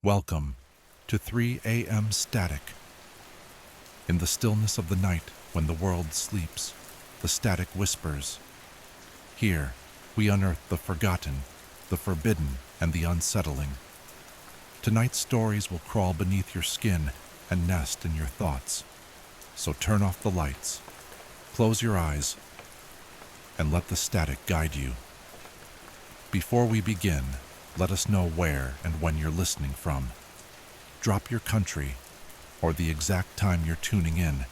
Welcome to 3 a.m. Static. In the stillness of the night, when the world sleeps, the static whispers. Here, we unearth the forgotten, the forbidden, and the unsettling. Tonight's stories will crawl beneath your skin and nest in your thoughts. So turn off the lights, close your eyes, and let the static guide you. Before we begin, let us know where and when you're listening from. Drop your country or the exact time you're tuning in,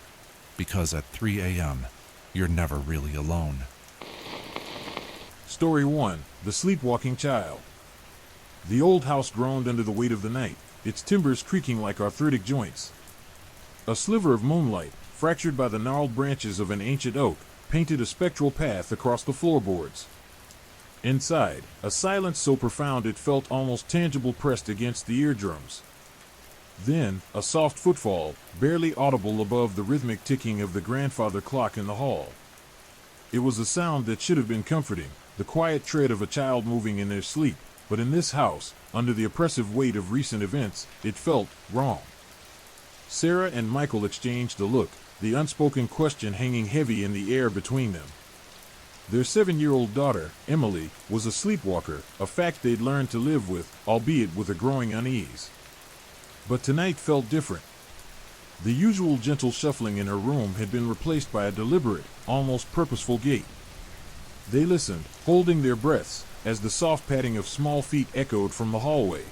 because at 3 a.m., you're never really alone. Story 1. The Sleepwalking Child. The old house groaned under the weight of the night, its timbers creaking like arthritic joints. A sliver of moonlight, fractured by the gnarled branches of an ancient oak, painted a spectral path across the floorboards. Inside, a silence so profound it felt almost tangible pressed against the eardrums. Then, a soft footfall, barely audible above the rhythmic ticking of the grandfather clock in the hall. It was a sound that should have been comforting, the quiet tread of a child moving in their sleep, but in this house, under the oppressive weight of recent events, it felt wrong. Sarah and Michael exchanged a look, the unspoken question hanging heavy in the air between them. Their 7-year-old daughter, Emily, was a sleepwalker, a fact they'd learned to live with, albeit with a growing unease. But tonight felt different. The usual gentle shuffling in her room had been replaced by a deliberate, almost purposeful gait. They listened, holding their breaths, as the soft padding of small feet echoed from the hallway.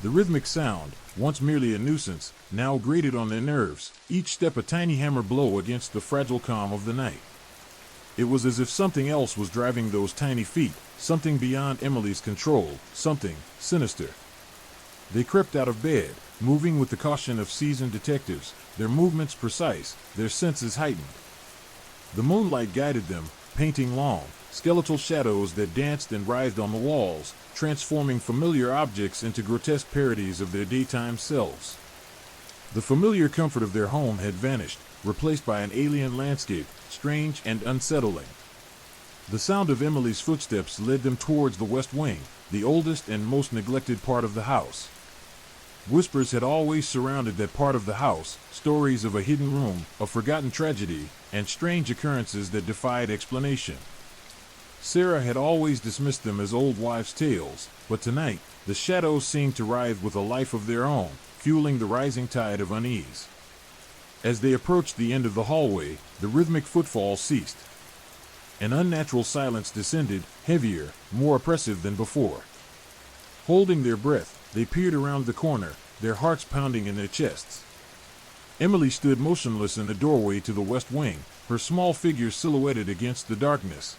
The rhythmic sound, once merely a nuisance, now grated on their nerves, each step a tiny hammer blow against the fragile calm of the night. It was as if something else was driving those tiny feet, something beyond Emily's control, something sinister. They crept out of bed, moving with the caution of seasoned detectives, their movements precise, their senses heightened. The moonlight guided them, painting long, skeletal shadows that danced and writhed on the walls, transforming familiar objects into grotesque parodies of their daytime selves. The familiar comfort of their home had vanished, replaced by an alien landscape, strange and unsettling. The sound of Emily's footsteps led them towards the west wing, the oldest and most neglected part of the house. Whispers had always surrounded that part of the house, stories of a hidden room, a forgotten tragedy, and strange occurrences that defied explanation. Sarah had always dismissed them as old wives' tales, but tonight, the shadows seemed to writhe with a life of their own, fueling the rising tide of unease. As they approached the end of the hallway, the rhythmic footfall ceased. An unnatural silence descended, heavier, more oppressive than before. Holding their breath, they peered around the corner, their hearts pounding in their chests. Emily stood motionless in the doorway to the west wing, her small figure silhouetted against the darkness.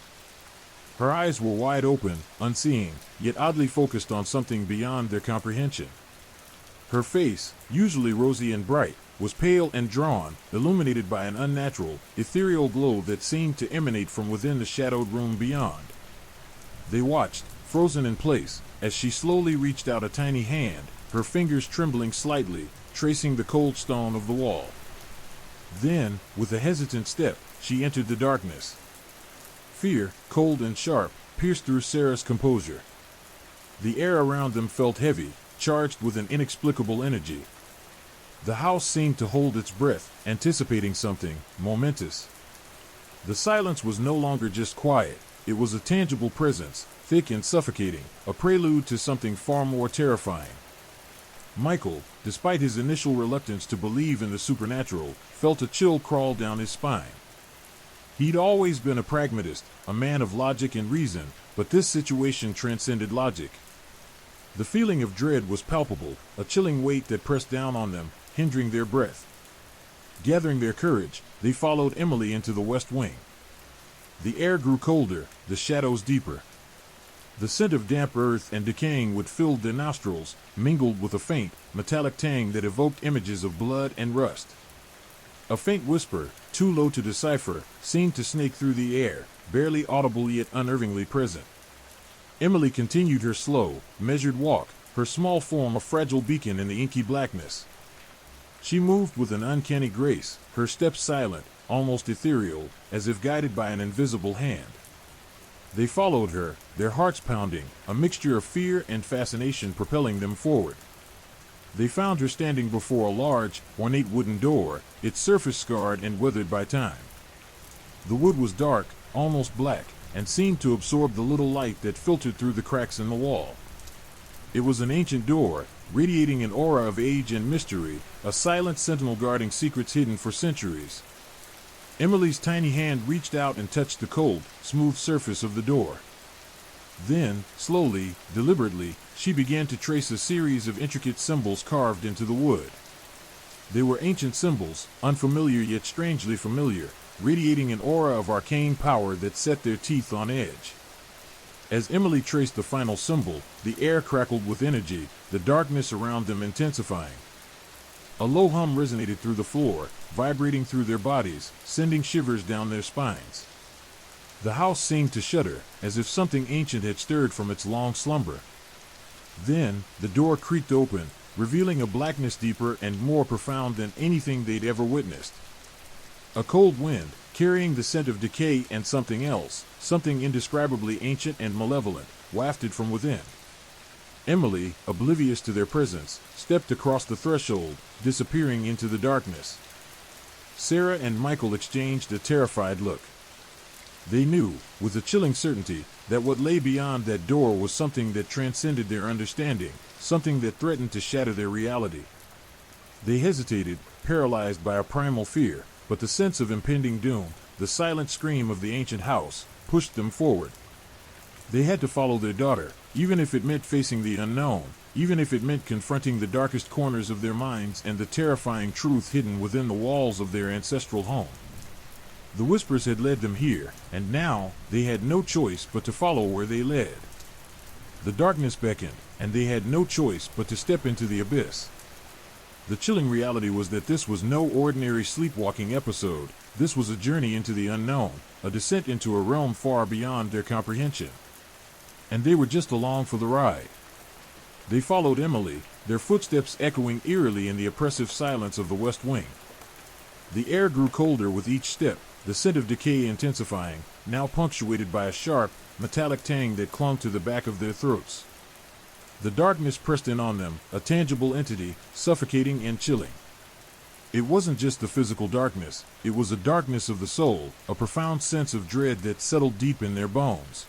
Her eyes were wide open, unseeing, yet oddly focused on something beyond their comprehension. Her face, usually rosy and bright, was pale and drawn, illuminated by an unnatural, ethereal glow that seemed to emanate from within the shadowed room beyond. They watched, frozen in place, as she slowly reached out a tiny hand, her fingers trembling slightly, tracing the cold stone of the wall. Then, with a hesitant step, she entered the darkness. Fear, cold and sharp, pierced through Sarah's composure. The air around them felt heavy, charged with an inexplicable energy. The house seemed to hold its breath, anticipating something momentous. The silence was no longer just quiet, it was a tangible presence, thick and suffocating, a prelude to something far more terrifying. Michael, despite his initial reluctance to believe in the supernatural, felt a chill crawl down his spine. He'd always been a pragmatist, a man of logic and reason, but this situation transcended logic. The feeling of dread was palpable, a chilling weight that pressed down on them, hindering their breath. Gathering their courage, they followed Emily into the west wing. The air grew colder, the shadows deeper. The scent of damp earth and decaying wood filled their nostrils, mingled with a faint, metallic tang that evoked images of blood and rust. A faint whisper, too low to decipher, seemed to snake through the air, barely audible yet unnervingly present. Emily continued her slow, measured walk, her small form a fragile beacon in the inky blackness. She moved with an uncanny grace, her steps silent, almost ethereal, as if guided by an invisible hand. They followed her, their hearts pounding, a mixture of fear and fascination propelling them forward. They found her standing before a large, ornate wooden door, its surface scarred and weathered by time. The wood was dark, almost black, and seemed to absorb the little light that filtered through the cracks in the wall. It was an ancient door, radiating an aura of age and mystery, a silent sentinel guarding secrets hidden for centuries. Emily's tiny hand reached out and touched the cold, smooth surface of the door. Then, slowly, deliberately, she began to trace a series of intricate symbols carved into the wood. They were ancient symbols, unfamiliar yet strangely familiar, radiating an aura of arcane power that set their teeth on edge. As Emily traced the final symbol, the air crackled with energy, the darkness around them intensifying. A low hum resonated through the floor, vibrating through their bodies, sending shivers down their spines. The house seemed to shudder, as if something ancient had stirred from its long slumber. Then, the door creaked open, revealing a blackness deeper and more profound than anything they'd ever witnessed. A cold wind, carrying the scent of decay and something else, something indescribably ancient and malevolent, wafted from within. Emily, oblivious to their presence, stepped across the threshold, disappearing into the darkness. Sarah and Michael exchanged a terrified look. They knew, with a chilling certainty, that what lay beyond that door was something that transcended their understanding, something that threatened to shatter their reality. They hesitated, paralyzed by a primal fear, but the sense of impending doom, the silent scream of the ancient house, pushed them forward. They had to follow their daughter, even if it meant facing the unknown, even if it meant confronting the darkest corners of their minds and the terrifying truth hidden within the walls of their ancestral home. The whispers had led them here, and now they had no choice but to follow where they led. The darkness beckoned, and they had no choice but to step into the abyss. The chilling reality was that this was no ordinary sleepwalking episode. This was a journey into the unknown, a descent into a realm far beyond their comprehension. And they were just along for the ride. They followed Emily, their footsteps echoing eerily in the oppressive silence of the West Wing. The air grew colder with each step, the scent of decay intensifying, now punctuated by a sharp, metallic tang that clung to the back of their throats. The darkness pressed in on them, a tangible entity, suffocating and chilling. It wasn't just the physical darkness, it was a darkness of the soul, a profound sense of dread that settled deep in their bones.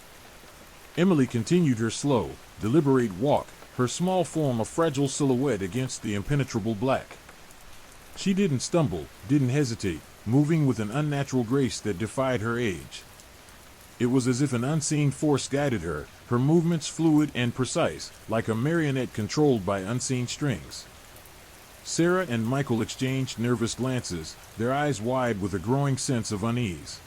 Emily continued her slow, deliberate walk, her small form a fragile silhouette against the impenetrable black. She didn't stumble, didn't hesitate, moving with an unnatural grace that defied her age. It was as if an unseen force guided her, her movements fluid and precise, like a marionette controlled by unseen strings. Sarah and Michael exchanged nervous glances, their eyes wide with a growing sense of unease.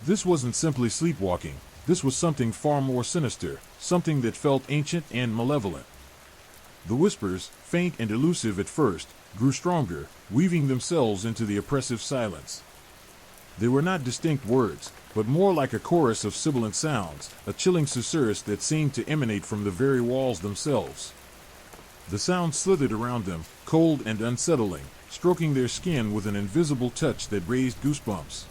This wasn't simply sleepwalking, this was something far more sinister, something that felt ancient and malevolent. The whispers, faint and elusive at first, grew stronger, weaving themselves into the oppressive silence. They were not distinct words, but more like a chorus of sibilant sounds, a chilling susurrus that seemed to emanate from the very walls themselves. The sound slithered around them, cold and unsettling, stroking their skin with an invisible touch that raised goosebumps.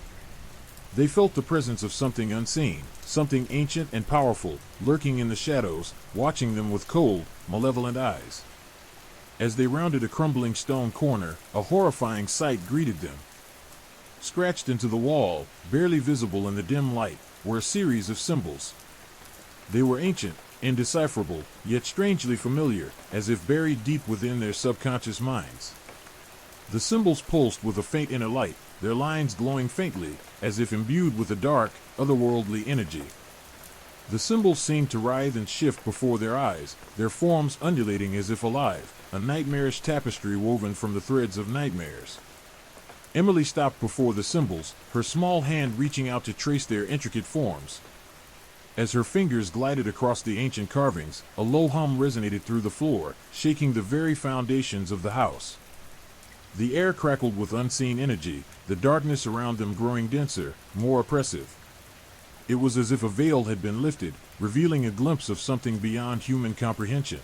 They felt the presence of something unseen, something ancient and powerful, lurking in the shadows, watching them with cold, malevolent eyes. As they rounded a crumbling stone corner, a horrifying sight greeted them. Scratched into the wall, barely visible in the dim light, were a series of symbols. They were ancient, indecipherable, yet strangely familiar, as if buried deep within their subconscious minds. The symbols pulsed with a faint inner light, their lines glowing faintly, as if imbued with a dark, otherworldly energy. The symbols seemed to writhe and shift before their eyes, their forms undulating as if alive, a nightmarish tapestry woven from the threads of nightmares. Emily stopped before the symbols, her small hand reaching out to trace their intricate forms. As her fingers glided across the ancient carvings, a low hum resonated through the floor, shaking the very foundations of the house. The air crackled with unseen energy, the darkness around them growing denser, more oppressive. It was as if a veil had been lifted, revealing a glimpse of something beyond human comprehension.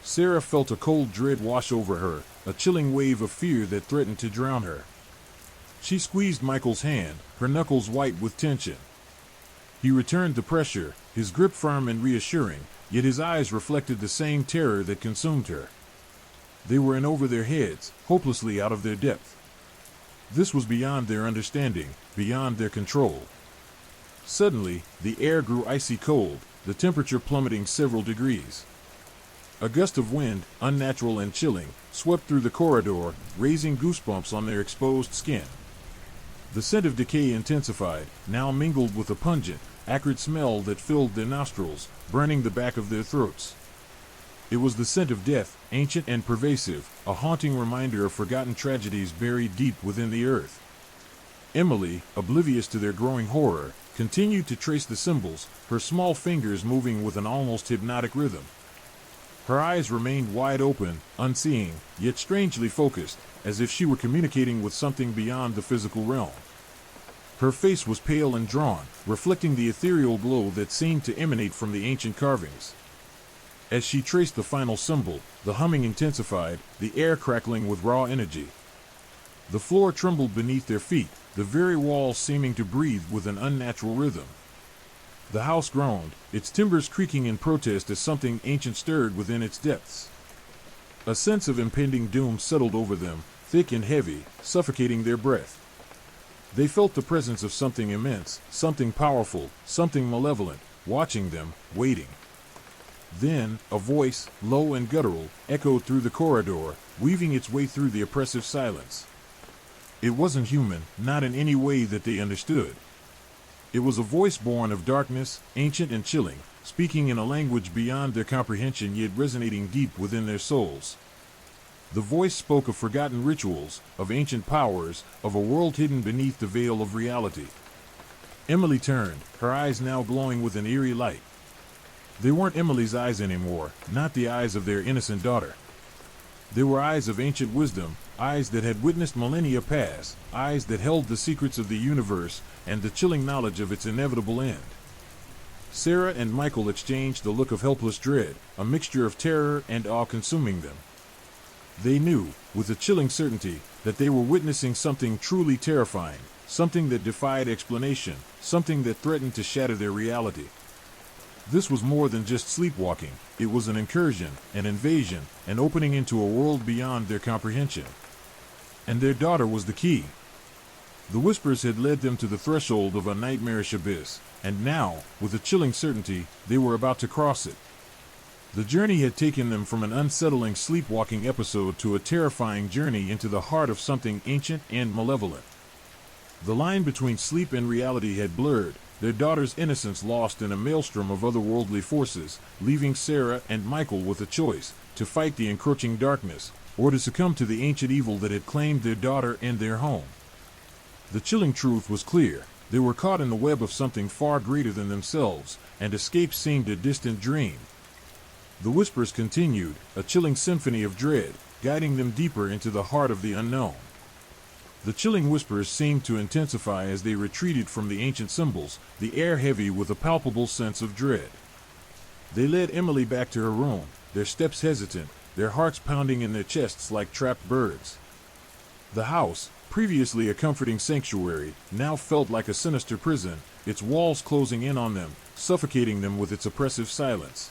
Sarah felt a cold dread wash over her, a chilling wave of fear that threatened to drown her. She squeezed Michael's hand, her knuckles white with tension. He returned the pressure, his grip firm and reassuring, yet his eyes reflected the same terror that consumed her. They were in over their heads, hopelessly out of their depth. This was beyond their understanding, beyond their control. Suddenly, the air grew icy cold, the temperature plummeting several degrees. A gust of wind, unnatural and chilling, swept through the corridor, raising goosebumps on their exposed skin. The scent of decay intensified, now mingled with a pungent, acrid smell that filled their nostrils, burning the back of their throats. It was the scent of death, ancient and pervasive, a haunting reminder of forgotten tragedies buried deep within the earth. Emily, oblivious to their growing horror, continued to trace the symbols, her small fingers moving with an almost hypnotic rhythm. Her eyes remained wide open, unseeing, yet strangely focused, as if she were communicating with something beyond the physical realm. Her face was pale and drawn, reflecting the ethereal glow that seemed to emanate from the ancient carvings. As she traced the final symbol, the humming intensified, the air crackling with raw energy. The floor trembled beneath their feet, the very walls seeming to breathe with an unnatural rhythm. The house groaned, its timbers creaking in protest as something ancient stirred within its depths. A sense of impending doom settled over them, thick and heavy, suffocating their breath. They felt the presence of something immense, something powerful, something malevolent, watching them, waiting. Then, a voice, low and guttural, echoed through the corridor, weaving its way through the oppressive silence. It wasn't human, not in any way that they understood. It was a voice born of darkness, ancient and chilling, speaking in a language beyond their comprehension yet resonating deep within their souls. The voice spoke of forgotten rituals, of ancient powers, of a world hidden beneath the veil of reality. Emily turned, her eyes now glowing with an eerie light. They weren't Emily's eyes anymore, not the eyes of their innocent daughter. They were eyes of ancient wisdom, eyes that had witnessed millennia pass, eyes that held the secrets of the universe and the chilling knowledge of its inevitable end. Sarah and Michael exchanged a look of helpless dread, a mixture of terror and awe consuming them. They knew, with a chilling certainty, that they were witnessing something truly terrifying, something that defied explanation, something that threatened to shatter their reality. This was more than just sleepwalking, it was an incursion, an invasion, an opening into a world beyond their comprehension. And their daughter was the key. The whispers had led them to the threshold of a nightmarish abyss, and now, with a chilling certainty, they were about to cross it. The journey had taken them from an unsettling sleepwalking episode to a terrifying journey into the heart of something ancient and malevolent. The line between sleep and reality had blurred, their daughter's innocence lost in a maelstrom of otherworldly forces, leaving Sarah and Michael with a choice, to fight the encroaching darkness, or to succumb to the ancient evil that had claimed their daughter and their home. The chilling truth was clear. They were caught in the web of something far greater than themselves, and escape seemed a distant dream. The whispers continued, a chilling symphony of dread, guiding them deeper into the heart of the unknown. The chilling whispers seemed to intensify as they retreated from the ancient symbols, the air heavy with a palpable sense of dread. They led Emily back to her room, their steps hesitant, their hearts pounding in their chests like trapped birds. The house, previously a comforting sanctuary, now felt like a sinister prison, its walls closing in on them, suffocating them with its oppressive silence.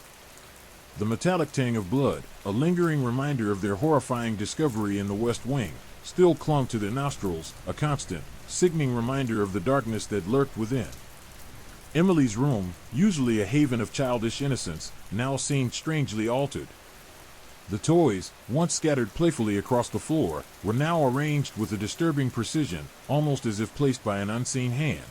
The metallic tang of blood, a lingering reminder of their horrifying discovery in the West Wing, still clung to their nostrils, a constant, sickening reminder of the darkness that lurked within. Emily's room, usually a haven of childish innocence, now seemed strangely altered. The toys, once scattered playfully across the floor, were now arranged with a disturbing precision, almost as if placed by an unseen hand.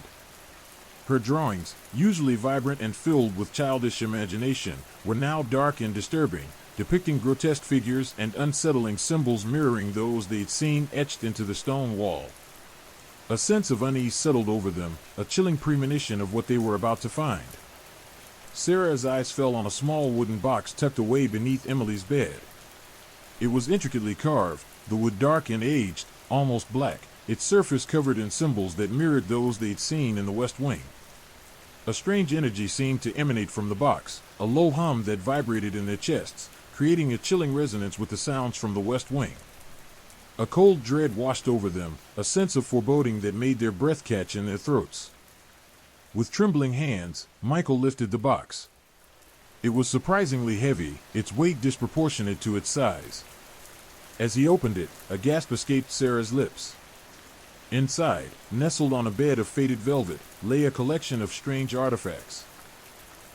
Her drawings, usually vibrant and filled with childish imagination, were now dark and disturbing, depicting grotesque figures and unsettling symbols mirroring those they'd seen etched into the stone wall. A sense of unease settled over them, a chilling premonition of what they were about to find. Sarah's eyes fell on a small wooden box tucked away beneath Emily's bed. It was intricately carved, the wood dark and aged, almost black, its surface covered in symbols that mirrored those they'd seen in the West Wing. A strange energy seemed to emanate from the box, a low hum that vibrated in their chests, creating a chilling resonance with the sounds from the West Wing. A cold dread washed over them, a sense of foreboding that made their breath catch in their throats. With trembling hands, Michael lifted the box. It was surprisingly heavy, its weight disproportionate to its size. As he opened it, a gasp escaped Sarah's lips. Inside, nestled on a bed of faded velvet, lay a collection of strange artifacts.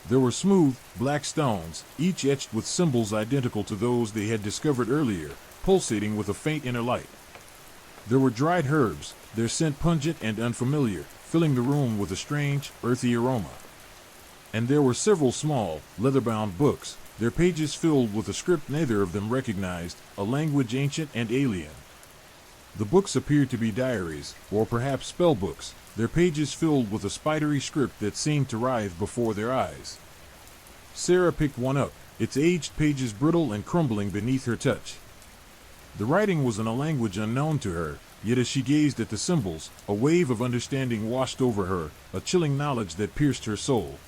There were smooth, black stones, each etched with symbols identical to those they had discovered earlier, pulsating with a faint inner light. There were dried herbs, their scent pungent and unfamiliar, filling the room with a strange, earthy aroma. And there were several small, leather-bound books, their pages filled with a script neither of them recognized, a language ancient and alien. The books appeared to be diaries, or perhaps spell books, their pages filled with a spidery script that seemed to writhe before their eyes. Sarah picked one up, its aged pages brittle and crumbling beneath her touch. The writing was in a language unknown to her, yet as she gazed at the symbols, a wave of understanding washed over her, a chilling knowledge that pierced her soul.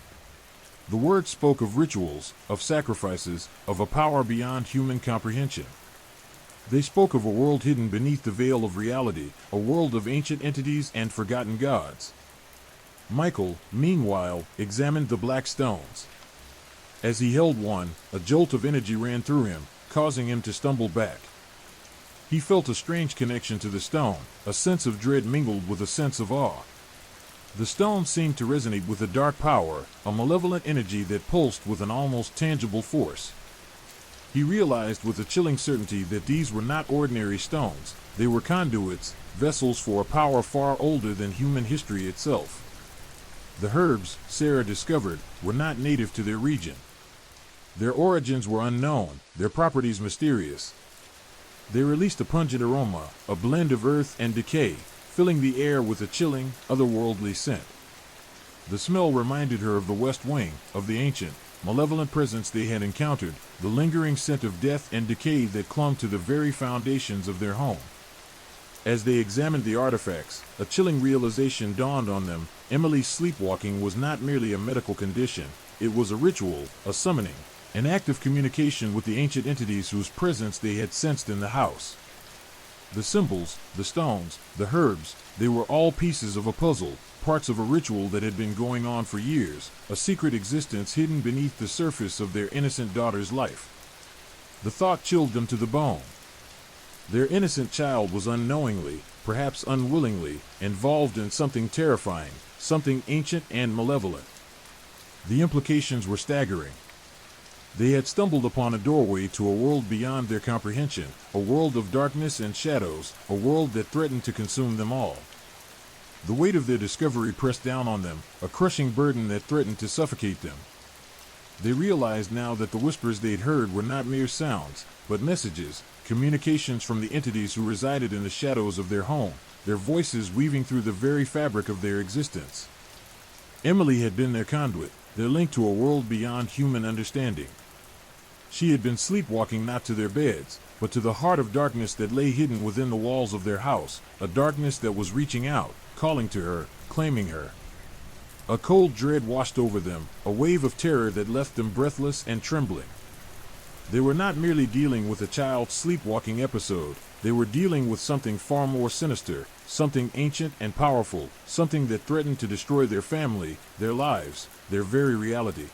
The words spoke of rituals, of sacrifices, of a power beyond human comprehension. They spoke of a world hidden beneath the veil of reality, a world of ancient entities and forgotten gods. Michael, meanwhile, examined the black stones. As he held one, a jolt of energy ran through him, causing him to stumble back. He felt a strange connection to the stone, a sense of dread mingled with a sense of awe. The stone seemed to resonate with a dark power, a malevolent energy that pulsed with an almost tangible force. He realized with a chilling certainty that these were not ordinary stones, they were conduits, vessels for a power far older than human history itself. The herbs, Sarah discovered, were not native to their region. Their origins were unknown, their properties mysterious. They released a pungent aroma, a blend of earth and decay, filling the air with a chilling, otherworldly scent. The smell reminded her of the West Wing, of the ancient, malevolent presence they had encountered, the lingering scent of death and decay that clung to the very foundations of their home. As they examined the artifacts, a chilling realization dawned on them. Emily's sleepwalking was not merely a medical condition, it was a ritual, a summoning, an act of communication with the ancient entities whose presence they had sensed in the house. The symbols, the stones, the herbs, they were all pieces of a puzzle, parts of a ritual that had been going on for years, a secret existence hidden beneath the surface of their innocent daughter's life. The thought chilled them to the bone. Their innocent child was unknowingly, perhaps unwillingly, involved in something terrifying, something ancient and malevolent. The implications were staggering. They had stumbled upon a doorway to a world beyond their comprehension, a world of darkness and shadows, a world that threatened to consume them all. The weight of their discovery pressed down on them, a crushing burden that threatened to suffocate them. They realized now that the whispers they'd heard were not mere sounds, but messages, communications from the entities who resided in the shadows of their home, their voices weaving through the very fabric of their existence. Emily had been their conduit, their link to a world beyond human understanding. She had been sleepwalking not to their beds, but to the heart of darkness that lay hidden within the walls of their house, a darkness that was reaching out, calling to her, claiming her. A cold dread washed over them, a wave of terror that left them breathless and trembling. They were not merely dealing with a child's sleepwalking episode, they were dealing with something far more sinister, something ancient and powerful, something that threatened to destroy their family, their lives, their very reality.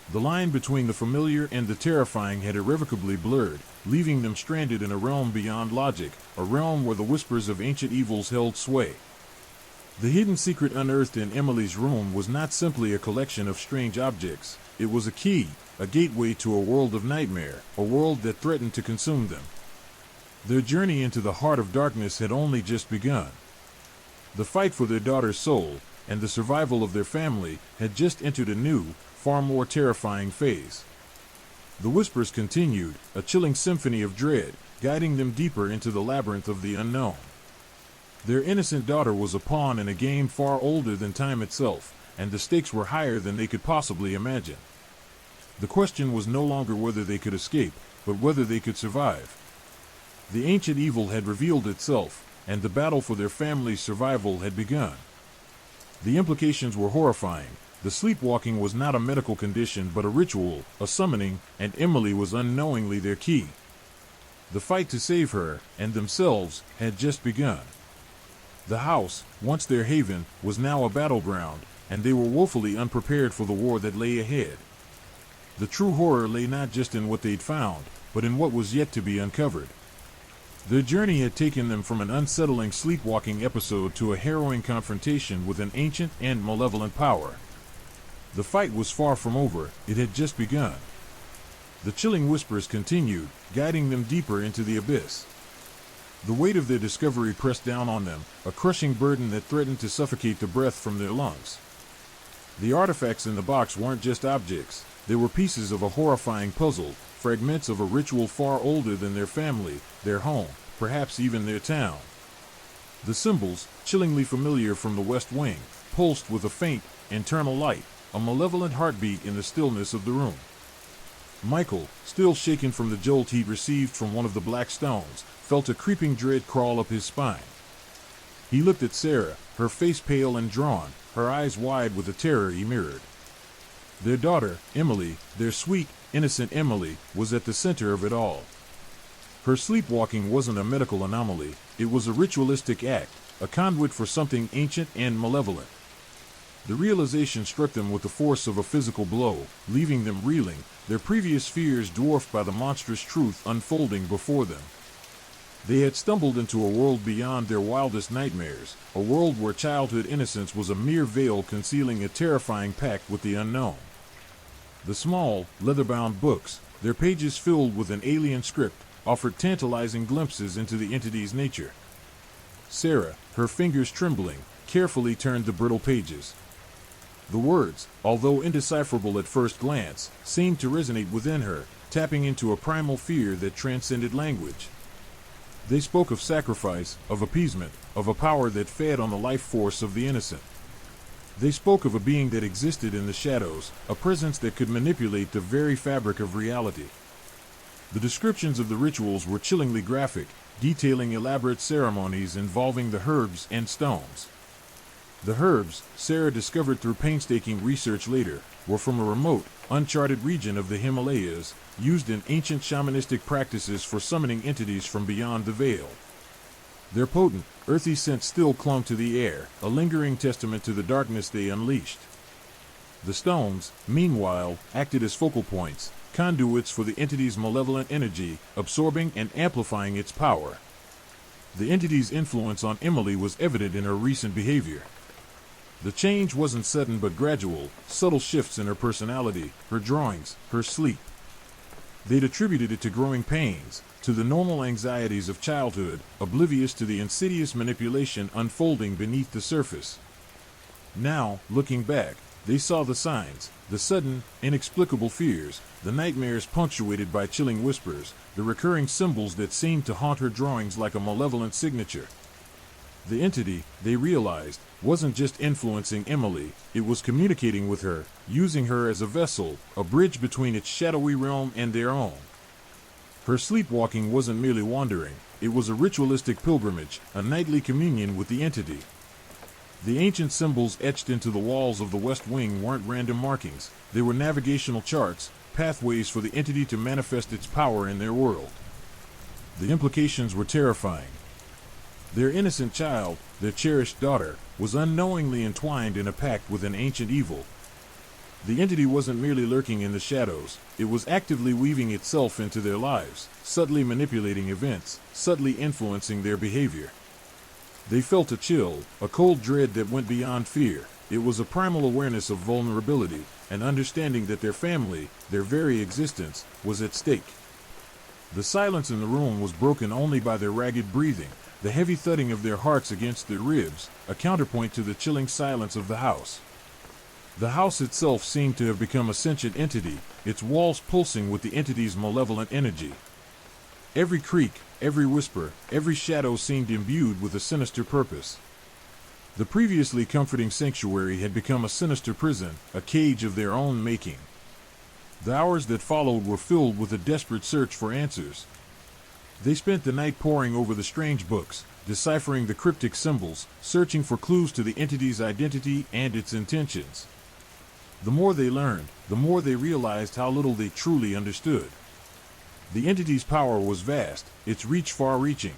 The line between the familiar and the terrifying had irrevocably blurred, leaving them stranded in a realm beyond logic, a realm where the whispers of ancient evils held sway. The hidden secret unearthed in Emily's room was not simply a collection of strange objects, it was a key, a gateway to a world of nightmare, a world that threatened to consume them. Their journey into the heart of darkness had only just begun. The fight for their daughter's soul, and the survival of their family, had just entered a new, far more terrifying phase. The whispers continued, a chilling symphony of dread, guiding them deeper into the labyrinth of the unknown. Their innocent daughter was a pawn in a game far older than time itself, and the stakes were higher than they could possibly imagine. The question was no longer whether they could escape, but whether they could survive. The ancient evil had revealed itself, and the battle for their family's survival had begun. The implications were horrifying. The sleepwalking was not a medical condition but a ritual, a summoning, and Emily was unknowingly their key. The fight to save her, and themselves, had just begun. The house, once their haven, was now a battleground, and they were woefully unprepared for the war that lay ahead. The true horror lay not just in what they'd found, but in what was yet to be uncovered. Their journey had taken them from an unsettling sleepwalking episode to a harrowing confrontation with an ancient and malevolent power. The fight was far from over, it had just begun. The chilling whispers continued, guiding them deeper into the abyss. The weight of their discovery pressed down on them, a crushing burden that threatened to suffocate the breath from their lungs. The artifacts in the box weren't just objects, they were pieces of a horrifying puzzle, fragments of a ritual far older than their family, their home, perhaps even their town. The symbols, chillingly familiar from the West Wing, pulsed with a faint, internal light, a malevolent heartbeat in the stillness of the room. Michael, still shaken from the jolt he'd received from one of the black stones, felt a creeping dread crawl up his spine. He looked at Sarah, her face pale and drawn, her eyes wide with the terror he mirrored. Their daughter, Emily, their sweet, innocent Emily, was at the center of it all. Her sleepwalking wasn't a medical anomaly, it was a ritualistic act, a conduit for something ancient and malevolent. The realization struck them with the force of a physical blow, leaving them reeling, their previous fears dwarfed by the monstrous truth unfolding before them. They had stumbled into a world beyond their wildest nightmares, a world where childhood innocence was a mere veil concealing a terrifying pact with the unknown. The small, leather-bound books, their pages filled with an alien script, offered tantalizing glimpses into the entity's nature. Sarah, her fingers trembling, carefully turned the brittle pages. The words, although indecipherable at first glance, seemed to resonate within her, tapping into a primal fear that transcended language. They spoke of sacrifice, of appeasement, of a power that fed on the life force of the innocent. They spoke of a being that existed in the shadows, a presence that could manipulate the very fabric of reality. The descriptions of the rituals were chillingly graphic, detailing elaborate ceremonies involving the herbs and stones. The herbs, Sarah discovered through painstaking research later, were from a remote, uncharted region of the Himalayas, used in ancient shamanistic practices for summoning entities from beyond the veil. Their potent, earthy scent still clung to the air, a lingering testament to the darkness they unleashed. The stones, meanwhile, acted as focal points, conduits for the entity's malevolent energy, absorbing and amplifying its power. The entity's influence on Emily was evident in her recent behavior. The change wasn't sudden but gradual, subtle shifts in her personality, her drawings, her sleep. They'd attributed it to growing pains, to the normal anxieties of childhood, oblivious to the insidious manipulation unfolding beneath the surface. Now, looking back, they saw the signs, the sudden, inexplicable fears, the nightmares punctuated by chilling whispers, the recurring symbols that seemed to haunt her drawings like a malevolent signature. The entity, they realized, wasn't just influencing Emily, it was communicating with her, using her as a vessel, a bridge between its shadowy realm and their own. Her sleepwalking wasn't merely wandering, it was a ritualistic pilgrimage, a nightly communion with the entity. The ancient symbols etched into the walls of the West Wing weren't random markings, they were navigational charts, pathways for the entity to manifest its power in their world. The implications were terrifying. Their innocent child, their cherished daughter, was unknowingly entwined in a pact with an ancient evil. The entity wasn't merely lurking in the shadows, it was actively weaving itself into their lives, subtly manipulating events, subtly influencing their behavior. They felt a chill, a cold dread that went beyond fear. It was a primal awareness of vulnerability, an understanding that their family, their very existence, was at stake. The silence in the room was broken only by their ragged breathing, the heavy thudding of their hearts against their ribs, a counterpoint to the chilling silence of the house. The house itself seemed to have become a sentient entity, its walls pulsing with the entity's malevolent energy. Every creak, every whisper, every shadow seemed imbued with a sinister purpose. The previously comforting sanctuary had become a sinister prison, a cage of their own making. The hours that followed were filled with a desperate search for answers. They spent the night poring over the strange books, deciphering the cryptic symbols, searching for clues to the entity's identity and its intentions. The more they learned, the more they realized how little they truly understood. The entity's power was vast, its reach far-reaching.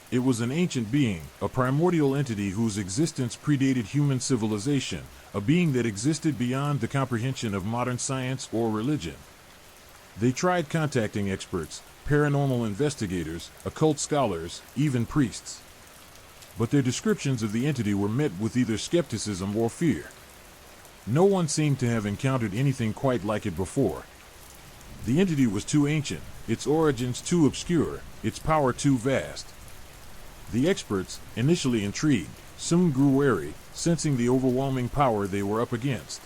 It was an ancient being, a primordial entity whose existence predated human civilization, a being that existed beyond the comprehension of modern science or religion. They tried contacting experts, paranormal investigators, occult scholars, even priests. But their descriptions of the entity were met with either skepticism or fear. No one seemed to have encountered anything quite like it before. The entity was too ancient, its origins too obscure, its power too vast. The experts, initially intrigued, soon grew wary, sensing the overwhelming power they were up against.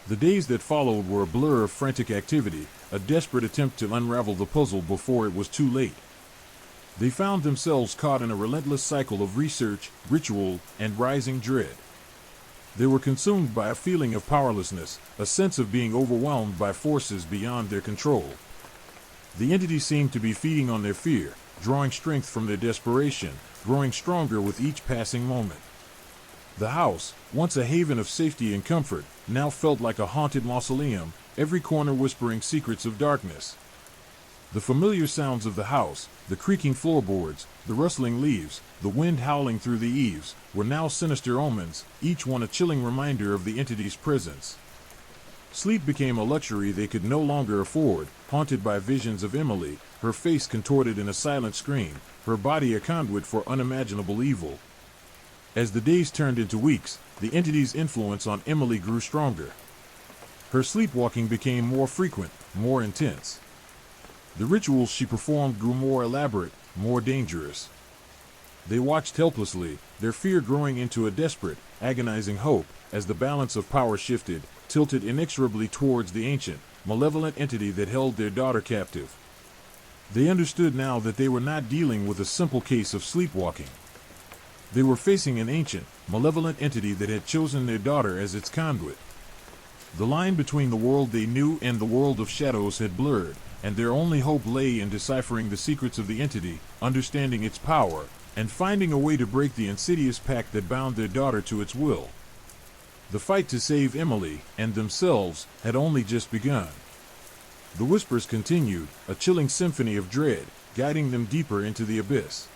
The days that followed were a blur of frantic activity, a desperate attempt to unravel the puzzle before it was too late. They found themselves caught in a relentless cycle of research, ritual, and rising dread. They were consumed by a feeling of powerlessness, a sense of being overwhelmed by forces beyond their control. The entity seemed to be feeding on their fear, drawing strength from their desperation, growing stronger with each passing moment. The house, once a haven of safety and comfort, now felt like a haunted mausoleum, every corner whispering secrets of darkness. The familiar sounds of the house, the creaking floorboards, the rustling leaves, the wind howling through the eaves, were now sinister omens, each one a chilling reminder of the entity's presence. Sleep became a luxury they could no longer afford, haunted by visions of Emily, her face contorted in a silent scream, her body a conduit for unimaginable evil. As the days turned into weeks, the entity's influence on Emily grew stronger. Her sleepwalking became more frequent, more intense. The rituals she performed grew more elaborate, more dangerous. They watched helplessly, their fear growing into a desperate, agonizing hope, as the balance of power shifted, tilted inexorably towards the ancient, malevolent entity that held their daughter captive. They understood now that they were not dealing with a simple case of sleepwalking. They were facing an ancient, malevolent entity that had chosen their daughter as its conduit. The line between the world they knew and the world of shadows had blurred, and their only hope lay in deciphering the secrets of the entity, understanding its power, and finding a way to break the insidious pact that bound their daughter to its will. The fight to save Emily, and themselves, had only just begun. The whispers continued, a chilling symphony of dread, guiding them deeper into the abyss.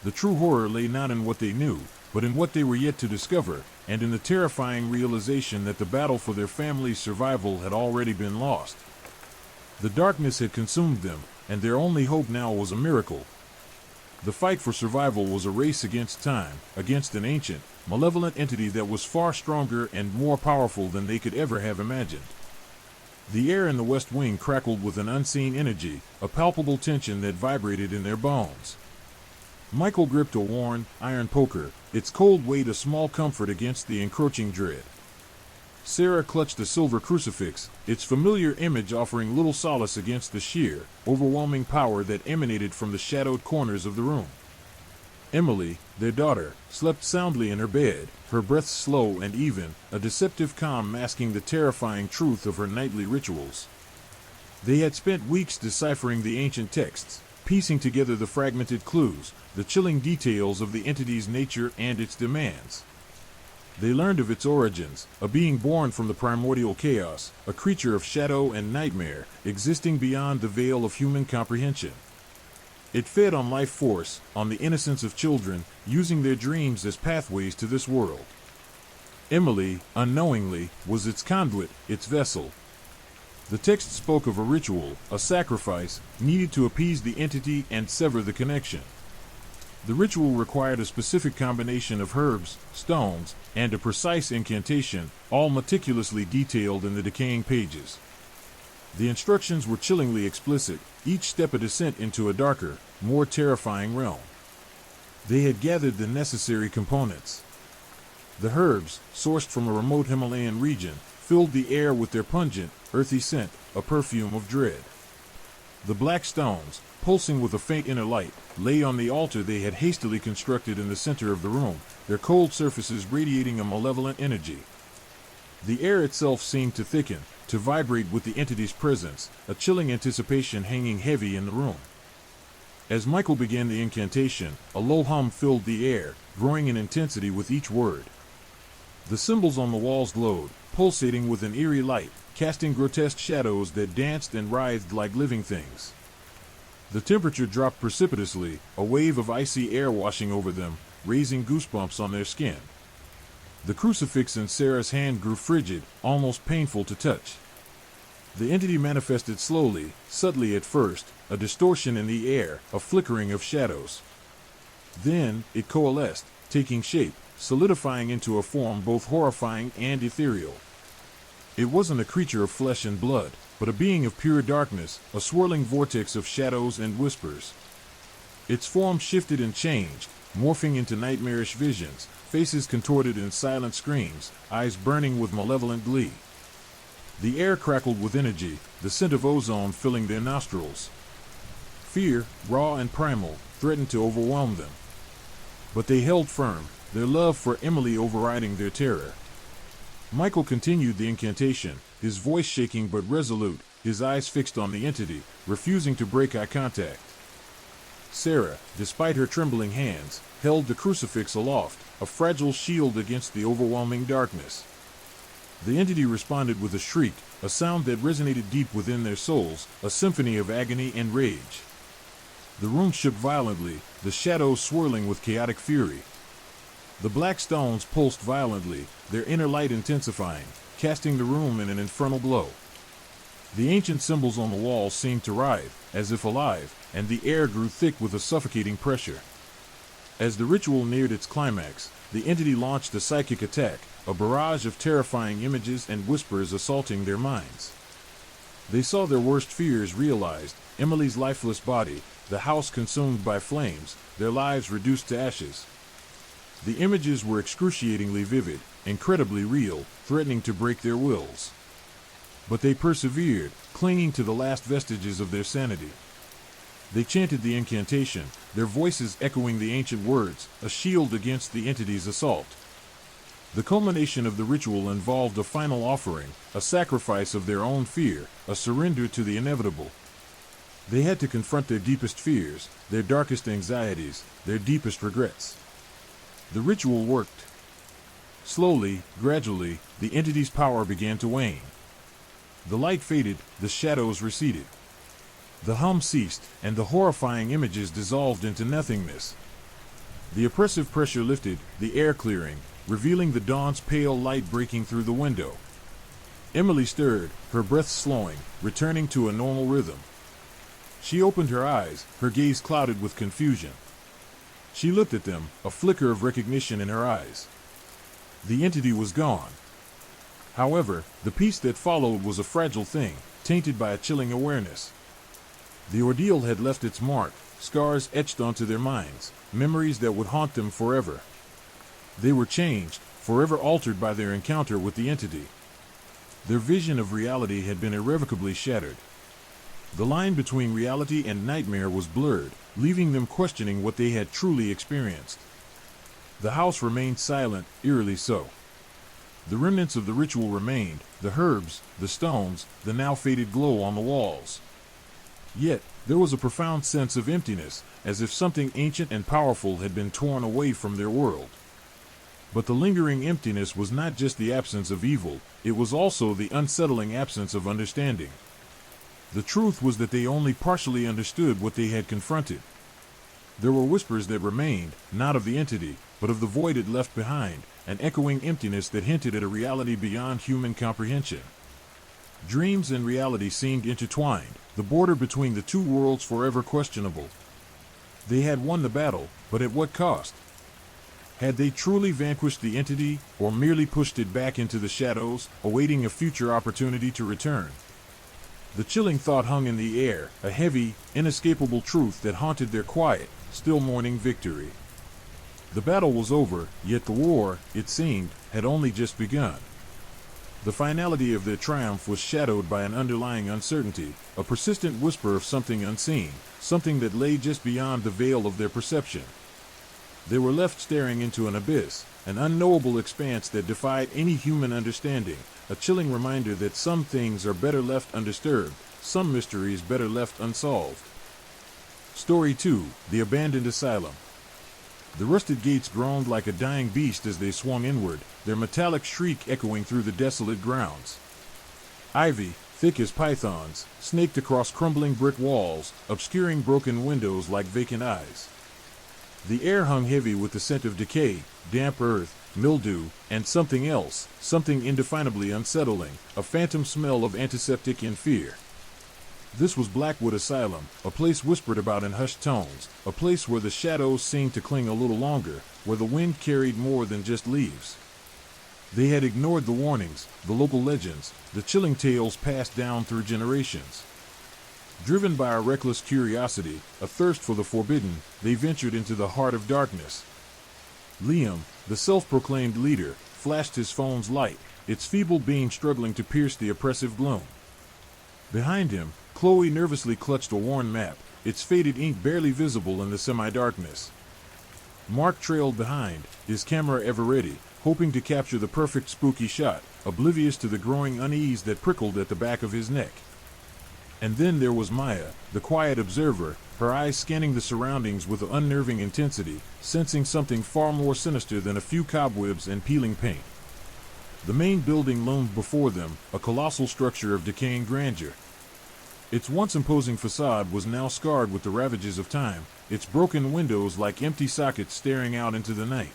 The true horror lay not in what they knew, but in what they were yet to discover, and in the terrifying realization that the battle for their family's survival had already been lost. The darkness had consumed them, and their only hope now was a miracle. The fight for survival was a race against time, against an ancient, malevolent entity that was far stronger and more powerful than they could ever have imagined. The air in the West Wing crackled with an unseen energy, a palpable tension that vibrated in their bones. Michael gripped a worn, iron poker, its cold weight a small comfort against the encroaching dread. Sarah clutched a silver crucifix, its familiar image offering little solace against the sheer, overwhelming power that emanated from the shadowed corners of the room. Emily, their daughter, slept soundly in her bed, her breath slow and even, a deceptive calm masking the terrifying truth of her nightly rituals. They had spent weeks deciphering the ancient texts, piecing together the fragmented clues, the chilling details of the entity's nature and its demands. They learned of its origins, a being born from the primordial chaos, a creature of shadow and nightmare, existing beyond the veil of human comprehension. It fed on life force, on the innocence of children, using their dreams as pathways to this world. Emily, unknowingly, was its conduit, its vessel. The text spoke of a ritual, a sacrifice, needed to appease the entity and sever the connection. The ritual required a specific combination of herbs, stones, and a precise incantation, all meticulously detailed in the decaying pages. The instructions were chillingly explicit, each step a descent into a darker, more terrifying realm. They had gathered the necessary components. The herbs, sourced from a remote Himalayan region, filled the air with their pungent, earthy scent, a perfume of dread. The black stones, pulsing with a faint inner light, lay on the altar they had hastily constructed in the center of the room, their cold surfaces radiating a malevolent energy. The air itself seemed to thicken, to vibrate with the entity's presence, a chilling anticipation hanging heavy in the room. As Michael began the incantation, a low hum filled the air, growing in intensity with each word. The symbols on the walls glowed, pulsating with an eerie light, casting grotesque shadows that danced and writhed like living things. The temperature dropped precipitously, a wave of icy air washing over them, raising goosebumps on their skin. The crucifix in Sarah's hand grew frigid, almost painful to touch. The entity manifested slowly, subtly at first, a distortion in the air, a flickering of shadows. Then it coalesced, taking shape, solidifying into a form both horrifying and ethereal. It wasn't a creature of flesh and blood, but a being of pure darkness, a swirling vortex of shadows and whispers. Its form shifted and changed, morphing into nightmarish visions, faces contorted in silent screams, eyes burning with malevolent glee. The air crackled with energy, the scent of ozone filling their nostrils. Fear, raw and primal, threatened to overwhelm them. But they held firm, their love for Emily overriding their terror. Michael continued the incantation, his voice shaking but resolute, his eyes fixed on the entity, refusing to break eye contact. Sarah, despite her trembling hands, held the crucifix aloft, a fragile shield against the overwhelming darkness. The entity responded with a shriek, a sound that resonated deep within their souls, a symphony of agony and rage. The room shook violently, the shadows swirling with chaotic fury. The black stones pulsed violently, their inner light intensifying, casting the room in an infernal glow. The ancient symbols on the walls seemed to writhe, as if alive, and the air grew thick with a suffocating pressure. As the ritual neared its climax, the entity launched a psychic attack, a barrage of terrifying images and whispers assaulting their minds. They saw their worst fears realized, Emily's lifeless body, the house consumed by flames, their lives reduced to ashes. The images were excruciatingly vivid, incredibly real, threatening to break their wills. But they persevered, clinging to the last vestiges of their sanity. They chanted the incantation, their voices echoing the ancient words, a shield against the entity's assault. The culmination of the ritual involved a final offering, a sacrifice of their own fear, a surrender to the inevitable. They had to confront their deepest fears, their darkest anxieties, their deepest regrets. The ritual worked. Slowly, gradually, the entity's power began to wane. The light faded, the shadows receded. The hum ceased, and the horrifying images dissolved into nothingness. The oppressive pressure lifted, the air clearing, revealing the dawn's pale light breaking through the window. Emily stirred, her breath slowing, returning to a normal rhythm. She opened her eyes, her gaze clouded with confusion. She looked at them, a flicker of recognition in her eyes. The entity was gone. However, the peace that followed was a fragile thing, tainted by a chilling awareness. The ordeal had left its mark, scars etched onto their minds, memories that would haunt them forever. They were changed, forever altered by their encounter with the entity. Their vision of reality had been irrevocably shattered. The line between reality and nightmare was blurred, leaving them questioning what they had truly experienced. The house remained silent, eerily so. The remnants of the ritual remained, the herbs, the stones, the now faded glow on the walls. Yet, there was a profound sense of emptiness, as if something ancient and powerful had been torn away from their world. But the lingering emptiness was not just the absence of evil, it was also the unsettling absence of understanding. The truth was that they only partially understood what they had confronted. There were whispers that remained, not of the entity, but of the void it left behind, an echoing emptiness that hinted at a reality beyond human comprehension. Dreams and reality seemed intertwined, the border between the two worlds forever questionable. They had won the battle, but at what cost? Had they truly vanquished the entity, or merely pushed it back into the shadows, awaiting a future opportunity to return? The chilling thought hung in the air, a heavy, inescapable truth that haunted their quiet, still morning victory. The battle was over, yet the war, it seemed, had only just begun. The finality of their triumph was shadowed by an underlying uncertainty, a persistent whisper of something unseen, something that lay just beyond the veil of their perception. They were left staring into an abyss, an unknowable expanse that defied any human understanding, a chilling reminder that some things are better left undisturbed, some mysteries better left unsolved. Story 2, The Abandoned Asylum. The rusted gates groaned like a dying beast as they swung inward, their metallic shriek echoing through the desolate grounds. Ivy, thick as pythons, snaked across crumbling brick walls, obscuring broken windows like vacant eyes. The air hung heavy with the scent of decay, damp earth, mildew, and something else, something indefinably unsettling, a phantom smell of antiseptic and fear. This was Blackwood Asylum, a place whispered about in hushed tones, a place where the shadows seemed to cling a little longer, where the wind carried more than just leaves. They had ignored the warnings, the local legends, the chilling tales passed down through generations. Driven by a reckless curiosity, a thirst for the forbidden, they ventured into the heart of darkness. Liam, the self-proclaimed leader, flashed his phone's light, its feeble beam struggling to pierce the oppressive gloom. Behind him, Chloe nervously clutched a worn map, its faded ink barely visible in the semi-darkness. Mark trailed behind, his camera ever ready, hoping to capture the perfect spooky shot, oblivious to the growing unease that prickled at the back of his neck. And then there was Maya, the quiet observer, her eyes scanning the surroundings with unnerving intensity, sensing something far more sinister than a few cobwebs and peeling paint. The main building loomed before them, a colossal structure of decaying grandeur. Its once imposing facade was now scarred with the ravages of time, its broken windows like empty sockets staring out into the night.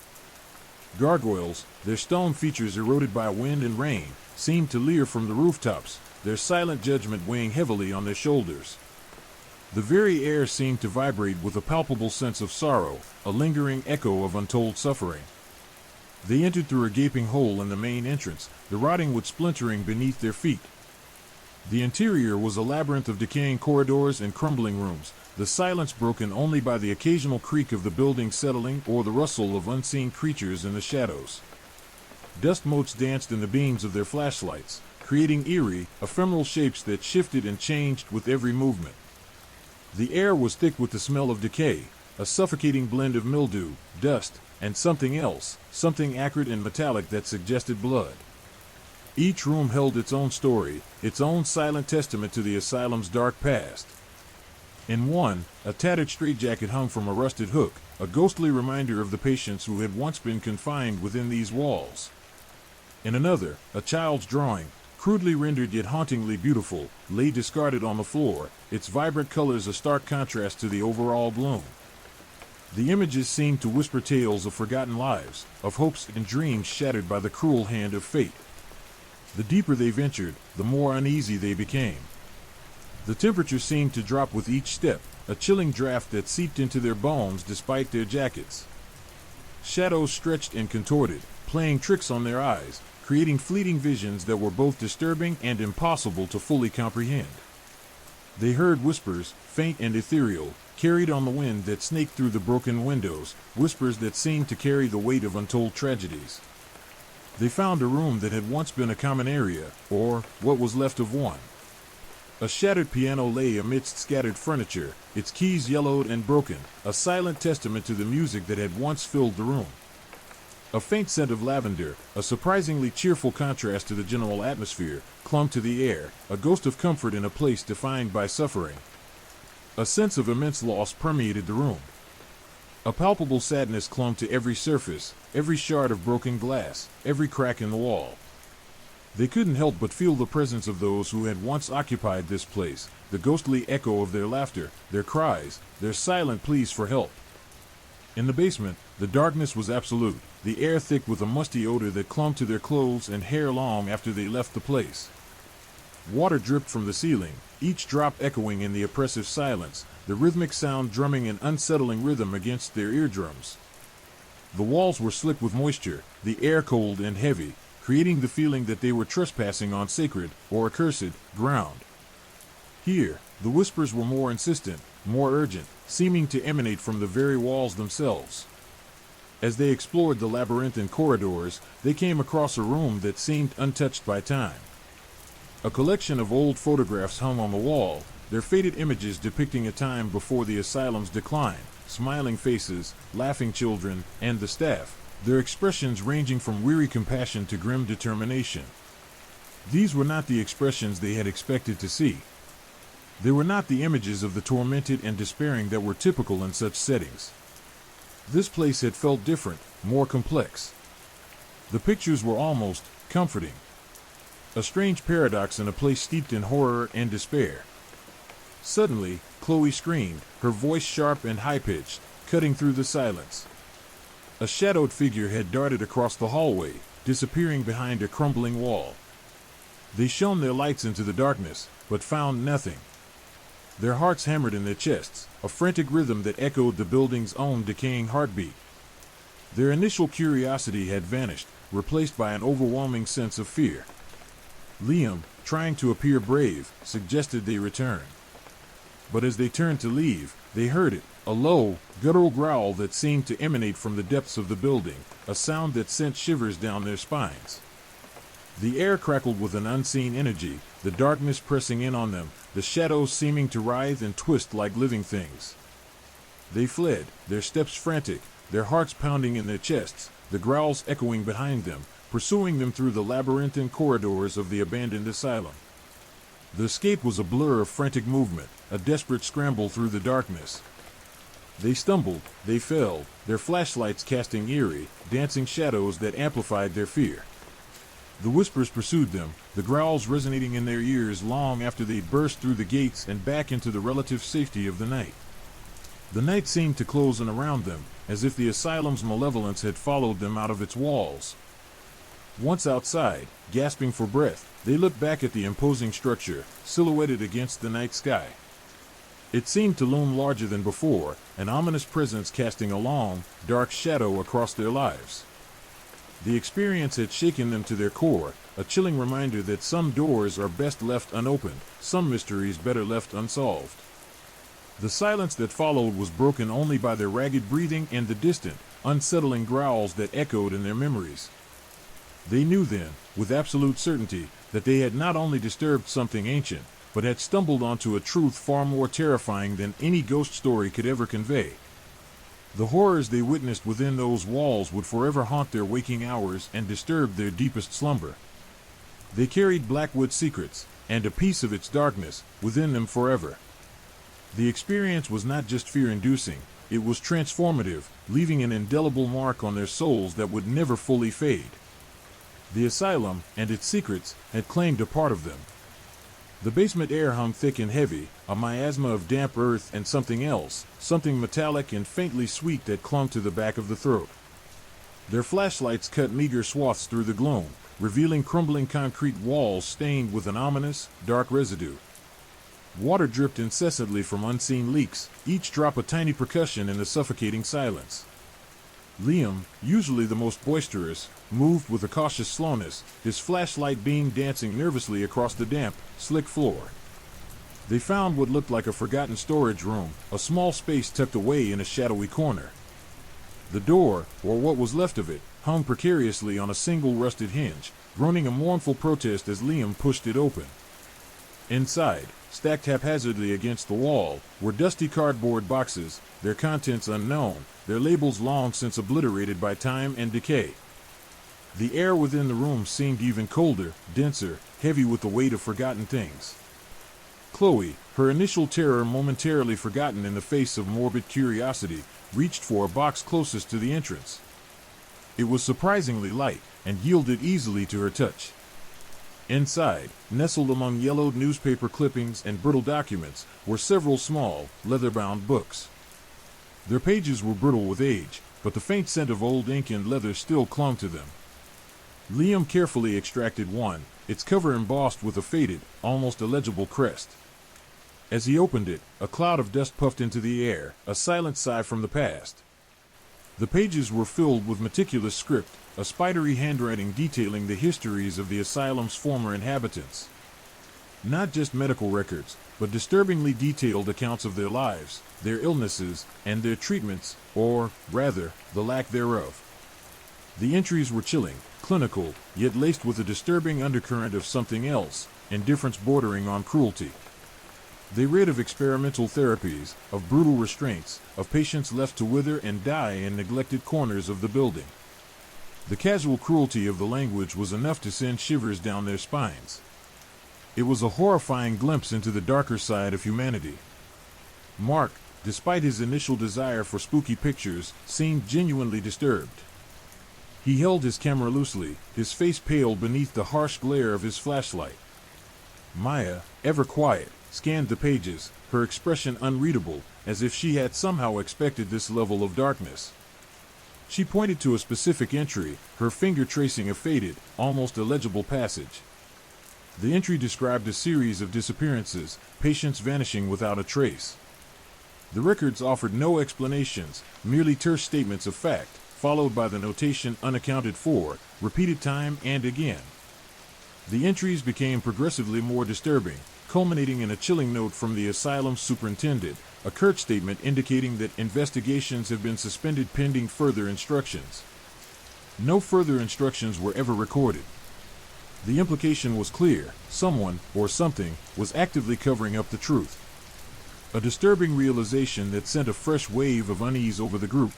Gargoyles, their stone features eroded by wind and rain, seemed to leer from the rooftops, their silent judgment weighing heavily on their shoulders. The very air seemed to vibrate with a palpable sense of sorrow, a lingering echo of untold suffering. They entered through a gaping hole in the main entrance, the rotting wood splintering beneath their feet. The interior was a labyrinth of decaying corridors and crumbling rooms, the silence broken only by the occasional creak of the building settling or the rustle of unseen creatures in the shadows. Dust motes danced in the beams of their flashlights, creating eerie, ephemeral shapes that shifted and changed with every movement. The air was thick with the smell of decay, a suffocating blend of mildew, dust, and something else, something acrid and metallic that suggested blood. Each room held its own story, its own silent testament to the asylum's dark past. In one, a tattered straitjacket hung from a rusted hook, a ghostly reminder of the patients who had once been confined within these walls. In another, a child's drawing, crudely rendered yet hauntingly beautiful, lay discarded on the floor, its vibrant colors a stark contrast to the overall gloom. The images seemed to whisper tales of forgotten lives, of hopes and dreams shattered by the cruel hand of fate. The deeper they ventured, the more uneasy they became. The temperature seemed to drop with each step, a chilling draft that seeped into their bones despite their jackets. Shadows stretched and contorted, playing tricks on their eyes, creating fleeting visions that were both disturbing and impossible to fully comprehend. They heard whispers, faint and ethereal, carried on the wind that snaked through the broken windows, whispers that seemed to carry the weight of untold tragedies. They found a room that had once been a common area, or what was left of one. A shattered piano lay amidst scattered furniture, its keys yellowed and broken, a silent testament to the music that had once filled the room. A faint scent of lavender, a surprisingly cheerful contrast to the general atmosphere, clung to the air, a ghost of comfort in a place defined by suffering. A sense of immense loss permeated the room. A palpable sadness clung to every surface, every shard of broken glass, every crack in the wall. They couldn't help but feel the presence of those who had once occupied this place, the ghostly echo of their laughter, their cries, their silent pleas for help. In the basement, the darkness was absolute, the air thick with a musty odor that clung to their clothes and hair long after they left the place. Water dripped from the ceiling, each drop echoing in the oppressive silence, the rhythmic sound drumming an unsettling rhythm against their eardrums. The walls were slick with moisture, the air cold and heavy, creating the feeling that they were trespassing on sacred, or accursed, ground. Here, the whispers were more insistent, more urgent, seeming to emanate from the very walls themselves. As they explored the labyrinthine corridors, they came across a room that seemed untouched by time. A collection of old photographs hung on the wall, their faded images depicting a time before the asylum's decline, smiling faces, laughing children, and the staff, their expressions ranging from weary compassion to grim determination. These were not the expressions they had expected to see. They were not the images of the tormented and despairing that were typical in such settings. This place had felt different, more complex. The pictures were almost comforting. A strange paradox in a place steeped in horror and despair. Suddenly, Chloe screamed, her voice sharp and high-pitched. cutting through the silence. A shadowed figure had darted across the hallway, disappearing behind a crumbling wall. They shone their lights into the darkness, but found nothing. Their hearts hammered in their chests, a frantic rhythm that echoed the building's own decaying heartbeat. Their initial curiosity had vanished, replaced by an overwhelming sense of fear. Liam, trying to appear brave, suggested they return. But as they turned to leave, they heard it, a low, guttural growl that seemed to emanate from the depths of the building, a sound that sent shivers down their spines. The air crackled with an unseen energy, the darkness pressing in on them, the shadows seeming to writhe and twist like living things. They fled, their steps frantic, their hearts pounding in their chests, the growls echoing behind them, pursuing them through the labyrinthine corridors of the abandoned asylum. The escape was a blur of frantic movement, a desperate scramble through the darkness. They stumbled, they fell, their flashlights casting eerie, dancing shadows that amplified their fear. The whispers pursued them, the growls resonating in their ears long after they'd burst through the gates and back into the relative safety of the night. The night seemed to close in around them, as if the asylum's malevolence had followed them out of its walls. Once outside, gasping for breath, they looked back at the imposing structure, silhouetted against the night sky. It seemed to loom larger than before, an ominous presence casting a long, dark shadow across their lives. The experience had shaken them to their core, a chilling reminder that some doors are best left unopened, some mysteries better left unsolved. The silence that followed was broken only by their ragged breathing and the distant, unsettling growls that echoed in their memories. They knew then, with absolute certainty, that they had not only disturbed something ancient, but had stumbled onto a truth far more terrifying than any ghost story could ever convey. The horrors they witnessed within those walls would forever haunt their waking hours and disturb their deepest slumber. They carried Blackwood's secrets, and a piece of its darkness, within them forever. The experience was not just fear-inducing, it was transformative, leaving an indelible mark on their souls that would never fully fade. The asylum, and its secrets, had claimed a part of them. The basement air hung thick and heavy, a miasma of damp earth and something else, something metallic and faintly sweet that clung to the back of the throat. Their flashlights cut meager swaths through the gloom, revealing crumbling concrete walls stained with an ominous, dark residue. Water dripped incessantly from unseen leaks, each drop a tiny percussion in the suffocating silence. Liam, usually the most boisterous, moved with a cautious slowness, his flashlight beam dancing nervously across the damp, slick floor. They found what looked like a forgotten storage room, a small space tucked away in a shadowy corner. The door, or what was left of it, hung precariously on a single rusted hinge, groaning a mournful protest as Liam pushed it open. Inside, stacked haphazardly against the wall, were dusty cardboard boxes, their contents unknown, their labels long since obliterated by time and decay. The air within the room seemed even colder, denser, heavy with the weight of forgotten things. Chloe, her initial terror momentarily forgotten in the face of morbid curiosity, reached for a box closest to the entrance. It was surprisingly light, and yielded easily to her touch. Inside, nestled among yellowed newspaper clippings and brittle documents, were several small, leather-bound books. Their pages were brittle with age, but the faint scent of old ink and leather still clung to them. Liam carefully extracted one, its cover embossed with a faded, almost illegible crest. As he opened it, a cloud of dust puffed into the air, a silent sigh from the past. The pages were filled with meticulous script, a spidery handwriting detailing the histories of the asylum's former inhabitants. Not just medical records, but disturbingly detailed accounts of their lives, their illnesses, and their treatments, or, rather, the lack thereof. The entries were chilling, clinical, yet laced with a disturbing undercurrent of something else, indifference bordering on cruelty. They read of experimental therapies, of brutal restraints, of patients left to wither and die in neglected corners of the building. The casual cruelty of the language was enough to send shivers down their spines. It was a horrifying glimpse into the darker side of humanity. Mark, despite his initial desire for spooky pictures, seemed genuinely disturbed. He held his camera loosely, his face pale beneath the harsh glare of his flashlight. Maya, ever quiet, scanned the pages, her expression unreadable, as if she had somehow expected this level of darkness. She pointed to a specific entry, her finger tracing a faded, almost illegible passage. The entry described a series of disappearances, patients vanishing without a trace. The records offered no explanations, merely terse statements of fact, followed by the notation unaccounted for, repeated time and again. The entries became progressively more disturbing, culminating in a chilling note from the asylum's superintendent, a curt statement indicating that investigations have been suspended pending further instructions. No further instructions were ever recorded. The implication was clear: someone, or something, was actively covering up the truth. A disturbing realization that sent a fresh wave of unease over the group.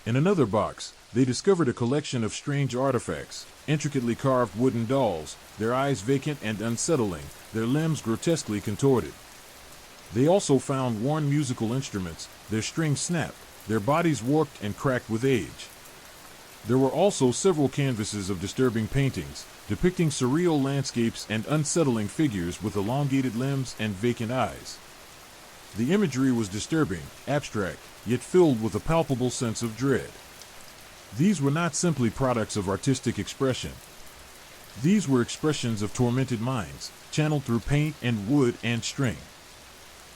In another box, they discovered a collection of strange artifacts, intricately carved wooden dolls, their eyes vacant and unsettling, their limbs grotesquely contorted. They also found worn musical instruments, their strings snapped, their bodies warped and cracked with age. There were also several canvases of disturbing paintings, depicting surreal landscapes and unsettling figures with elongated limbs and vacant eyes. The imagery was disturbing, abstract, yet filled with a palpable sense of dread. These were not simply products of artistic expression. These were expressions of tormented minds, channeled through paint and wood and string.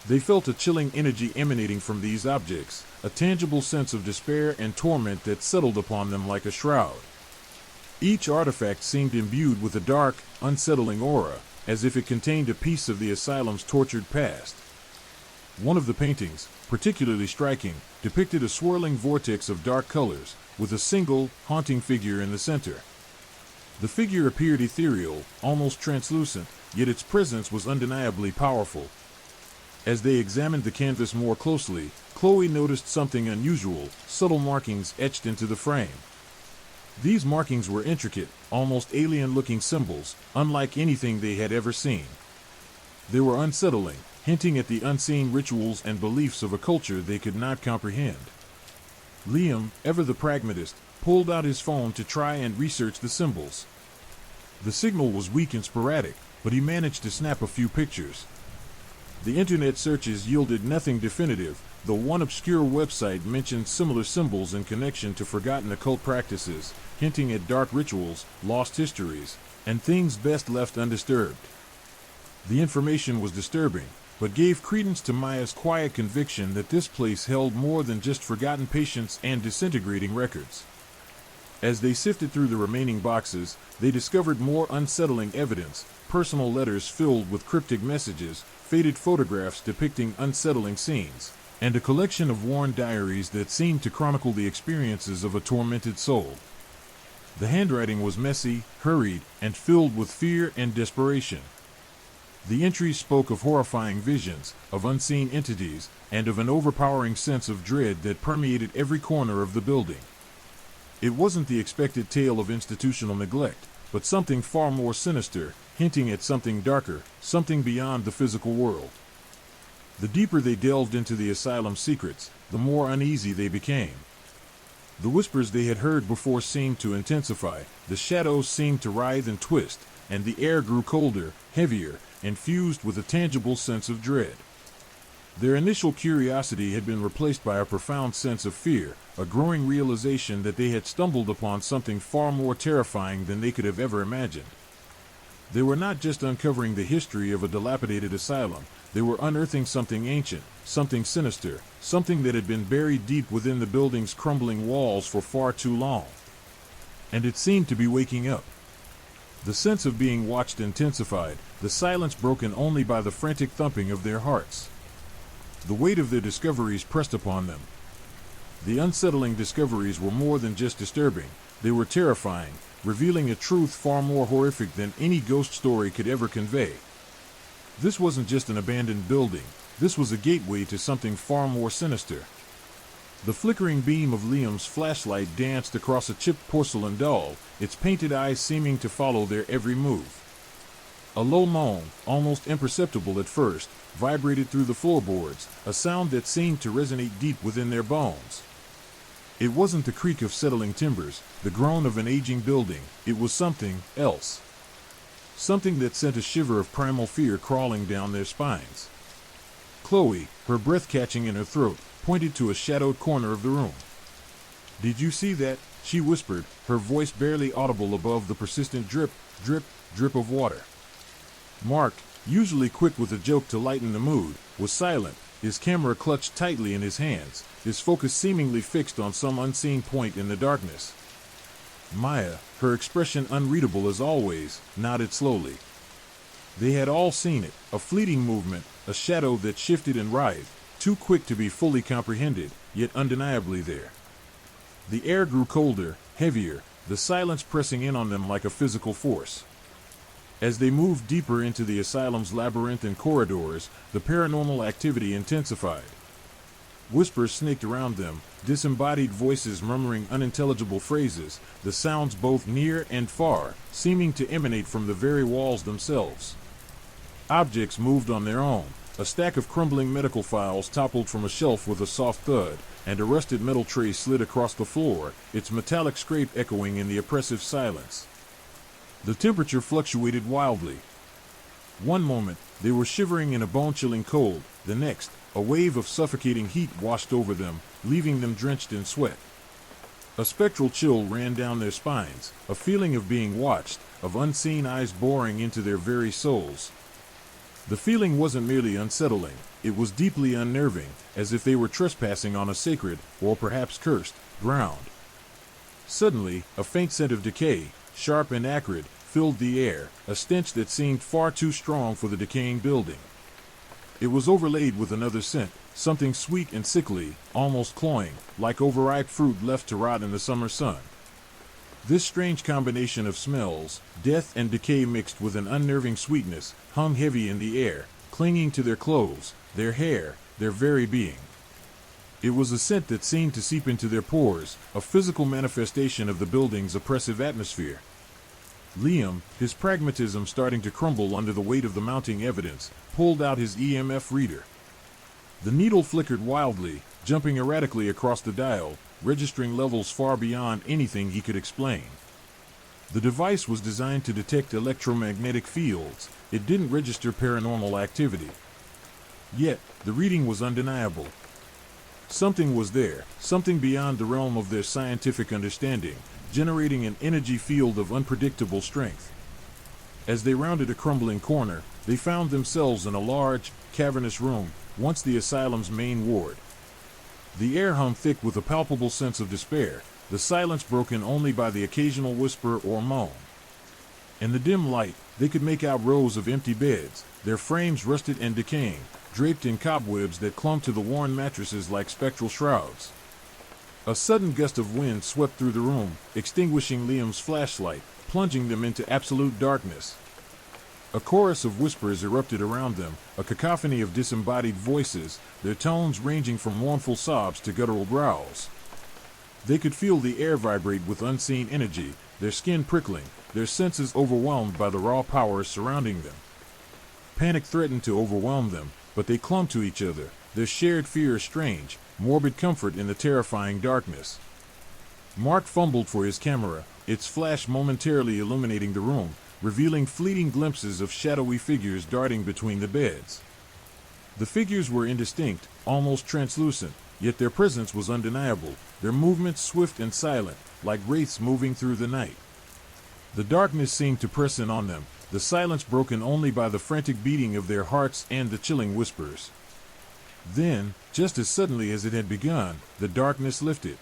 They felt a chilling energy emanating from these objects, a tangible sense of despair and torment that settled upon them like a shroud. Each artifact seemed imbued with a dark, unsettling aura, as if it contained a piece of the asylum's tortured past. One of the paintings, particularly striking, depicted a swirling vortex of dark colors, with a single, haunting figure in the center. The figure appeared ethereal, almost translucent, yet its presence was undeniably powerful. As they examined the canvas more closely, Chloe noticed something unusual: subtle markings etched into the frame. These markings were intricate, almost alien-looking symbols, unlike anything they had ever seen. They were unsettling, hinting at the unseen rituals and beliefs of a culture they could not comprehend. Liam, ever the pragmatist, pulled out his phone to try and research the symbols. The signal was weak and sporadic, but he managed to snap a few pictures. The internet searches yielded nothing definitive, though one obscure website mentioned similar symbols in connection to forgotten occult practices, hinting at dark rituals, lost histories, and things best left undisturbed. The information was disturbing, but gave credence to Maya's quiet conviction that this place held more than just forgotten patients and disintegrating records. As they sifted through the remaining boxes, they discovered more unsettling evidence: personal letters filled with cryptic messages, faded photographs depicting unsettling scenes, and a collection of worn diaries that seemed to chronicle the experiences of a tormented soul. The handwriting was messy, hurried, and filled with fear and desperation. The entries spoke of horrifying visions, of unseen entities, and of an overpowering sense of dread that permeated every corner of the building. It wasn't the expected tale of institutional neglect, but something far more sinister, hinting at something darker, something beyond the physical world. The deeper they delved into the asylum's secrets, the more uneasy they became. The whispers they had heard before seemed to intensify, the shadows seemed to writhe and twist, and the air grew colder, heavier, infused with a tangible sense of dread. Their initial curiosity had been replaced by a profound sense of fear, a growing realization that they had stumbled upon something far more terrifying than they could have ever imagined. They were not just uncovering the history of a dilapidated asylum, they were unearthing something ancient, something sinister, something that had been buried deep within the building's crumbling walls for far too long. And it seemed to be waking up. The sense of being watched intensified, the silence broken only by the frantic thumping of their hearts. The weight of their discoveries pressed upon them. The unsettling discoveries were more than just disturbing, they were terrifying, revealing a truth far more horrific than any ghost story could ever convey. This wasn't just an abandoned building, this was a gateway to something far more sinister. The flickering beam of Liam's flashlight danced across a chipped porcelain doll, its painted eyes seeming to follow their every move. A low moan, almost imperceptible at first, vibrated through the floorboards, a sound that seemed to resonate deep within their bones. It wasn't the creak of settling timbers, the groan of an aging building, it was something else. something that sent a shiver of primal fear crawling down their spines. Chloe, her breath catching in her throat, pointed to a shadowed corner of the room. "Did you see that?" she whispered, her voice barely audible above the persistent drip, drip, drip of water. Mark, usually quick with a joke to lighten the mood, was silent, his camera clutched tightly in his hands, his focus seemingly fixed on some unseen point in the darkness. Maya, her expression unreadable as always, nodded slowly. They had all seen it, a fleeting movement, a shadow that shifted and writhed, too quick to be fully comprehended, yet undeniably there. The air grew colder, heavier, the silence pressing in on them like a physical force. As they moved deeper into the asylum's labyrinthine corridors, the paranormal activity intensified. Whispers snaked around them, disembodied voices murmuring unintelligible phrases, the sounds both near and far, seeming to emanate from the very walls themselves. Objects moved on their own. A stack of crumbling medical files toppled from a shelf with a soft thud, and a rusted metal tray slid across the floor, its metallic scrape echoing in the oppressive silence. The temperature fluctuated wildly. One moment, they were shivering in a bone-chilling cold, the next, a wave of suffocating heat washed over them, leaving them drenched in sweat. A spectral chill ran down their spines, a feeling of being watched, of unseen eyes boring into their very souls. The feeling wasn't merely unsettling, it was deeply unnerving, as if they were trespassing on a sacred, or perhaps cursed, ground. Suddenly, a faint scent of decay, sharp and acrid, filled the air, a stench that seemed far too strong for the decaying building. It was overlaid with another scent, something sweet and sickly, almost cloying, like overripe fruit left to rot in the summer sun. This strange combination of smells, death and decay mixed with an unnerving sweetness, hung heavy in the air, clinging to their clothes, their hair, their very being. It was a scent that seemed to seep into their pores, a physical manifestation of the building's oppressive atmosphere. Liam, his pragmatism starting to crumble under the weight of the mounting evidence, pulled out his EMF reader. The needle flickered wildly, jumping erratically across the dial, registering levels far beyond anything he could explain. The device was designed to detect electromagnetic fields. It didn't register paranormal activity. Yet, the reading was undeniable. Something was there, something beyond the realm of their scientific understanding, generating an energy field of unpredictable strength. As they rounded a crumbling corner, they found themselves in a large, cavernous room, once the asylum's main ward. The air hung thick with a palpable sense of despair, the silence broken only by the occasional whisper or moan. In the dim light, they could make out rows of empty beds, their frames rusted and decaying, draped in cobwebs that clung to the worn mattresses like spectral shrouds. A sudden gust of wind swept through the room, extinguishing Liam's flashlight, plunging them into absolute darkness. A chorus of whispers erupted around them, a cacophony of disembodied voices, their tones ranging from mournful sobs to guttural growls. They could feel the air vibrate with unseen energy, their skin prickling, their senses overwhelmed by the raw powers surrounding them. Panic threatened to overwhelm them, but they clung to each other, their shared fear a strange, morbid comfort in the terrifying darkness. Mark fumbled for his camera, its flash momentarily illuminating the room, revealing fleeting glimpses of shadowy figures darting between the beds. The figures were indistinct, almost translucent, yet their presence was undeniable, their movements swift and silent, like wraiths moving through the night. The darkness seemed to press in on them, the silence broken only by the frantic beating of their hearts and the chilling whispers. Then, just as suddenly as it had begun, the darkness lifted.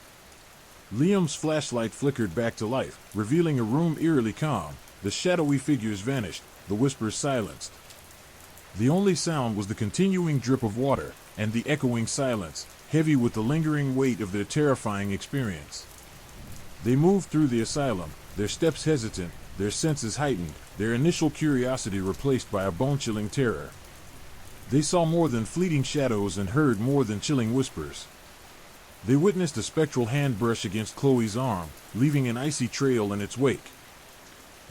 Liam's flashlight flickered back to life, revealing a room eerily calm. The shadowy figures vanished, the whispers silenced. The only sound was the continuing drip of water, and the echoing silence, heavy with the lingering weight of their terrifying experience. They moved through the asylum, their steps hesitant, their senses heightened, their initial curiosity replaced by a bone-chilling terror. They saw more than fleeting shadows and heard more than chilling whispers. They witnessed a spectral hand brush against Chloe's arm, leaving an icy trail in its wake.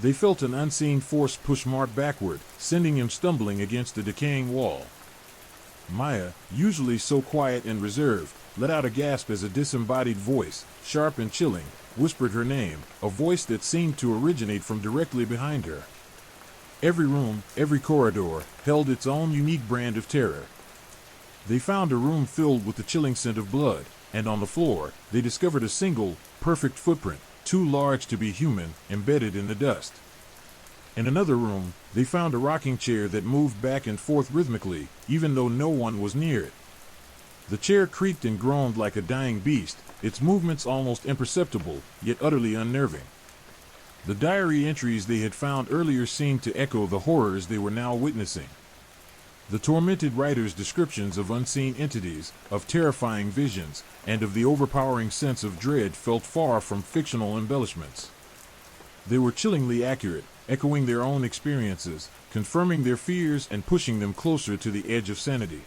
They felt an unseen force push Mark backward, sending him stumbling against the decaying wall. Maya, usually so quiet and reserved, let out a gasp as a disembodied voice, sharp and chilling, whispered her name, a voice that seemed to originate from directly behind her. Every room, every corridor, held its own unique brand of terror. They found a room filled with the chilling scent of blood, and on the floor, they discovered a single, perfect footprint, too large to be human, embedded in the dust. In another room, they found a rocking chair that moved back and forth rhythmically, even though no one was near it. The chair creaked and groaned like a dying beast, its movements almost imperceptible, yet utterly unnerving. The diary entries they had found earlier seemed to echo the horrors they were now witnessing. The tormented writer's descriptions of unseen entities, of terrifying visions, and of the overpowering sense of dread felt far from fictional embellishments. They were chillingly accurate, echoing their own experiences, confirming their fears and pushing them closer to the edge of sanity.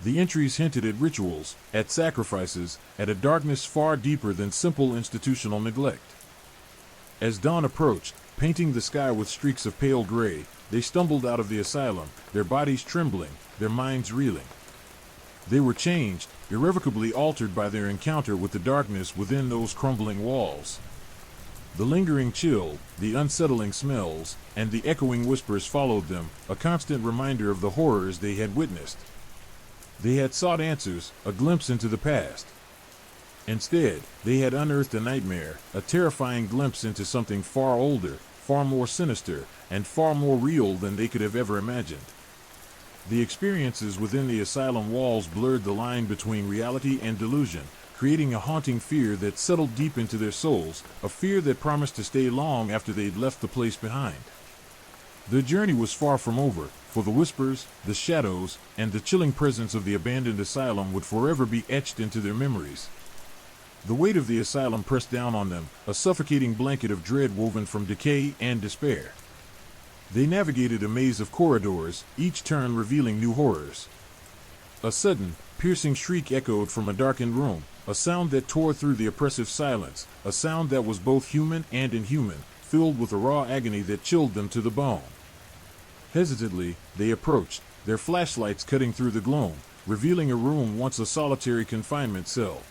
The entries hinted at rituals, at sacrifices, at a darkness far deeper than simple institutional neglect. As dawn approached, painting the sky with streaks of pale gray, they stumbled out of the asylum, their bodies trembling, their minds reeling. They were changed, irrevocably altered by their encounter with the darkness within those crumbling walls. The lingering chill, the unsettling smells, and the echoing whispers followed them, a constant reminder of the horrors they had witnessed. They had sought answers, a glimpse into the past. Instead, they had unearthed a nightmare, a terrifying glimpse into something far older, far more sinister, and far more real than they could have ever imagined. The experiences within the asylum walls blurred the line between reality and delusion, creating a haunting fear that settled deep into their souls, a fear that promised to stay long after they'd left the place behind. Their journey was far from over, for the whispers, the shadows, and the chilling presence of the abandoned asylum would forever be etched into their memories. The weight of the asylum pressed down on them, a suffocating blanket of dread woven from decay and despair. They navigated a maze of corridors, each turn revealing new horrors. A sudden, piercing shriek echoed from a darkened room, a sound that tore through the oppressive silence, a sound that was both human and inhuman, filled with a raw agony that chilled them to the bone. Hesitantly, they approached, their flashlights cutting through the gloom, revealing a room once a solitary confinement cell.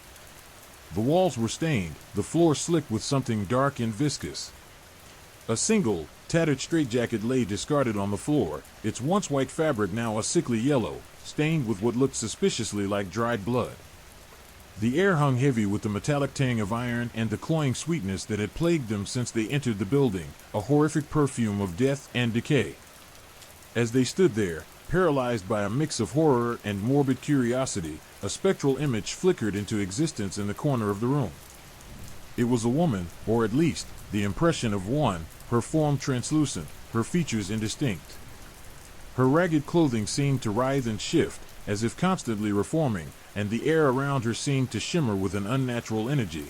The walls were stained, the floor slick with something dark and viscous. A single, tattered straitjacket lay discarded on the floor, its once white fabric now a sickly yellow, stained with what looked suspiciously like dried blood. The air hung heavy with the metallic tang of iron and the cloying sweetness that had plagued them since they entered the building, a horrific perfume of death and decay. As they stood there, paralyzed by a mix of horror and morbid curiosity, a spectral image flickered into existence in the corner of the room. It was a woman, or at least, the impression of one, her form translucent, her features indistinct. Her ragged clothing seemed to writhe and shift, as if constantly reforming, and the air around her seemed to shimmer with an unnatural energy.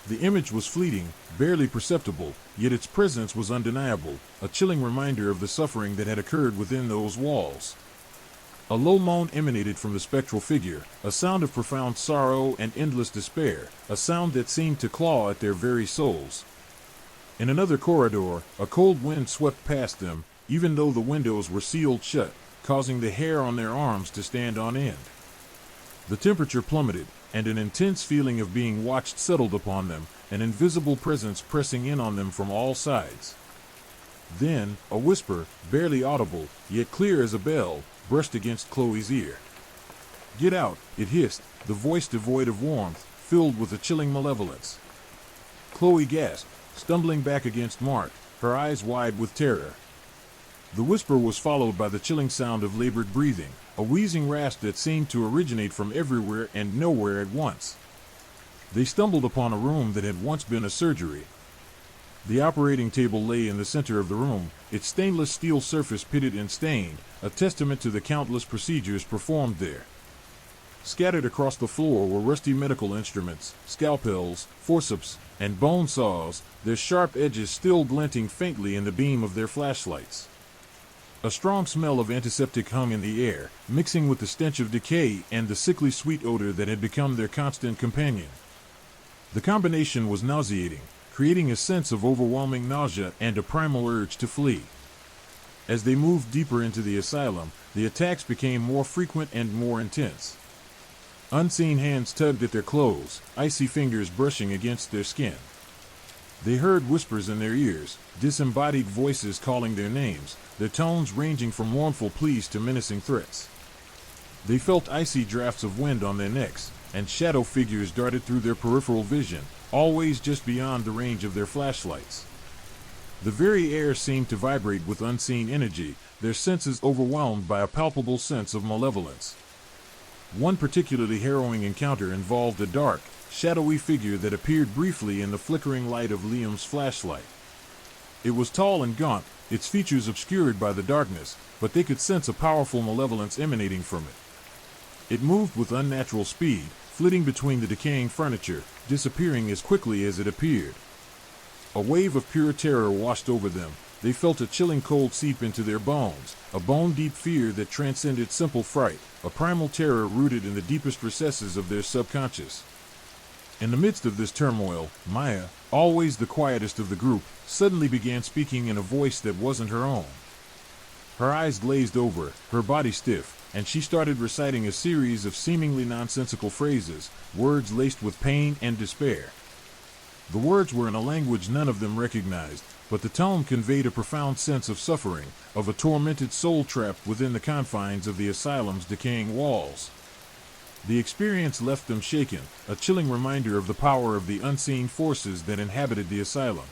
The image was fleeting, barely perceptible, yet its presence was undeniable, a chilling reminder of the suffering that had occurred within those walls. A low moan emanated from the spectral figure, a sound of profound sorrow and endless despair, a sound that seemed to claw at their very souls. In another corridor, a cold wind swept past them, even though the windows were sealed shut, causing the hair on their arms to stand on end. The temperature plummeted, and an intense feeling of being watched settled upon them, an invisible presence pressing in on them from all sides. Then, a whisper, barely audible, yet clear as a bell, brushed against Chloe's ear. "Get out," it hissed, the voice devoid of warmth, filled with a chilling malevolence. Chloe gasped, stumbling back against Mark, her eyes wide with terror. The whisper was followed by the chilling sound of labored breathing, a wheezing rasp that seemed to originate from everywhere and nowhere at once. They stumbled upon a room that had once been a surgery. The operating table lay in the center of the room, its stainless steel surface pitted and stained, a testament to the countless procedures performed there. Scattered across the floor were rusty medical instruments, scalpels, forceps, and bone saws, their sharp edges still glinting faintly in the beam of their flashlights. A strong smell of antiseptic hung in the air, mixing with the stench of decay and the sickly sweet odor that had become their constant companion. The combination was nauseating, creating a sense of overwhelming nausea and a primal urge to flee. As they moved deeper into the asylum, the attacks became more frequent and more intense. Unseen hands tugged at their clothes, icy fingers brushing against their skin. They heard whispers in their ears, disembodied voices calling their names, their tones ranging from mournful pleas to menacing threats. They felt icy drafts of wind on their necks, and shadow figures darted through their peripheral vision, always just beyond the range of their flashlights. The very air seemed to vibrate with unseen energy, their senses overwhelmed by a palpable sense of malevolence. One particularly harrowing encounter involved a dark, shadowy figure that appeared briefly in the flickering light of Liam's flashlight. It was tall and gaunt, its features obscured by the darkness, but they could sense a powerful malevolence emanating from it. It moved with unnatural speed, flitting between the decaying furniture, disappearing as quickly as it appeared. A wave of pure terror washed over them. They felt a chilling cold seep into their bones, a bone-deep fear that transcended simple fright, a primal terror rooted in the deepest recesses of their subconscious. In the midst of this turmoil, Maya, always the quietest of the group, suddenly began speaking in a voice that wasn't her own. Her eyes glazed over, her body stiff, and she started reciting a series of seemingly nonsensical phrases, words laced with pain and despair. The words were in a language none of them recognized, but the tone conveyed a profound sense of suffering, of a tormented soul trapped within the confines of the asylum's decaying walls. The experience left them shaken, a chilling reminder of the power of the unseen forces that inhabited the asylum.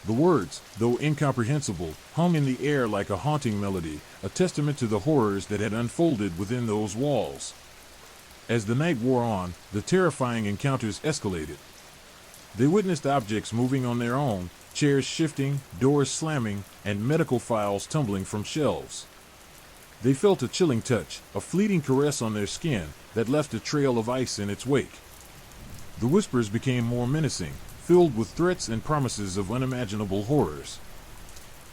The words, though incomprehensible, hung in the air like a haunting melody, a testament to the horrors that had unfolded within those walls. As the night wore on, the terrifying encounters escalated. They witnessed objects moving on their own, chairs shifting, doors slamming, and medical files tumbling from shelves. They felt a chilling touch, a fleeting caress on their skin that left a trail of ice in its wake. The whispers became more menacing, filled with threats and promises of unimaginable horrors.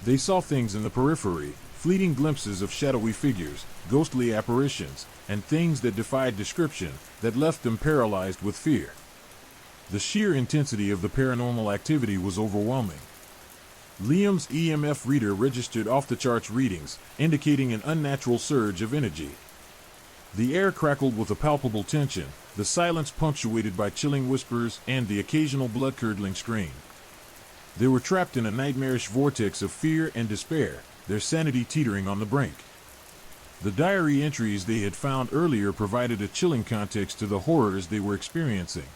They saw things in the periphery, fleeting glimpses of shadowy figures, ghostly apparitions, and things that defied description, that left them paralyzed with fear. The sheer intensity of the paranormal activity was overwhelming. Liam's EMF reader registered off-the-charts readings, indicating an unnatural surge of energy. The air crackled with a palpable tension, the silence punctuated by chilling whispers and the occasional blood-curdling scream. They were trapped in a nightmarish vortex of fear and despair, their sanity teetering on the brink. The diary entries they had found earlier provided a chilling context to the horrors they were experiencing.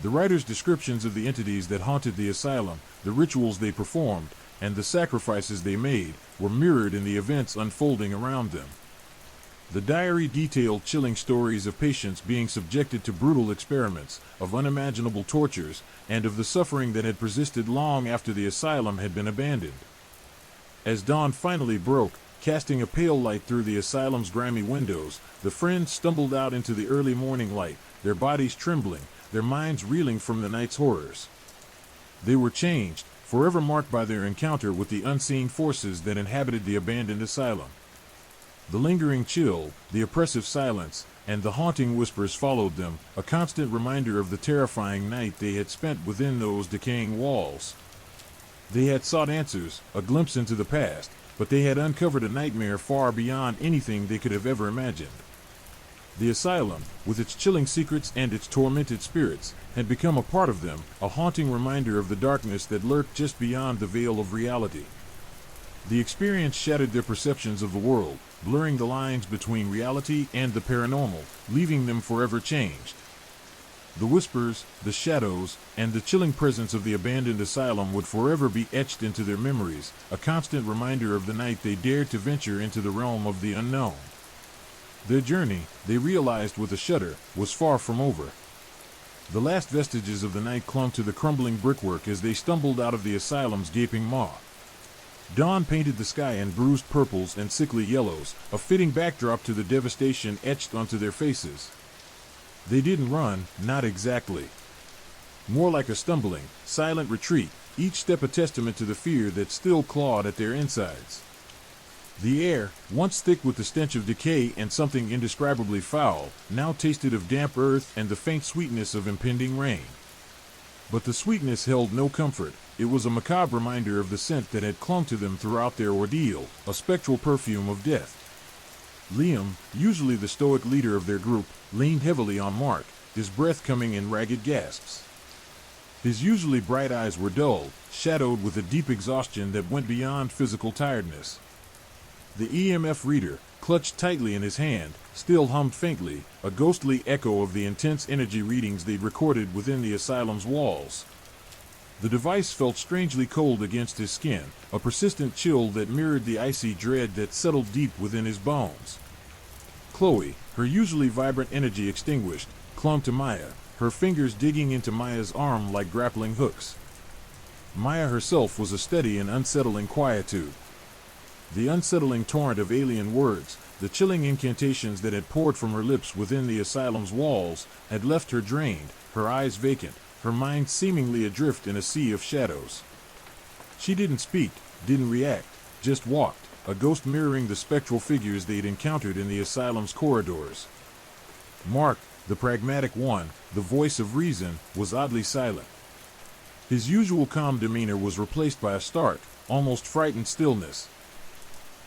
The writer's descriptions of the entities that haunted the asylum, the rituals they performed, and the sacrifices they made were mirrored in the events unfolding around them. The diary detailed chilling stories of patients being subjected to brutal experiments, of unimaginable tortures, and of the suffering that had persisted long after the asylum had been abandoned. As dawn finally broke, casting a pale light through the asylum's grimy windows, the friends stumbled out into the early morning light, their bodies trembling, their minds reeling from the night's horrors. They were changed, forever marked by their encounter with the unseen forces that inhabited the abandoned asylum. The lingering chill, the oppressive silence, and the haunting whispers followed them, a constant reminder of the terrifying night they had spent within those decaying walls. They had sought answers, a glimpse into the past, but they had uncovered a nightmare far beyond anything they could have ever imagined. The asylum, with its chilling secrets and its tormented spirits, had become a part of them, a haunting reminder of the darkness that lurked just beyond the veil of reality. The experience shattered their perceptions of the world, blurring the lines between reality and the paranormal, leaving them forever changed. The whispers, the shadows, and the chilling presence of the abandoned asylum would forever be etched into their memories, a constant reminder of the night they dared to venture into the realm of the unknown. Their journey, they realized with a shudder, was far from over. The last vestiges of the night clung to the crumbling brickwork as they stumbled out of the asylum's gaping maw. Dawn painted the sky in bruised purples and sickly yellows, a fitting backdrop to the devastation etched onto their faces. They didn't run, not exactly. More like a stumbling, silent retreat, each step a testament to the fear that still clawed at their insides. The air, once thick with the stench of decay and something indescribably foul, now tasted of damp earth and the faint sweetness of impending rain. But the sweetness held no comfort. It was a macabre reminder of the scent that had clung to them throughout their ordeal, a spectral perfume of death. Liam, usually the stoic leader of their group, leaned heavily on Mark, his breath coming in ragged gasps. His usually bright eyes were dull, shadowed with a deep exhaustion that went beyond physical tiredness. The EMF reader, clutched tightly in his hand, still hummed faintly, a ghostly echo of the intense energy readings they'd recorded within the asylum's walls. The device felt strangely cold against his skin, a persistent chill that mirrored the icy dread that settled deep within his bones. Chloe, her usually vibrant energy extinguished, clung to Maya, her fingers digging into Maya's arm like grappling hooks. Maya herself was a steady and unsettling quietude. The unsettling torrent of alien words, the chilling incantations that had poured from her lips within the asylum's walls, had left her drained, her eyes vacant, her mind seemingly adrift in a sea of shadows. She didn't speak, didn't react, just walked, a ghost mirroring the spectral figures they'd encountered in the asylum's corridors. Mark, the pragmatic one, the voice of reason, was oddly silent. His usual calm demeanor was replaced by a stark, almost frightened stillness.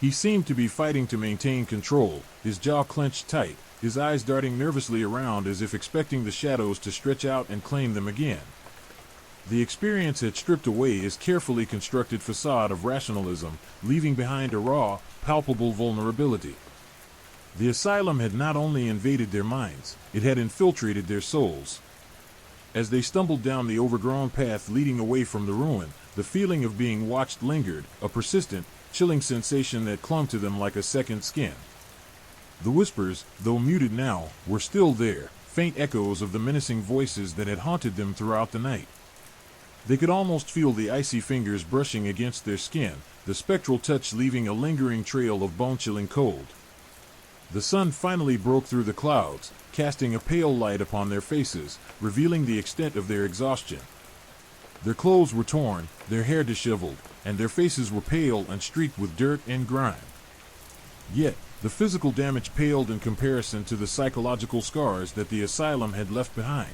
He seemed to be fighting to maintain control, his jaw clenched tight, his eyes darting nervously around as if expecting the shadows to stretch out and claim them again. The experience had stripped away his carefully constructed facade of rationalism, leaving behind a raw, palpable vulnerability. The asylum had not only invaded their minds, it had infiltrated their souls. As they stumbled down the overgrown path leading away from the ruin, the feeling of being watched lingered, a persistent, chilling sensation that clung to them like a second skin. The whispers, though muted now, were still there, faint echoes of the menacing voices that had haunted them throughout the night. They could almost feel the icy fingers brushing against their skin, the spectral touch leaving a lingering trail of bone-chilling cold. The sun finally broke through the clouds, casting a pale light upon their faces, revealing the extent of their exhaustion. Their clothes were torn, their hair disheveled, and their faces were pale and streaked with dirt and grime. Yet, the physical damage paled in comparison to the psychological scars that the asylum had left behind.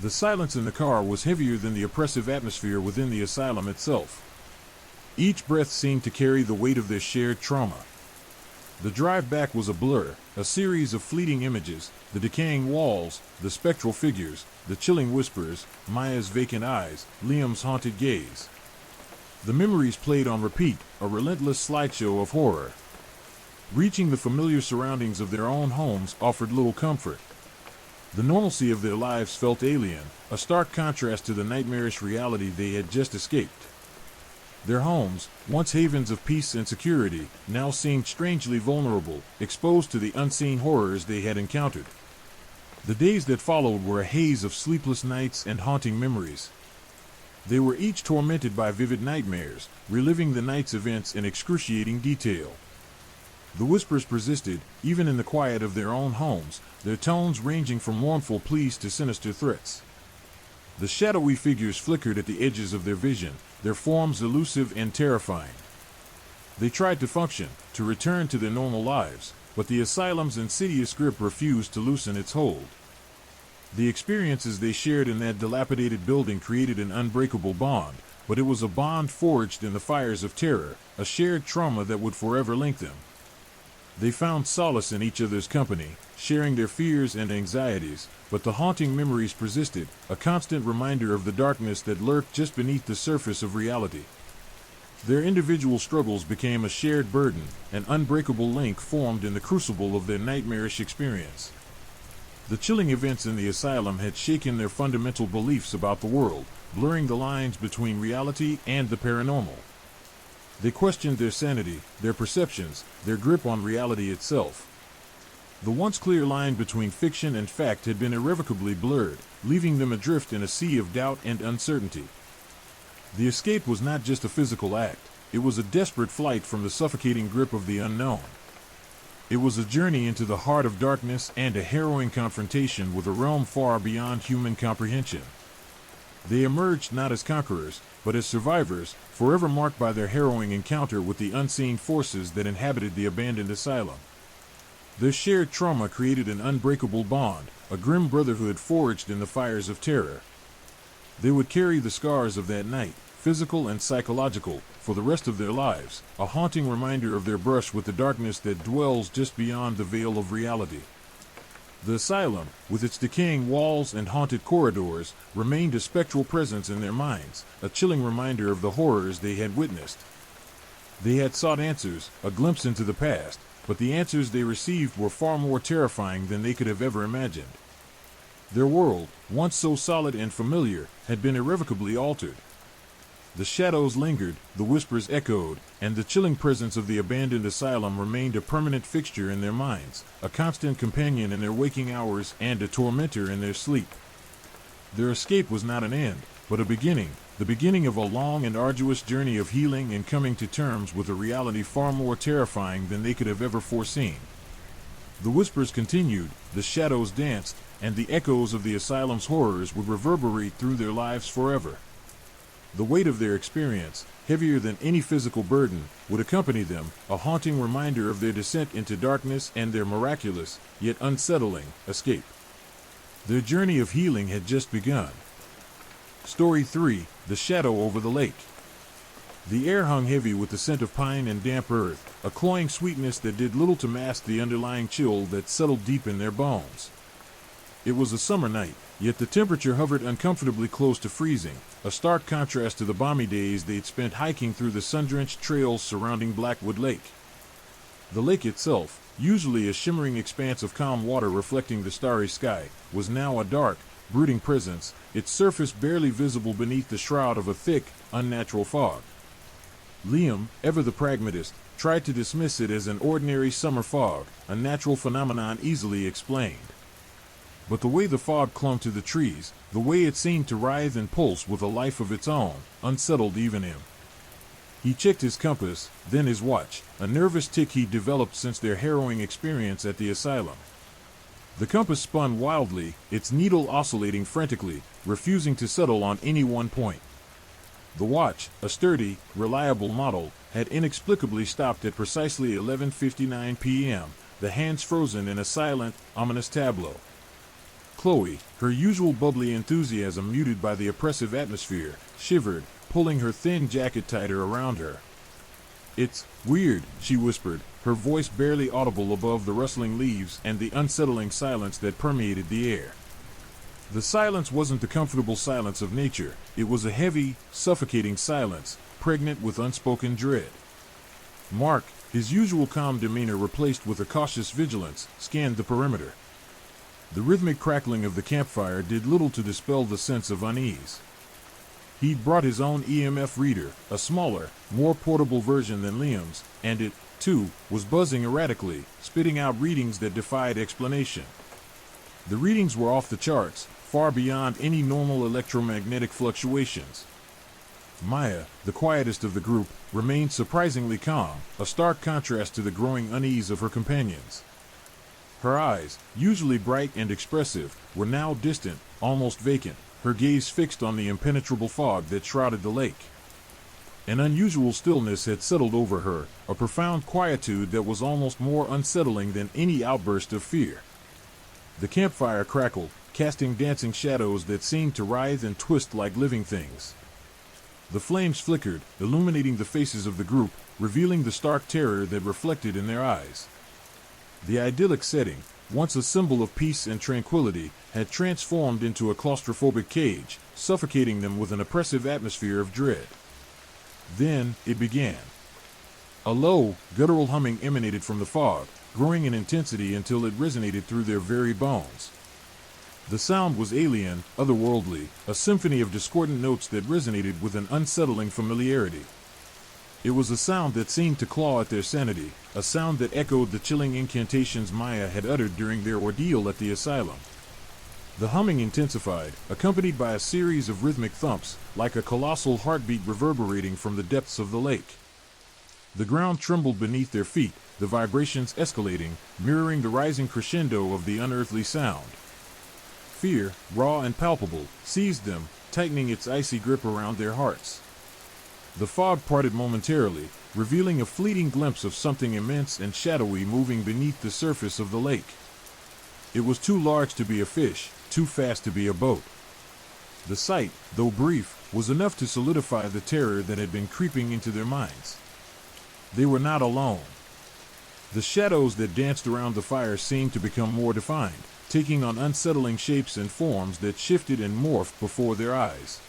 The silence in the car was heavier than the oppressive atmosphere within the asylum itself. Each breath seemed to carry the weight of their shared trauma. The drive back was a blur, a series of fleeting images, the decaying walls, the spectral figures, the chilling whispers, Maya's vacant eyes, Liam's haunted gaze. The memories played on repeat, a relentless slideshow of horror. Reaching the familiar surroundings of their own homes offered little comfort. The normalcy of their lives felt alien, a stark contrast to the nightmarish reality they had just escaped. Their homes, once havens of peace and security, now seemed strangely vulnerable, exposed to the unseen horrors they had encountered. The days that followed were a haze of sleepless nights and haunting memories. They were each tormented by vivid nightmares, reliving the night's events in excruciating detail. The whispers persisted, even in the quiet of their own homes, their tones ranging from mournful pleas to sinister threats. The shadowy figures flickered at the edges of their vision, their forms elusive and terrifying. They tried to function, to return to their normal lives, but the asylum's insidious grip refused to loosen its hold. The experiences they shared in that dilapidated building created an unbreakable bond, but it was a bond forged in the fires of terror, a shared trauma that would forever link them. They found solace in each other's company, sharing their fears and anxieties, but the haunting memories persisted, a constant reminder of the darkness that lurked just beneath the surface of reality. Their individual struggles became a shared burden, an unbreakable link formed in the crucible of their nightmarish experience. The chilling events in the asylum had shaken their fundamental beliefs about the world, blurring the lines between reality and the paranormal. They questioned their sanity, their perceptions, their grip on reality itself. The once clear line between fiction and fact had been irrevocably blurred, leaving them adrift in a sea of doubt and uncertainty. The escape was not just a physical act, it was a desperate flight from the suffocating grip of the unknown. It was a journey into the heart of darkness and a harrowing confrontation with a realm far beyond human comprehension. They emerged not as conquerors, but as survivors, forever marked by their harrowing encounter with the unseen forces that inhabited the abandoned asylum. Their shared trauma created an unbreakable bond, a grim brotherhood forged in the fires of terror. They would carry the scars of that night, physical and psychological, for the rest of their lives, a haunting reminder of their brush with the darkness that dwells just beyond the veil of reality. The asylum, with its decaying walls and haunted corridors, remained a spectral presence in their minds, a chilling reminder of the horrors they had witnessed. They had sought answers, a glimpse into the past, but the answers they received were far more terrifying than they could have ever imagined. Their world, once so solid and familiar, had been irrevocably altered. The shadows lingered, the whispers echoed, and the chilling presence of the abandoned asylum remained a permanent fixture in their minds, a constant companion in their waking hours and a tormentor in their sleep. Their escape was not an end, but a beginning, the beginning of a long and arduous journey of healing and coming to terms with a reality far more terrifying than they could have ever foreseen. The whispers continued, the shadows danced, and the echoes of the asylum's horrors would reverberate through their lives forever. The weight of their experience, heavier than any physical burden, would accompany them, a haunting reminder of their descent into darkness and their miraculous, yet unsettling, escape. Their journey of healing had just begun. Story 3: The Shadow Over the Lake. The air hung heavy with the scent of pine and damp earth, a cloying sweetness that did little to mask the underlying chill that settled deep in their bones. It was a summer night, yet the temperature hovered uncomfortably close to freezing, a stark contrast to the balmy days they'd spent hiking through the sun-drenched trails surrounding Blackwood Lake. The lake itself, usually a shimmering expanse of calm water reflecting the starry sky, was now a dark, brooding presence, its surface barely visible beneath the shroud of a thick, unnatural fog. Liam, ever the pragmatist, tried to dismiss it as an ordinary summer fog, a natural phenomenon easily explained. But the way the fog clung to the trees, the way it seemed to writhe and pulse with a life of its own, unsettled even him. He checked his compass, then his watch, a nervous tic he'd developed since their harrowing experience at the asylum. The compass spun wildly, its needle oscillating frantically, refusing to settle on any one point. The watch, a sturdy, reliable model, had inexplicably stopped at precisely 11:59 p.m., the hands frozen in a silent, ominous tableau. Chloe, her usual bubbly enthusiasm muted by the oppressive atmosphere, shivered, pulling her thin jacket tighter around her. "It's weird," she whispered, her voice barely audible above the rustling leaves and the unsettling silence that permeated the air. The silence wasn't the comfortable silence of nature, it was a heavy, suffocating silence, pregnant with unspoken dread. Mark, his usual calm demeanor replaced with a cautious vigilance, scanned the perimeter. The rhythmic crackling of the campfire did little to dispel the sense of unease. He'd brought his own EMF reader, a smaller, more portable version than Liam's, and it, too, was buzzing erratically, spitting out readings that defied explanation. The readings were off the charts, far beyond any normal electromagnetic fluctuations. Maya, the quietest of the group, remained surprisingly calm, a stark contrast to the growing unease of her companions. Her eyes, usually bright and expressive, were now distant, almost vacant, her gaze fixed on the impenetrable fog that shrouded the lake. An unusual stillness had settled over her, a profound quietude that was almost more unsettling than any outburst of fear. The campfire crackled, casting dancing shadows that seemed to writhe and twist like living things. The flames flickered, illuminating the faces of the group, revealing the stark terror that reflected in their eyes. The idyllic setting, once a symbol of peace and tranquility, had transformed into a claustrophobic cage, suffocating them with an oppressive atmosphere of dread. Then it began. A low, guttural humming emanated from the fog, growing in intensity until it resonated through their very bones. The sound was alien, otherworldly, a symphony of discordant notes that resonated with an unsettling familiarity. It was a sound that seemed to claw at their sanity, a sound that echoed the chilling incantations Maya had uttered during their ordeal at the asylum. The humming intensified, accompanied by a series of rhythmic thumps, like a colossal heartbeat reverberating from the depths of the lake. The ground trembled beneath their feet, the vibrations escalating, mirroring the rising crescendo of the unearthly sound. Fear, raw and palpable, seized them, tightening its icy grip around their hearts. The fog parted momentarily, revealing a fleeting glimpse of something immense and shadowy moving beneath the surface of the lake. It was too large to be a fish, too fast to be a boat. The sight, though brief, was enough to solidify the terror that had been creeping into their minds. They were not alone. The shadows that danced around the fire seemed to become more defined, taking on unsettling shapes and forms that shifted and morphed before their eyes.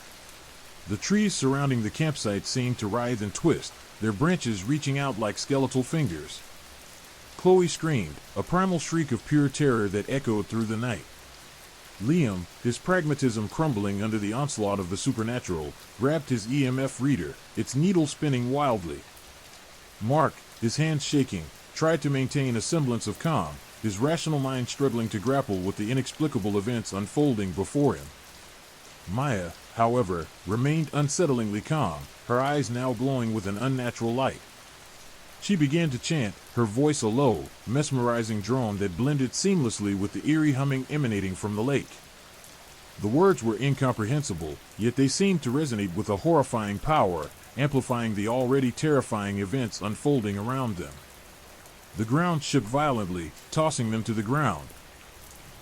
The trees surrounding the campsite seemed to writhe and twist, their branches reaching out like skeletal fingers. Chloe screamed, a primal shriek of pure terror that echoed through the night. Liam, his pragmatism crumbling under the onslaught of the supernatural, grabbed his EMF reader, its needle spinning wildly. Mark, his hands shaking, tried to maintain a semblance of calm, his rational mind struggling to grapple with the inexplicable events unfolding before him. Maya, however, remained unsettlingly calm, her eyes now glowing with an unnatural light. She began to chant, her voice a low, mesmerizing drone that blended seamlessly with the eerie humming emanating from the lake. The words were incomprehensible, yet they seemed to resonate with a horrifying power, amplifying the already terrifying events unfolding around them. The ground shook violently, tossing them to the ground.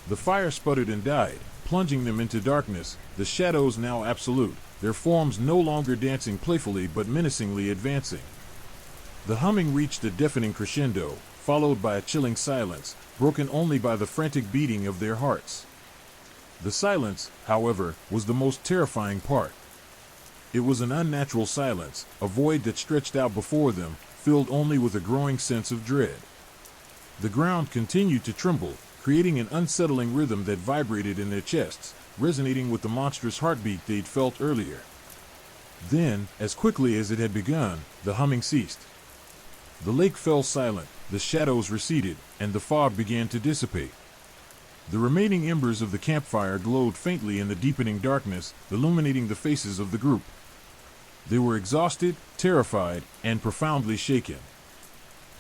The fire sputtered and died, plunging them into darkness, the shadows now absolute, their forms no longer dancing playfully but menacingly advancing. The humming reached a deafening crescendo, followed by a chilling silence, broken only by the frantic beating of their hearts. The silence, however, was the most terrifying part. It was an unnatural silence, a void that stretched out before them, filled only with a growing sense of dread. The ground continued to tremble, creating an unsettling rhythm that vibrated in their chests, resonating with the monstrous heartbeat they'd felt earlier. Then, as quickly as it had begun, the humming ceased. The lake fell silent, the shadows receded, and the fog began to dissipate. The remaining embers of the campfire glowed faintly in the deepening darkness, illuminating the faces of the group. They were exhausted, terrified, and profoundly shaken.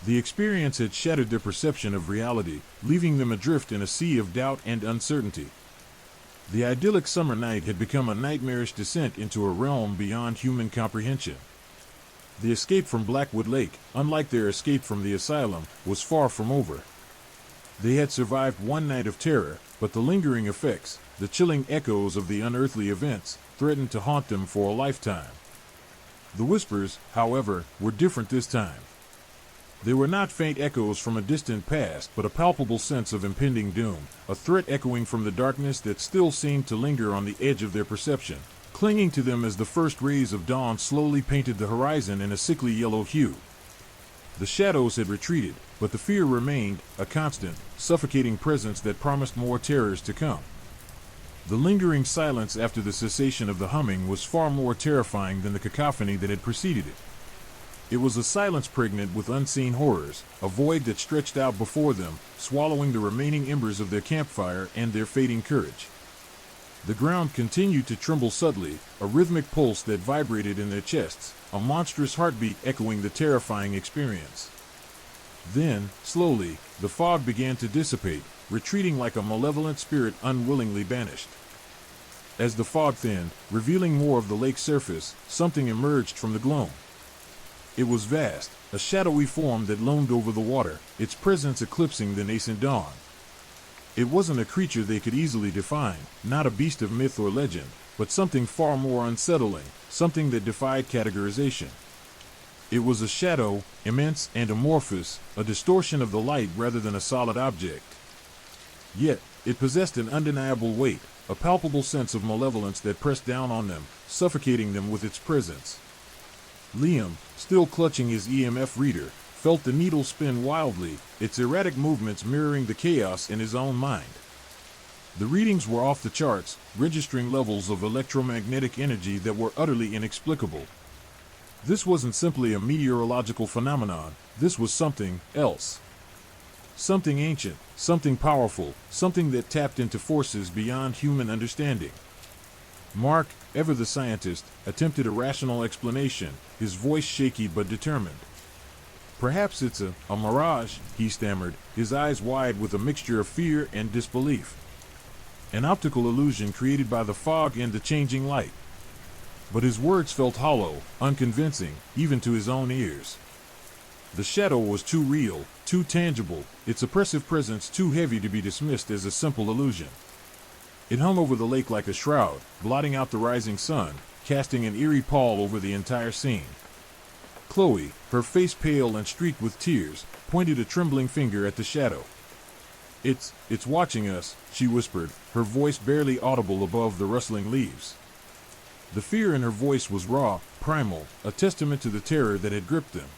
The experience had shattered their perception of reality, leaving them adrift in a sea of doubt and uncertainty. The idyllic summer night had become a nightmarish descent into a realm beyond human comprehension. The escape from Blackwood Lake, unlike their escape from the asylum, was far from over. They had survived one night of terror, but the lingering effects, the chilling echoes of the unearthly events, threatened to haunt them for a lifetime. The whispers, however, were different this time. They were not faint echoes from a distant past, but a palpable sense of impending doom, a threat echoing from the darkness that still seemed to linger on the edge of their perception, clinging to them as the first rays of dawn slowly painted the horizon in a sickly yellow hue. The shadows had retreated, but the fear remained, a constant, suffocating presence that promised more terrors to come. The lingering silence after the cessation of the humming was far more terrifying than the cacophony that had preceded it. It was a silence pregnant with unseen horrors, a void that stretched out before them, swallowing the remaining embers of their campfire and their fading courage. The ground continued to tremble subtly, a rhythmic pulse that vibrated in their chests, a monstrous heartbeat echoing the terrifying experience. Then, slowly, the fog began to dissipate, retreating like a malevolent spirit unwillingly banished. As the fog thinned, revealing more of the lake's surface, something emerged from the gloom. It was vast, a shadowy form that loomed over the water, its presence eclipsing the nascent dawn. It wasn't a creature they could easily define, not a beast of myth or legend, but something far more unsettling, something that defied categorization. It was a shadow, immense and amorphous, a distortion of the light rather than a solid object. Yet, it possessed an undeniable weight, a palpable sense of malevolence that pressed down on them, suffocating them with its presence. Liam, still clutching his EMF reader, felt the needle spin wildly, its erratic movements mirroring the chaos in his own mind. The readings were off the charts, registering levels of electromagnetic energy that were utterly inexplicable. This wasn't simply a meteorological phenomenon, this was something else. Something ancient, something powerful, something that tapped into forces beyond human understanding. Mark, ever the scientist, attempted a rational explanation, his voice shaky but determined. Perhaps it's a mirage, he stammered, his eyes wide with a mixture of fear and disbelief. An optical illusion created by the fog and the changing light. But his words felt hollow, unconvincing, even to his own ears. The shadow was too real, too tangible, its oppressive presence too heavy to be dismissed as a simple illusion. It hung over the lake like a shroud, blotting out the rising sun, casting an eerie pall over the entire scene. Chloe, her face pale and streaked with tears, pointed a trembling finger at the shadow. It's watching us, she whispered, her voice barely audible above the rustling leaves. The fear in her voice was raw, primal, a testament to the terror that had gripped them.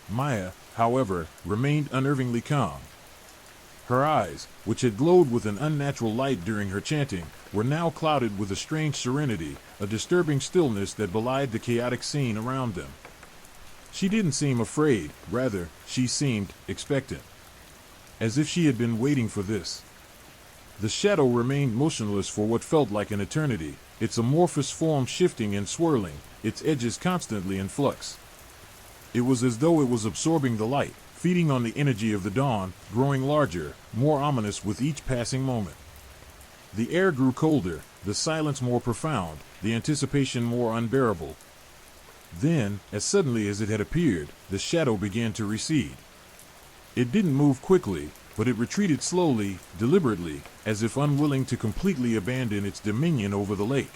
Maya, however, remained unnervingly calm. Her eyes, which had glowed with an unnatural light during her chanting, were now clouded with a strange serenity, a disturbing stillness that belied the chaotic scene around them. She didn't seem afraid, rather, she seemed expectant. As if she had been waiting for this. The shadow remained motionless for what felt like an eternity, its amorphous form shifting and swirling, its edges constantly in flux. It was as though it was absorbing the light, feeding on the energy of the dawn, growing larger, more ominous with each passing moment. The air grew colder, the silence more profound, the anticipation more unbearable. Then, as suddenly as it had appeared, the shadow began to recede. It didn't move quickly, but it retreated slowly, deliberately, as if unwilling to completely abandon its dominion over the lake.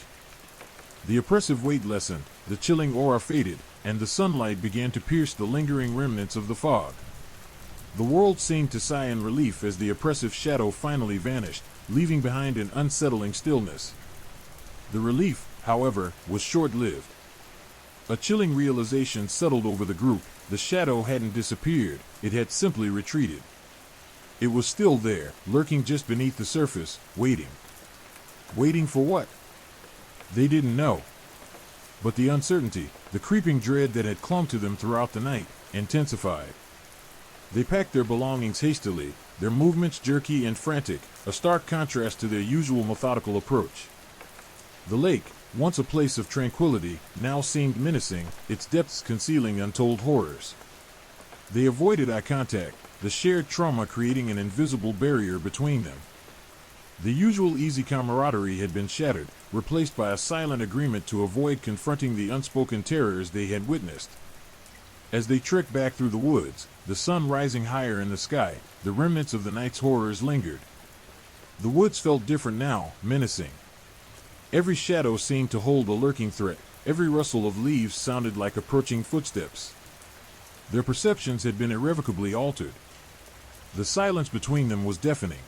The oppressive weight lessened, the chilling aura faded, and the sunlight began to pierce the lingering remnants of the fog. The world seemed to sigh in relief as the oppressive shadow finally vanished, leaving behind an unsettling stillness. The relief, however, was short-lived. A chilling realization settled over the group. The shadow hadn't disappeared, it had simply retreated. It was still there, lurking just beneath the surface, waiting. Waiting for what? They didn't know. But the uncertainty, the creeping dread that had clung to them throughout the night, intensified. They packed their belongings hastily, their movements jerky and frantic, a stark contrast to their usual methodical approach. The lake, once a place of tranquility, now seemed menacing, its depths concealing untold horrors. They avoided eye contact, the shared trauma creating an invisible barrier between them. The usual easy camaraderie had been shattered, replaced by a silent agreement to avoid confronting the unspoken terrors they had witnessed. As they trekked back through the woods, the sun rising higher in the sky, the remnants of the night's horrors lingered. The woods felt different now, menacing. Every shadow seemed to hold a lurking threat, every rustle of leaves sounded like approaching footsteps. Their perceptions had been irrevocably altered. The silence between them was deafening.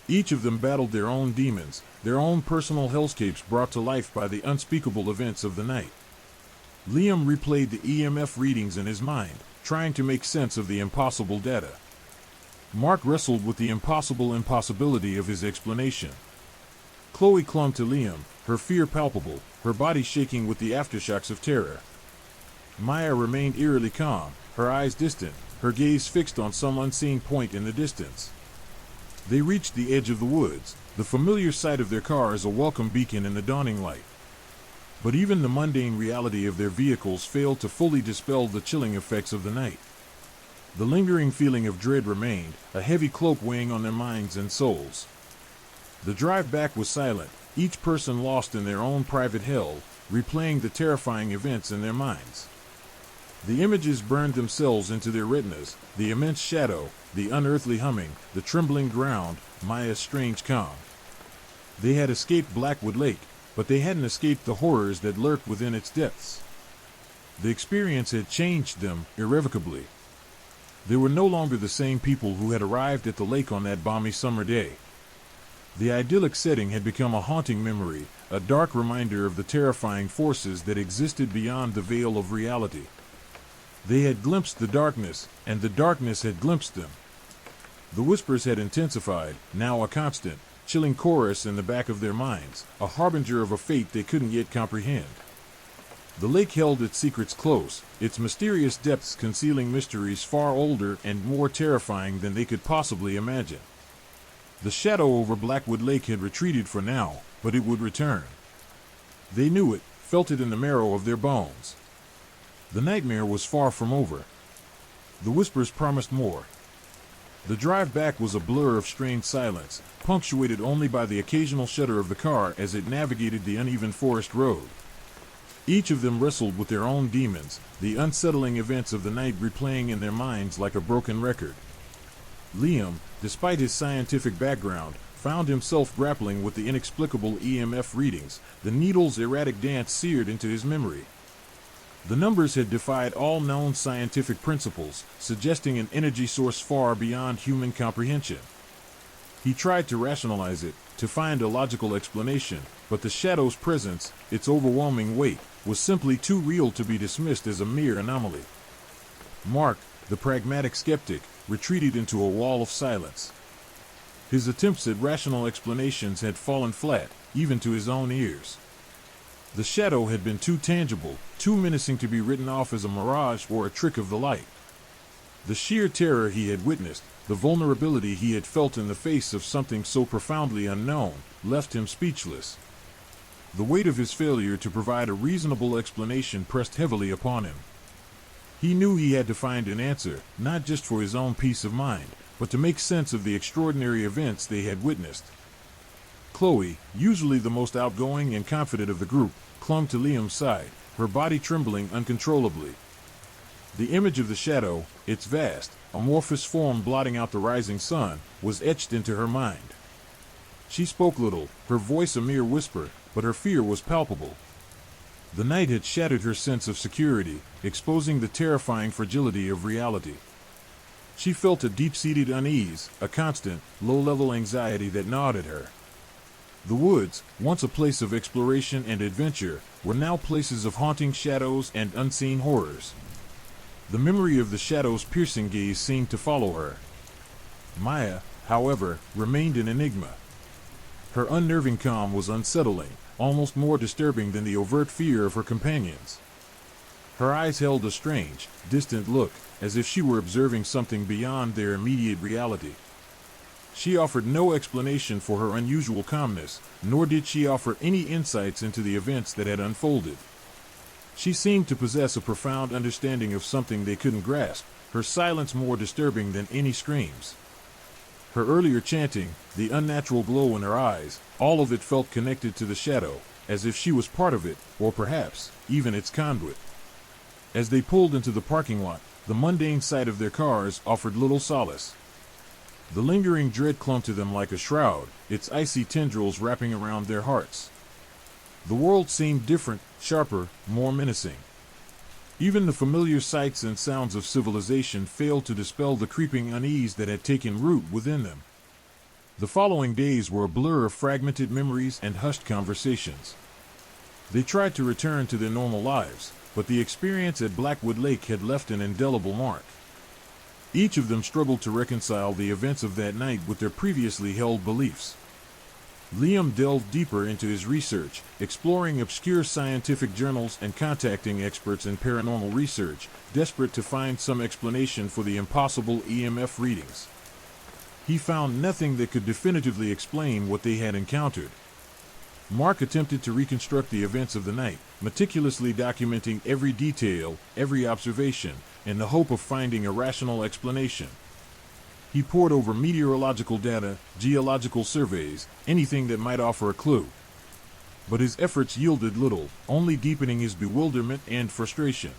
Each of them battled their own demons, their own personal hellscapes brought to life by the unspeakable events of the night. Liam replayed the EMF readings in his mind, trying to make sense of the impossible data. Mark wrestled with the impossible impossibility of his explanation. Chloe clung to Liam, her fear palpable, her body shaking with the aftershocks of terror. Maya remained eerily calm, her eyes distant, her gaze fixed on some unseen point in the distance. They reached the edge of the woods, the familiar sight of their car as a welcome beacon in the dawning light. But even the mundane reality of their vehicles failed to fully dispel the chilling effects of the night. The lingering feeling of dread remained, a heavy cloak weighing on their minds and souls. The drive back was silent, each person lost in their own private hell, replaying the terrifying events in their minds. The images burned themselves into their retinas, the immense shadow, the unearthly humming, the trembling ground, Maya's strange calm. They had escaped Blackwood Lake, but they hadn't escaped the horrors that lurked within its depths. The experience had changed them irrevocably. They were no longer the same people who had arrived at the lake on that balmy summer day. The idyllic setting had become a haunting memory, a dark reminder of the terrifying forces that existed beyond the veil of reality. They had glimpsed the darkness, and the darkness had glimpsed them. The whispers had intensified, now a constant, chilling chorus in the back of their minds, a harbinger of a fate they couldn't yet comprehend. The lake held its secrets close, its mysterious depths concealing mysteries far older and more terrifying than they could possibly imagine. The shadow over Blackwood Lake had retreated for now, but it would return. They knew it, felt it in the marrow of their bones. The nightmare was far from over. The whispers promised more. The drive back was a blur of strained silence, punctuated only by the occasional shudder of the car as it navigated the uneven forest road. Each of them wrestled with their own demons, the unsettling events of the night replaying in their minds like a broken record. Liam, despite his scientific background, found himself grappling with the inexplicable EMF readings, the needle's erratic dance seared into his memory. The numbers had defied all known scientific principles, suggesting an energy source far beyond human comprehension. He tried to rationalize it, to find a logical explanation, but the shadow's presence, its overwhelming weight, was simply too real to be dismissed as a mere anomaly. Mark, the pragmatic skeptic, retreated into a wall of silence. His attempts at rational explanations had fallen flat, even to his own ears. The shadow had been too tangible, too menacing to be written off as a mirage or a trick of the light. The sheer terror he had witnessed, the vulnerability he had felt in the face of something so profoundly unknown, left him speechless. The weight of his failure to provide a reasonable explanation pressed heavily upon him. He knew he had to find an answer, not just for his own peace of mind, but to make sense of the extraordinary events they had witnessed. Chloe, usually the most outgoing and confident of the group, clung to Liam's side, her body trembling uncontrollably. The image of the shadow, its vast, amorphous form blotting out the rising sun, was etched into her mind. She spoke little, her voice a mere whisper, but her fear was palpable. The night had shattered her sense of security, exposing the terrifying fragility of reality. She felt a deep-seated unease, a constant, low-level anxiety that gnawed at her. The woods, once a place of exploration and adventure, were now places of haunting shadows and unseen horrors. The memory of the shadow's piercing gaze seemed to follow her. Maya, however, remained an enigma. Her unnerving calm was unsettling, almost more disturbing than the overt fear of her companions. Her eyes held a strange, distant look, as if she were observing something beyond their immediate reality. She offered no explanation for her unusual calmness, nor did she offer any insights into the events that had unfolded. She seemed to possess a profound understanding of something they couldn't grasp, her silence more disturbing than any screams. Her earlier chanting, the unnatural glow in her eyes, all of it felt connected to the shadow, as if she was part of it, or perhaps, even its conduit. As they pulled into the parking lot, the mundane sight of their cars offered little solace. The lingering dread clung to them like a shroud, its icy tendrils wrapping around their hearts. The world seemed different, sharper, more menacing. Even the familiar sights and sounds of civilization failed to dispel the creeping unease that had taken root within them. The following days were a blur of fragmented memories and hushed conversations. They tried to return to their normal lives, but the experience at Blackwood Lake had left an indelible mark. Each of them struggled to reconcile the events of that night with their previously held beliefs. Liam delved deeper into his research, exploring obscure scientific journals and contacting experts in paranormal research, desperate to find some explanation for the impossible EMF readings. He found nothing that could definitively explain what they had encountered. Mark attempted to reconstruct the events of the night, meticulously documenting every detail, every observation, in the hope of finding a rational explanation. He pored over meteorological data, geological surveys, anything that might offer a clue. But his efforts yielded little, only deepening his bewilderment and frustration.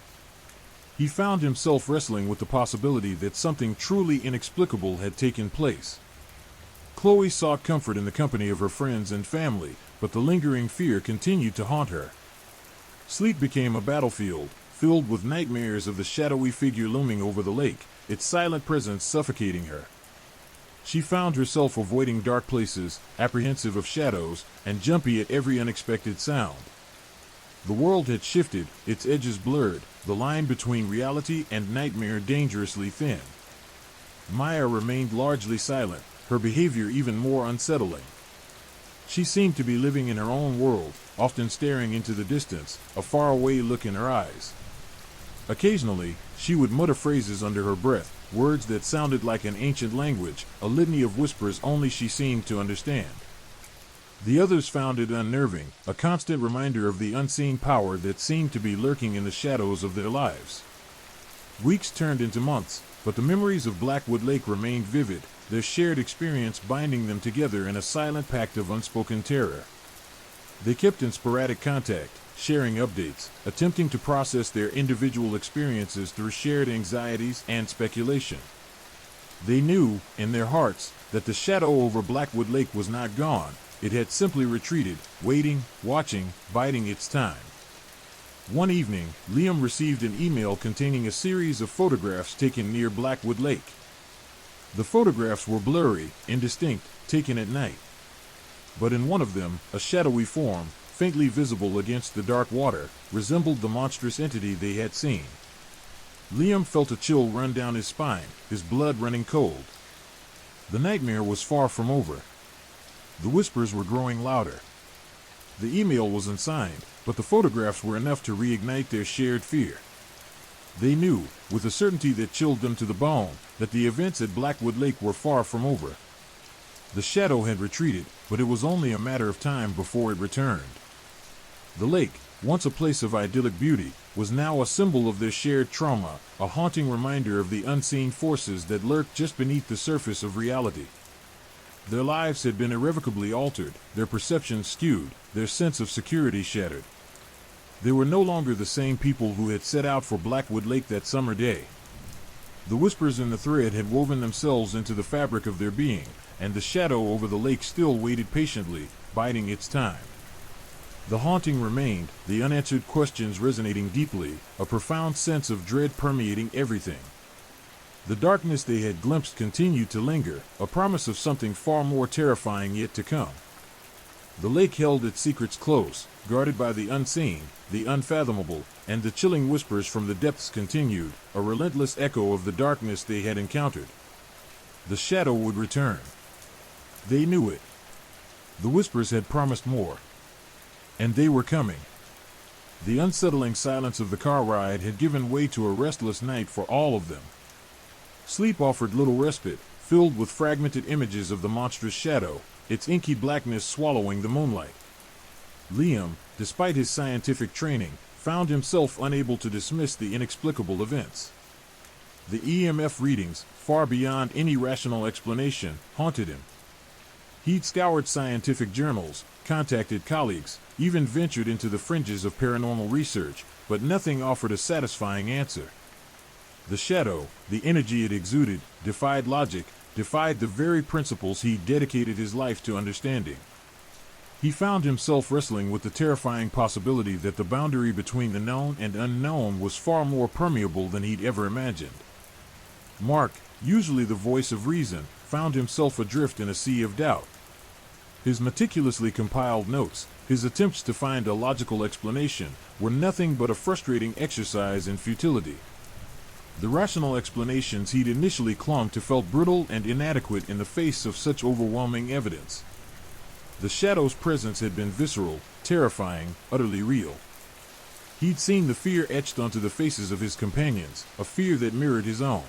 He found himself wrestling with the possibility that something truly inexplicable had taken place. Chloe sought comfort in the company of her friends and family, but the lingering fear continued to haunt her. Sleep became a battlefield, filled with nightmares of the shadowy figure looming over the lake, its silent presence suffocating her. She found herself avoiding dark places, apprehensive of shadows, and jumpy at every unexpected sound. The world had shifted, its edges blurred, the line between reality and nightmare dangerously thin. Maya remained largely silent, her behavior even more unsettling. She seemed to be living in her own world, often staring into the distance, a faraway look in her eyes. Occasionally, she would mutter phrases under her breath, words that sounded like an ancient language, a litany of whispers only she seemed to understand. The others found it unnerving, a constant reminder of the unseen power that seemed to be lurking in the shadows of their lives. Weeks turned into months, but the memories of Blackwood Lake remained vivid, their shared experience binding them together in a silent pact of unspoken terror. They kept in sporadic contact, sharing updates, attempting to process their individual experiences through shared anxieties and speculation. They knew, in their hearts, that the shadow over Blackwood Lake was not gone, it had simply retreated, waiting, watching, biding its time. One evening, Liam received an email containing a series of photographs taken near Blackwood Lake. The photographs were blurry, indistinct, taken at night. But in one of them, a shadowy form, faintly visible against the dark water, resembled the monstrous entity they had seen. Liam felt a chill run down his spine, his blood running cold. The nightmare was far from over. The whispers were growing louder. The email was unsigned, but the photographs were enough to reignite their shared fear. They knew, with a certainty that chilled them to the bone, that the events at Blackwood Lake were far from over. The shadow had retreated, but it was only a matter of time before it returned. The lake, once a place of idyllic beauty, was now a symbol of their shared trauma, a haunting reminder of the unseen forces that lurked just beneath the surface of reality. Their lives had been irrevocably altered, their perceptions skewed, their sense of security shattered. They were no longer the same people who had set out for Blackwood Lake that summer day. The whispers in the thread had woven themselves into the fabric of their being, and the shadow over the lake still waited patiently, biding its time. The haunting remained, the unanswered questions resonating deeply, a profound sense of dread permeating everything. The darkness they had glimpsed continued to linger, a promise of something far more terrifying yet to come. The lake held its secrets close, guarded by the unseen, the unfathomable, and the chilling whispers from the depths continued, a relentless echo of the darkness they had encountered. The shadow would return. They knew it. The whispers had promised more. And they were coming. The unsettling silence of the car ride had given way to a restless night for all of them. Sleep offered little respite, filled with fragmented images of the monstrous shadow, its inky blackness swallowing the moonlight. Liam, despite his scientific training, found himself unable to dismiss the inexplicable events. The EMF readings, far beyond any rational explanation, haunted him. He'd scoured scientific journals, contacted colleagues, even ventured into the fringes of paranormal research, but nothing offered a satisfying answer. The shadow, the energy it exuded, defied logic, defied the very principles he dedicated his life to understanding. He found himself wrestling with the terrifying possibility that the boundary between the known and unknown was far more permeable than he'd ever imagined. Mark, usually the voice of reason, found himself adrift in a sea of doubt. His meticulously compiled notes, his attempts to find a logical explanation, were nothing but a frustrating exercise in futility. The rational explanations he'd initially clung to felt brittle and inadequate in the face of such overwhelming evidence. The shadow's presence had been visceral, terrifying, utterly real. He'd seen the fear etched onto the faces of his companions, a fear that mirrored his own.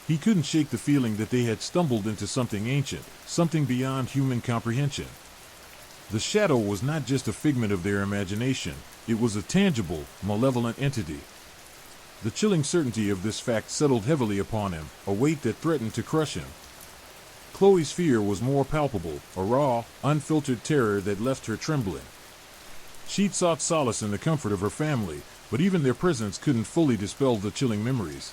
He couldn't shake the feeling that they had stumbled into something ancient, something beyond human comprehension. The shadow was not just a figment of their imagination, it was a tangible, malevolent entity. The chilling certainty of this fact settled heavily upon him, a weight that threatened to crush him. Chloe's fear was more palpable, a raw, unfiltered terror that left her trembling. She'd sought solace in the comfort of her family, but even their presence couldn't fully dispel the chilling memories.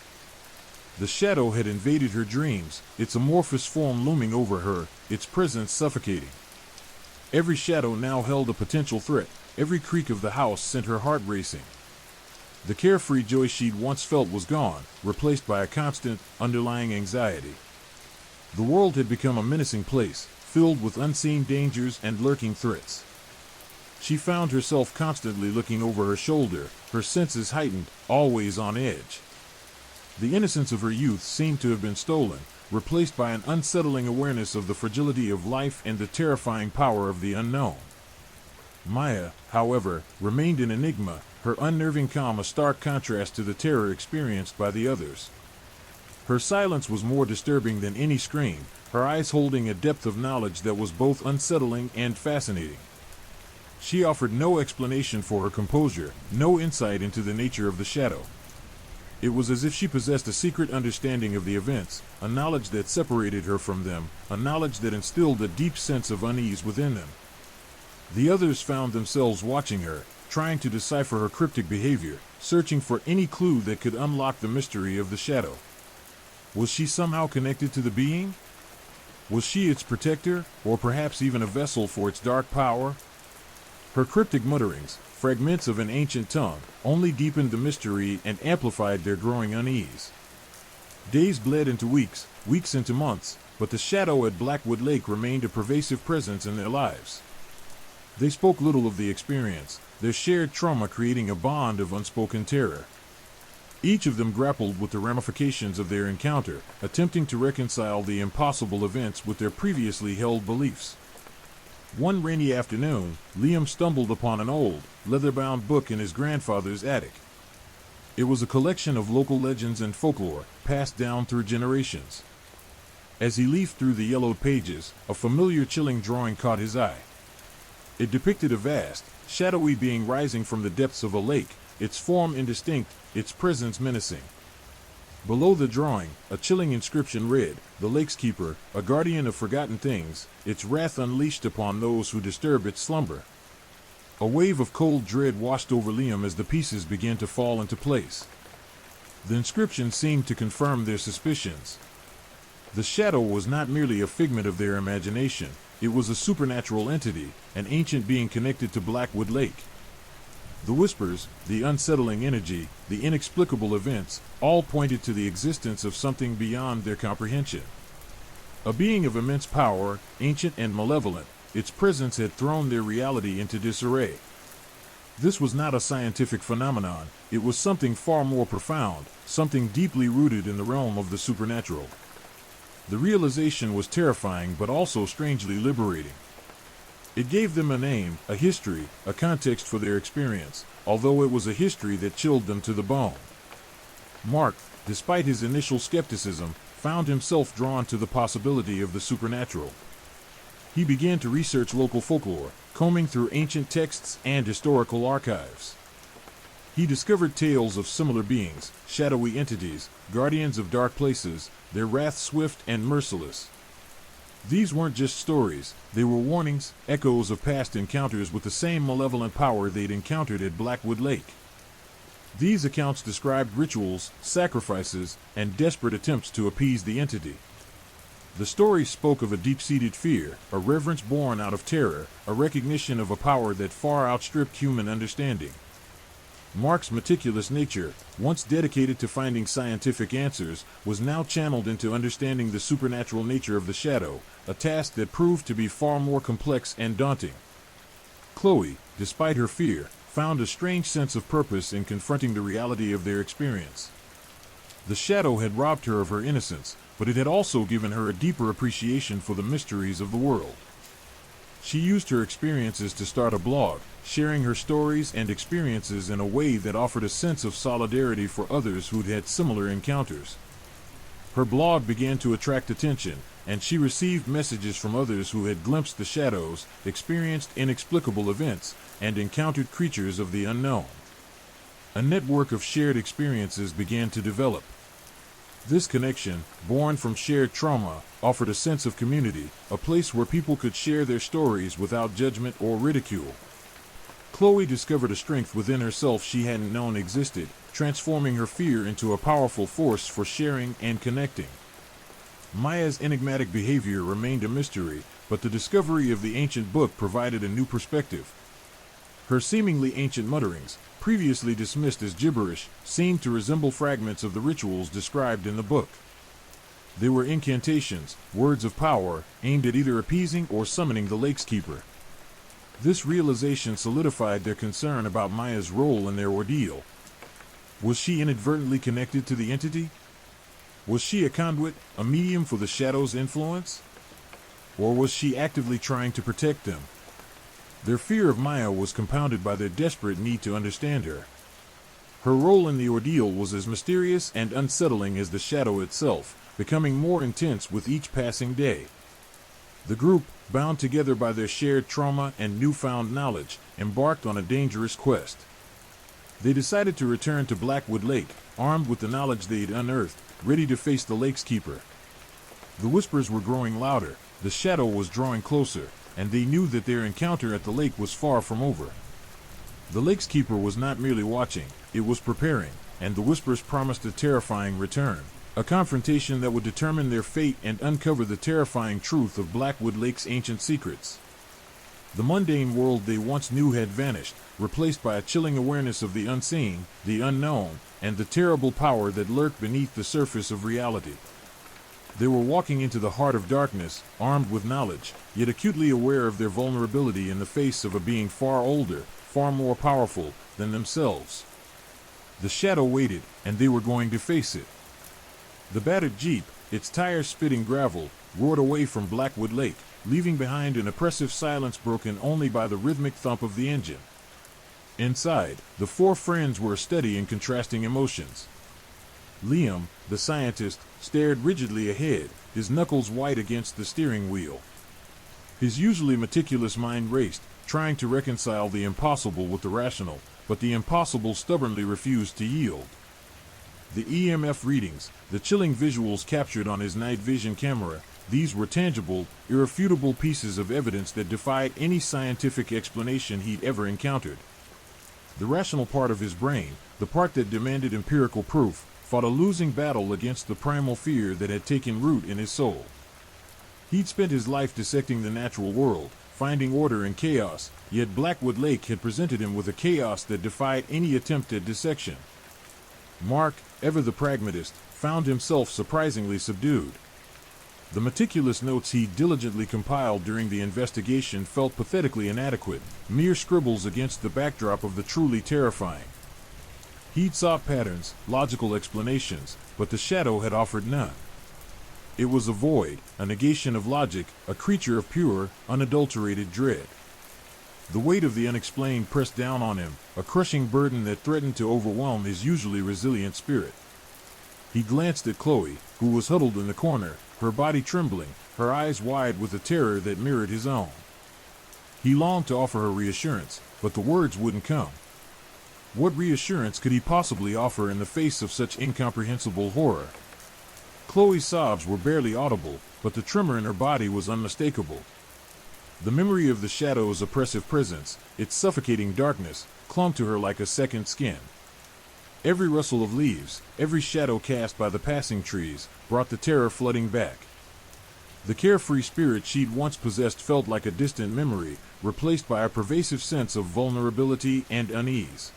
The shadow had invaded her dreams, its amorphous form looming over her, its presence suffocating. Every shadow now held a potential threat, every creak of the house sent her heart racing. The carefree joy she'd once felt was gone, replaced by a constant, underlying anxiety. The world had become a menacing place, filled with unseen dangers and lurking threats. She found herself constantly looking over her shoulder, her senses heightened, always on edge. The innocence of her youth seemed to have been stolen, replaced by an unsettling awareness of the fragility of life and the terrifying power of the unknown. Maya, however, remained an enigma, her unnerving calm a stark contrast to the terror experienced by the others. Her silence was more disturbing than any scream, her eyes holding a depth of knowledge that was both unsettling and fascinating. She offered no explanation for her composure, no insight into the nature of the shadow. It was as if she possessed a secret understanding of the events, a knowledge that separated her from them, a knowledge that instilled a deep sense of unease within them. The others found themselves watching her, trying to decipher her cryptic behavior, searching for any clue that could unlock the mystery of the shadow. Was she somehow connected to the being? Was she its protector, or perhaps even a vessel for its dark power? Her cryptic mutterings, fragments of an ancient tongue, only deepened the mystery and amplified their growing unease. Days bled into weeks, weeks into months, but the shadow at Blackwood Lake remained a pervasive presence in their lives. They spoke little of the experience, their shared trauma creating a bond of unspoken terror. Each of them grappled with the ramifications of their encounter, attempting to reconcile the impossible events with their previously held beliefs. One rainy afternoon, Liam stumbled upon an old, leather-bound book in his grandfather's attic. It was a collection of local legends and folklore, passed down through generations. As he leafed through the yellowed pages, a familiar chilling drawing caught his eye. It depicted a vast, shadowy being rising from the depths of a lake, its form indistinct, its presence menacing. Below the drawing, a chilling inscription read, "The Lake's Keeper, a guardian of forgotten things, its wrath unleashed upon those who disturb its slumber." A wave of cold dread washed over Liam as the pieces began to fall into place. The inscription seemed to confirm their suspicions. The shadow was not merely a figment of their imagination, it was a supernatural entity, an ancient being connected to Blackwood Lake. The whispers, the unsettling energy, the inexplicable events, all pointed to the existence of something beyond their comprehension. A being of immense power, ancient and malevolent, its presence had thrown their reality into disarray. This was not a scientific phenomenon, it was something far more profound, something deeply rooted in the realm of the supernatural. The realization was terrifying but also strangely liberating. It gave them a name, a history, a context for their experience, although it was a history that chilled them to the bone. Mark, despite his initial skepticism, found himself drawn to the possibility of the supernatural. He began to research local folklore, combing through ancient texts and historical archives. He discovered tales of similar beings, shadowy entities, guardians of dark places, their wrath swift and merciless. These weren't just stories, they were warnings, echoes of past encounters with the same malevolent power they'd encountered at Blackwood Lake. These accounts described rituals, sacrifices, and desperate attempts to appease the entity. The stories spoke of a deep-seated fear, a reverence born out of terror, a recognition of a power that far outstripped human understanding. Mark's meticulous nature, once dedicated to finding scientific answers, was now channeled into understanding the supernatural nature of the shadow, a task that proved to be far more complex and daunting. Chloe, despite her fear, found a strange sense of purpose in confronting the reality of their experience. The shadow had robbed her of her innocence, but it had also given her a deeper appreciation for the mysteries of the world. She used her experiences to start a blog, sharing her stories and experiences in a way that offered a sense of solidarity for others who'd had similar encounters. Her blog began to attract attention, and she received messages from others who had glimpsed the shadows, experienced inexplicable events, and encountered creatures of the unknown. A network of shared experiences began to develop. This connection, born from shared trauma, offered a sense of community, a place where people could share their stories without judgment or ridicule. Chloe discovered a strength within herself she hadn't known existed, transforming her fear into a powerful force for sharing and connecting. Maya's enigmatic behavior remained a mystery, but the discovery of the ancient book provided a new perspective. Her seemingly ancient mutterings, previously dismissed as gibberish, seemed to resemble fragments of the rituals described in the book. They were incantations, words of power, aimed at either appeasing or summoning the Lake's Keeper. This realization solidified their concern about Maya's role in their ordeal. Was she inadvertently connected to the entity? Was she a conduit, a medium for the shadow's influence? Or was she actively trying to protect them? Their fear of Maya was compounded by their desperate need to understand her. Her role in the ordeal was as mysterious and unsettling as the shadow itself, becoming more intense with each passing day. The group, bound together by their shared trauma and newfound knowledge, embarked on a dangerous quest. They decided to return to Blackwood Lake, armed with the knowledge they'd unearthed, ready to face the Lake's Keeper. The whispers were growing louder, the shadow was drawing closer, and they knew that their encounter at the lake was far from over. The Lake's Keeper was not merely watching, it was preparing, and the whispers promised a terrifying return, a confrontation that would determine their fate and uncover the terrifying truth of Blackwood Lake's ancient secrets. The mundane world they once knew had vanished, replaced by a chilling awareness of the unseen, the unknown, and the terrible power that lurked beneath the surface of reality. They were walking into the heart of darkness, armed with knowledge, yet acutely aware of their vulnerability in the face of a being far older, far more powerful than themselves. The shadow waited, and they were going to face it. The battered Jeep, its tires spitting gravel, roared away from Blackwood Lake, leaving behind an oppressive silence broken only by the rhythmic thump of the engine. Inside, the four friends were a study in contrasting emotions. Liam, the scientist, stared rigidly ahead, his knuckles white against the steering wheel. His usually meticulous mind raced, trying to reconcile the impossible with the rational, but the impossible stubbornly refused to yield. The EMF readings, the chilling visuals captured on his night vision camera, these were tangible, irrefutable pieces of evidence that defied any scientific explanation he'd ever encountered. The rational part of his brain, the part that demanded empirical proof, fought a losing battle against the primal fear that had taken root in his soul. He'd spent his life dissecting the natural world, finding order in chaos, yet Blackwood Lake had presented him with a chaos that defied any attempt at dissection. Mark, ever the pragmatist, found himself surprisingly subdued. The meticulous notes he diligently compiled during the investigation felt pathetically inadequate, mere scribbles against the backdrop of the truly terrifying. He'd sought patterns, logical explanations, but the shadow had offered none. It was a void, a negation of logic, a creature of pure, unadulterated dread. The weight of the unexplained pressed down on him, a crushing burden that threatened to overwhelm his usually resilient spirit. He glanced at Chloe, who was huddled in the corner, her body trembling, her eyes wide with a terror that mirrored his own. He longed to offer her reassurance, but the words wouldn't come. What reassurance could he possibly offer in the face of such incomprehensible horror? Chloe's sobs were barely audible, but the tremor in her body was unmistakable. The memory of the shadow's oppressive presence, its suffocating darkness, clung to her like a second skin. Every rustle of leaves, every shadow cast by the passing trees, brought the terror flooding back. The carefree spirit she'd once possessed felt like a distant memory, replaced by a pervasive sense of vulnerability and unease.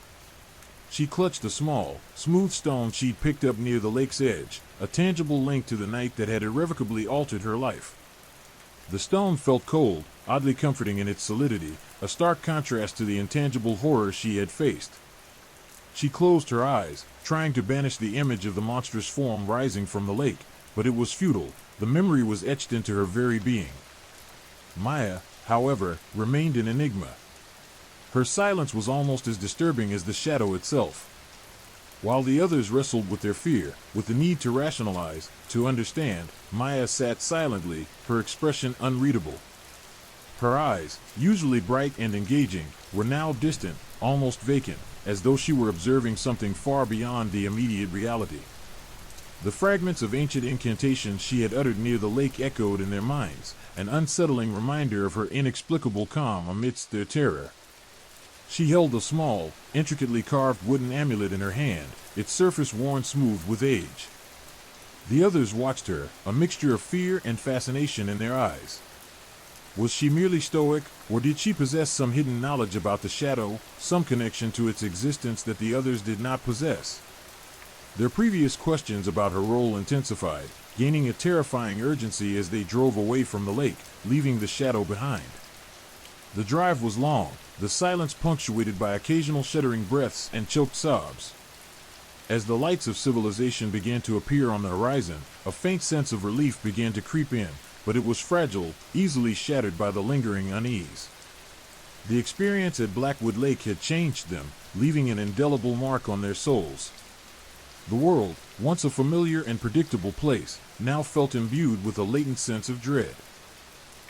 She clutched a small, smooth stone she'd picked up near the lake's edge, a tangible link to the night that had irrevocably altered her life. The stone felt cold, oddly comforting in its solidity, a stark contrast to the intangible horror she had faced. She closed her eyes, trying to banish the image of the monstrous form rising from the lake, but it was futile. The memory was etched into her very being. Maya, however, remained an enigma. Her silence was almost as disturbing as the shadow itself. While the others wrestled with their fear, with the need to rationalize, to understand, Maya sat silently, her expression unreadable. Her eyes, usually bright and engaging, were now distant, almost vacant, as though she were observing something far beyond the immediate reality. The fragments of ancient incantations she had uttered near the lake echoed in their minds, an unsettling reminder of her inexplicable calm amidst their terror. She held a small, intricately carved wooden amulet in her hand, its surface worn smooth with age. The others watched her, a mixture of fear and fascination in their eyes. Was she merely stoic, or did she possess some hidden knowledge about the shadow, some connection to its existence that the others did not possess? Their previous questions about her role intensified, gaining a terrifying urgency as they drove away from the lake, leaving the shadow behind. The drive was long, the silence punctuated by occasional shuddering breaths and choked sobs. As the lights of civilization began to appear on the horizon, a faint sense of relief began to creep in, but it was fragile, easily shattered by the lingering unease. The experience at Blackwood Lake had changed them, leaving an indelible mark on their souls. The world, once a familiar and predictable place, now felt imbued with a latent sense of dread.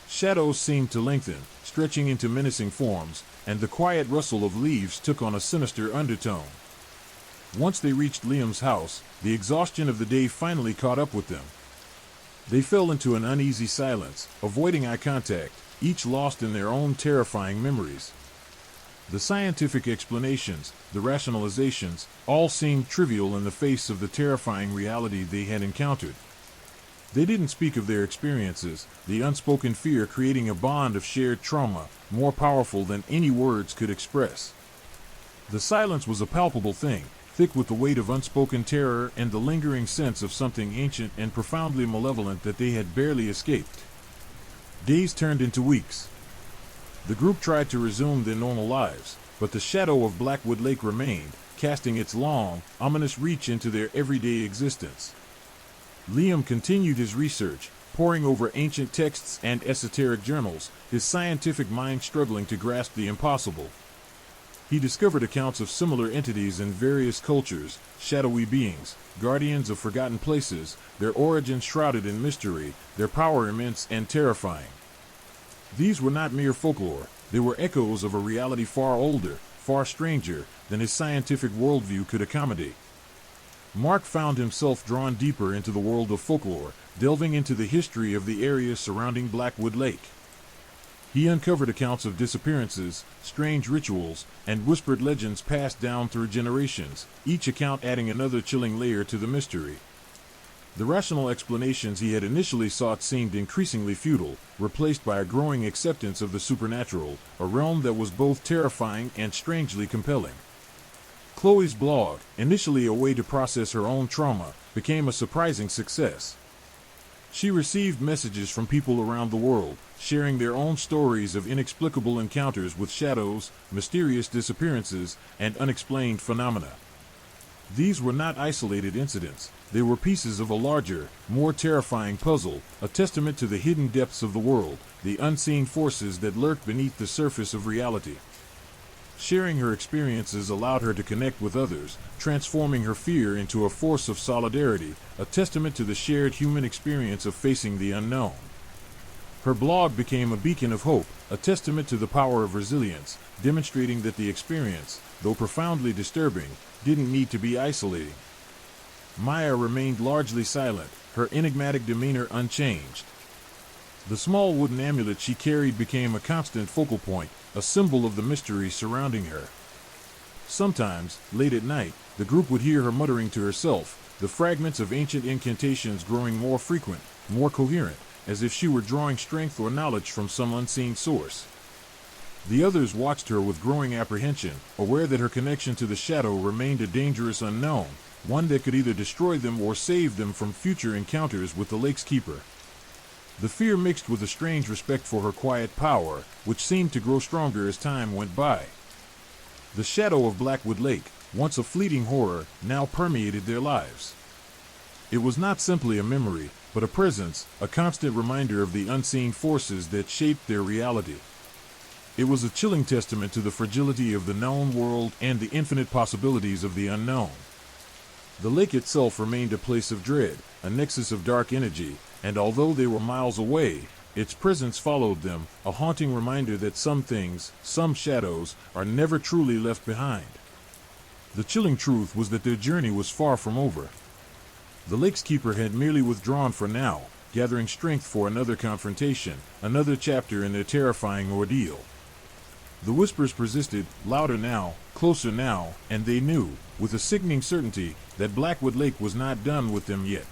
Shadows seemed to lengthen, stretching into menacing forms, and the quiet rustle of leaves took on a sinister undertone. Once they reached Liam's house, the exhaustion of the day finally caught up with them. They fell into an uneasy silence, avoiding eye contact, each lost in their own terrifying memories. The scientific explanations, the rationalizations, all seemed trivial in the face of the terrifying reality they had encountered. They didn't speak of their experiences, the unspoken fear creating a bond of shared trauma, more powerful than any words could express. The silence was a palpable thing, thick with the weight of unspoken terror and the lingering sense of something ancient and profoundly malevolent that they had barely escaped. Days turned into weeks. The group tried to resume their normal lives, but the shadow of Blackwood Lake remained, casting its long, ominous reach into their everyday existence. Liam continued his research, poring over ancient texts and esoteric journals, his scientific mind struggling to grasp the impossible. He discovered accounts of similar entities in various cultures, shadowy beings, guardians of forgotten places, their origins shrouded in mystery, their power immense and terrifying. These were not mere folklore, they were echoes of a reality far older, far stranger, than his scientific worldview could accommodate. Mark found himself drawn deeper into the world of folklore, delving into the history of the area surrounding Blackwood Lake. He uncovered accounts of disappearances, strange rituals, and whispered legends passed down through generations, each account adding another chilling layer to the mystery. The rational explanations he had initially sought seemed increasingly futile, replaced by a growing acceptance of the supernatural, a realm that was both terrifying and strangely compelling. Chloe's blog, initially a way to process her own trauma, became a surprising success. She received messages from people around the world, sharing their own stories of inexplicable encounters with shadows, mysterious disappearances, and unexplained phenomena. These were not isolated incidents, they were pieces of a larger, more terrifying puzzle, a testament to the hidden depths of the world, the unseen forces that lurk beneath the surface of reality. Sharing her experiences allowed her to connect with others, transforming her fear into a force of solidarity, a testament to the shared human experience of facing the unknown. Her blog became a beacon of hope, a testament to the power of resilience, demonstrating that the experience, though profoundly disturbing, didn't need to be isolating. Maya remained largely silent, her enigmatic demeanor unchanged. The small wooden amulet she carried became a constant focal point, a symbol of the mystery surrounding her. Sometimes, late at night, the group would hear her muttering to herself, the fragments of ancient incantations growing more frequent, more coherent, as if she were drawing strength or knowledge from some unseen source. The others watched her with growing apprehension, aware that her connection to the shadow remained a dangerous unknown, one that could either destroy them or save them from future encounters with the lake's keeper. The fear mixed with a strange respect for her quiet power, which seemed to grow stronger as time went by. The shadow of Blackwood Lake, once a fleeting horror, now permeated their lives. It was not simply a memory, but a presence, a constant reminder of the unseen forces that shaped their reality. It was a chilling testament to the fragility of the known world and the infinite possibilities of the unknown. The lake itself remained a place of dread, a nexus of dark energy, and although they were miles away, its presence followed them, a haunting reminder that some things, some shadows, are never truly left behind. The chilling truth was that their journey was far from over. The lake's keeper had merely withdrawn for now, gathering strength for another confrontation, another chapter in their terrifying ordeal. The whispers persisted, louder now, closer now, and they knew, with a sickening certainty, that Blackwood Lake was not done with them yet.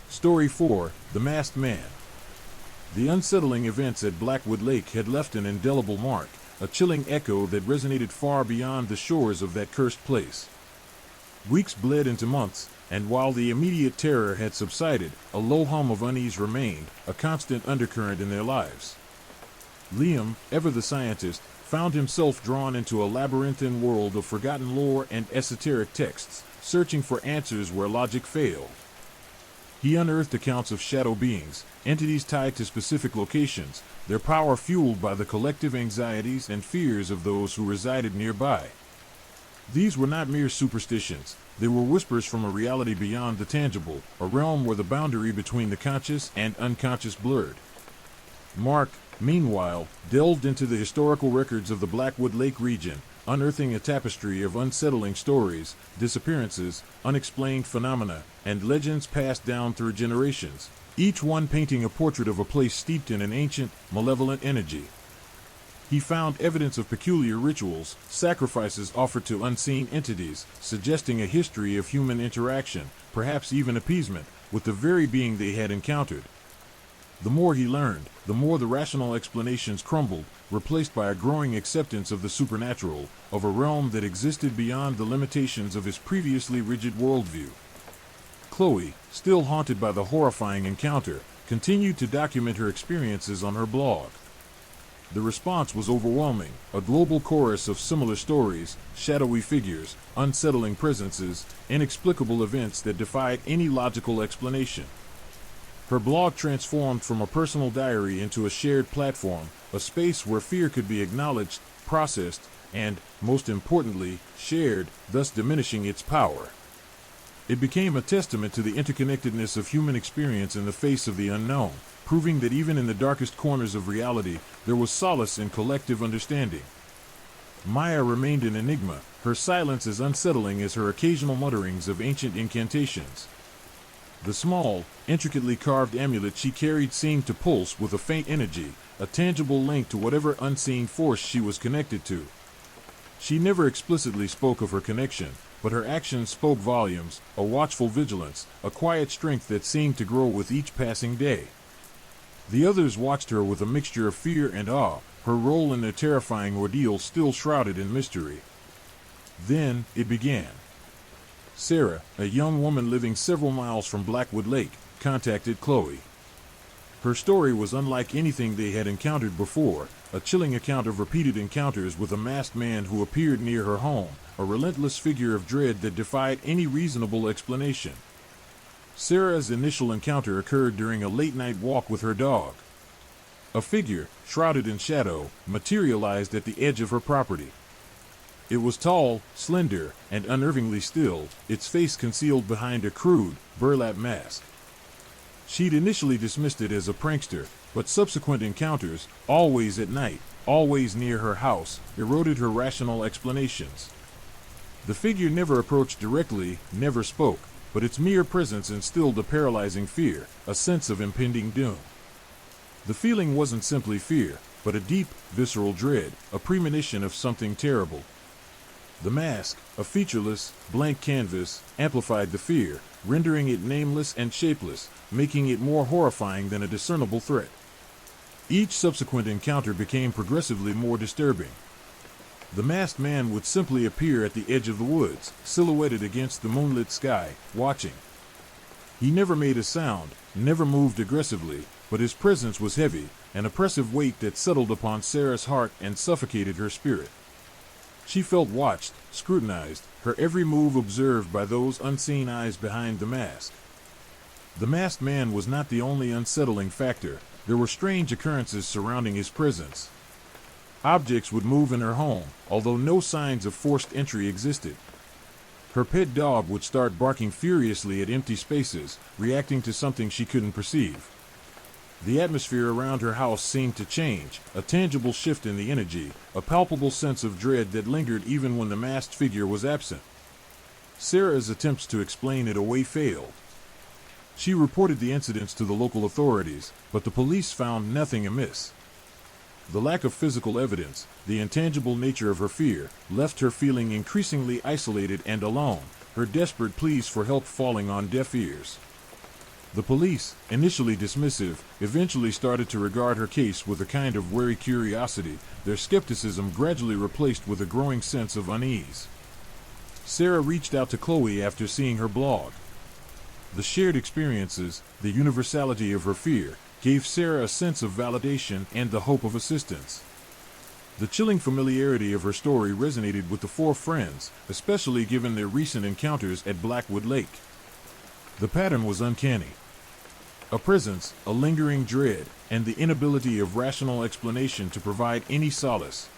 Story 4, The Masked Man. The unsettling events at Blackwood Lake had left an indelible mark, a chilling echo that resonated far beyond the shores of that cursed place. Weeks bled into months, and while the immediate terror had subsided, a low hum of unease remained, a constant undercurrent in their lives. Liam, ever the scientist, found himself drawn into a labyrinthine world of forgotten lore and esoteric texts, searching for answers where logic failed. He unearthed accounts of shadow beings, entities tied to specific locations, their power fueled by the collective anxieties and fears of those who resided nearby. These were not mere superstitions, they were whispers from a reality beyond the tangible, a realm where the boundary between the conscious and unconscious blurred. Mark, meanwhile, delved into the historical records of the Blackwood Lake region, unearthing a tapestry of unsettling stories, disappearances, unexplained phenomena, and legends passed down through generations, each one painting a portrait of a place steeped in an ancient, malevolent energy. He found evidence of peculiar rituals, sacrifices offered to unseen entities, suggesting a history of human interaction, perhaps even appeasement, with the very being they had encountered. The more he learned, the more the rational explanations crumbled, replaced by a growing acceptance of the supernatural, of a realm that existed beyond the limitations of his previously rigid worldview. Chloe, still haunted by the horrifying encounter, continued to document her experiences on her blog. The response was overwhelming, a global chorus of similar stories, shadowy figures, unsettling presences, inexplicable events that defied any logical explanation. Her blog transformed from a personal diary into a shared platform, a space where fear could be acknowledged, processed, and, most importantly, shared, thus diminishing its power. It became a testament to the interconnectedness of human experience in the face of the unknown, proving that even in the darkest corners of reality, there was solace in collective understanding. Maya remained an enigma, her silence as unsettling as her occasional mutterings of ancient incantations. The small, intricately carved amulet she carried seemed to pulse with a faint energy, a tangible link to whatever unseen force she was connected to. She never explicitly spoke of her connection, but her actions spoke volumes, a watchful vigilance, a quiet strength that seemed to grow with each passing day. The others watched her with a mixture of fear and awe, her role in the terrifying ordeal still shrouded in mystery. Then it began. Sarah, a young woman living several miles from Blackwood Lake, contacted Chloe. Her story was unlike anything they had encountered before, a chilling account of repeated encounters with a masked man who appeared near her home, a relentless figure of dread that defied any reasonable explanation. Sarah's initial encounter occurred during a late-night walk with her dog. A figure, shrouded in shadow, materialized at the edge of her property. It was tall, slender, and unnervingly still, its face concealed behind a crude, burlap mask. She'd initially dismissed it as a prankster, but subsequent encounters, always at night, always near her house, eroded her rational explanations. The figure never approached directly, never spoke, but its mere presence instilled a paralyzing fear, a sense of impending doom. The feeling wasn't simply fear, but a deep, visceral dread, a premonition of something terrible. The mask, a featureless, blank canvas, amplified the fear, rendering it nameless and shapeless, making it more horrifying than a discernible threat. Each subsequent encounter became progressively more disturbing. The masked man would simply appear at the edge of the woods, silhouetted against the moonlit sky, watching. He never made a sound, never moved aggressively, but his presence was heavy, an oppressive weight that settled upon Sarah's heart and suffocated her spirit. She felt watched, scrutinized, her every move observed by those unseen eyes behind the mask. The masked man was not the only unsettling factor. There were strange occurrences surrounding his presence. Objects would move in her home, although no signs of forced entry existed. Her pet dog would start barking furiously at empty spaces, reacting to something she couldn't perceive. The atmosphere around her house seemed to change, a tangible shift in the energy, a palpable sense of dread that lingered even when the masked figure was absent. Sarah's attempts to explain it away failed. She reported the incidents to the local authorities, but the police found nothing amiss. The lack of physical evidence, the intangible nature of her fear, left her feeling increasingly isolated and alone, her desperate pleas for help falling on deaf ears. The police, initially dismissive, eventually started to regard her case with a kind of wary curiosity, their skepticism gradually replaced with a growing sense of unease. Sarah reached out to Chloe after seeing her blog. The shared experiences, the universality of her fear, gave Sarah a sense of validation and the hope of assistance. The chilling familiarity of her story resonated with the four friends, especially given their recent encounters at Blackwood Lake. The pattern was uncanny. A presence, a lingering dread, and the inability of rational explanation to provide any solace.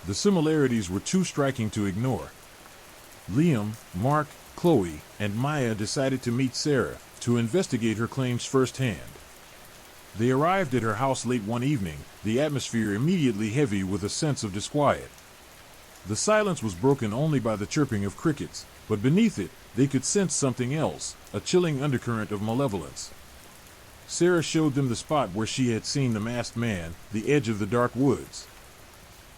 The similarities were too striking to ignore. Liam, Mark, Chloe, and Maya decided to meet Sarah, to investigate her claims firsthand. They arrived at her house late one evening, the atmosphere immediately heavy with a sense of disquiet. The silence was broken only by the chirping of crickets, but beneath it, they could sense something else, a chilling undercurrent of malevolence. Sarah showed them the spot where she had seen the masked man, the edge of the dark woods.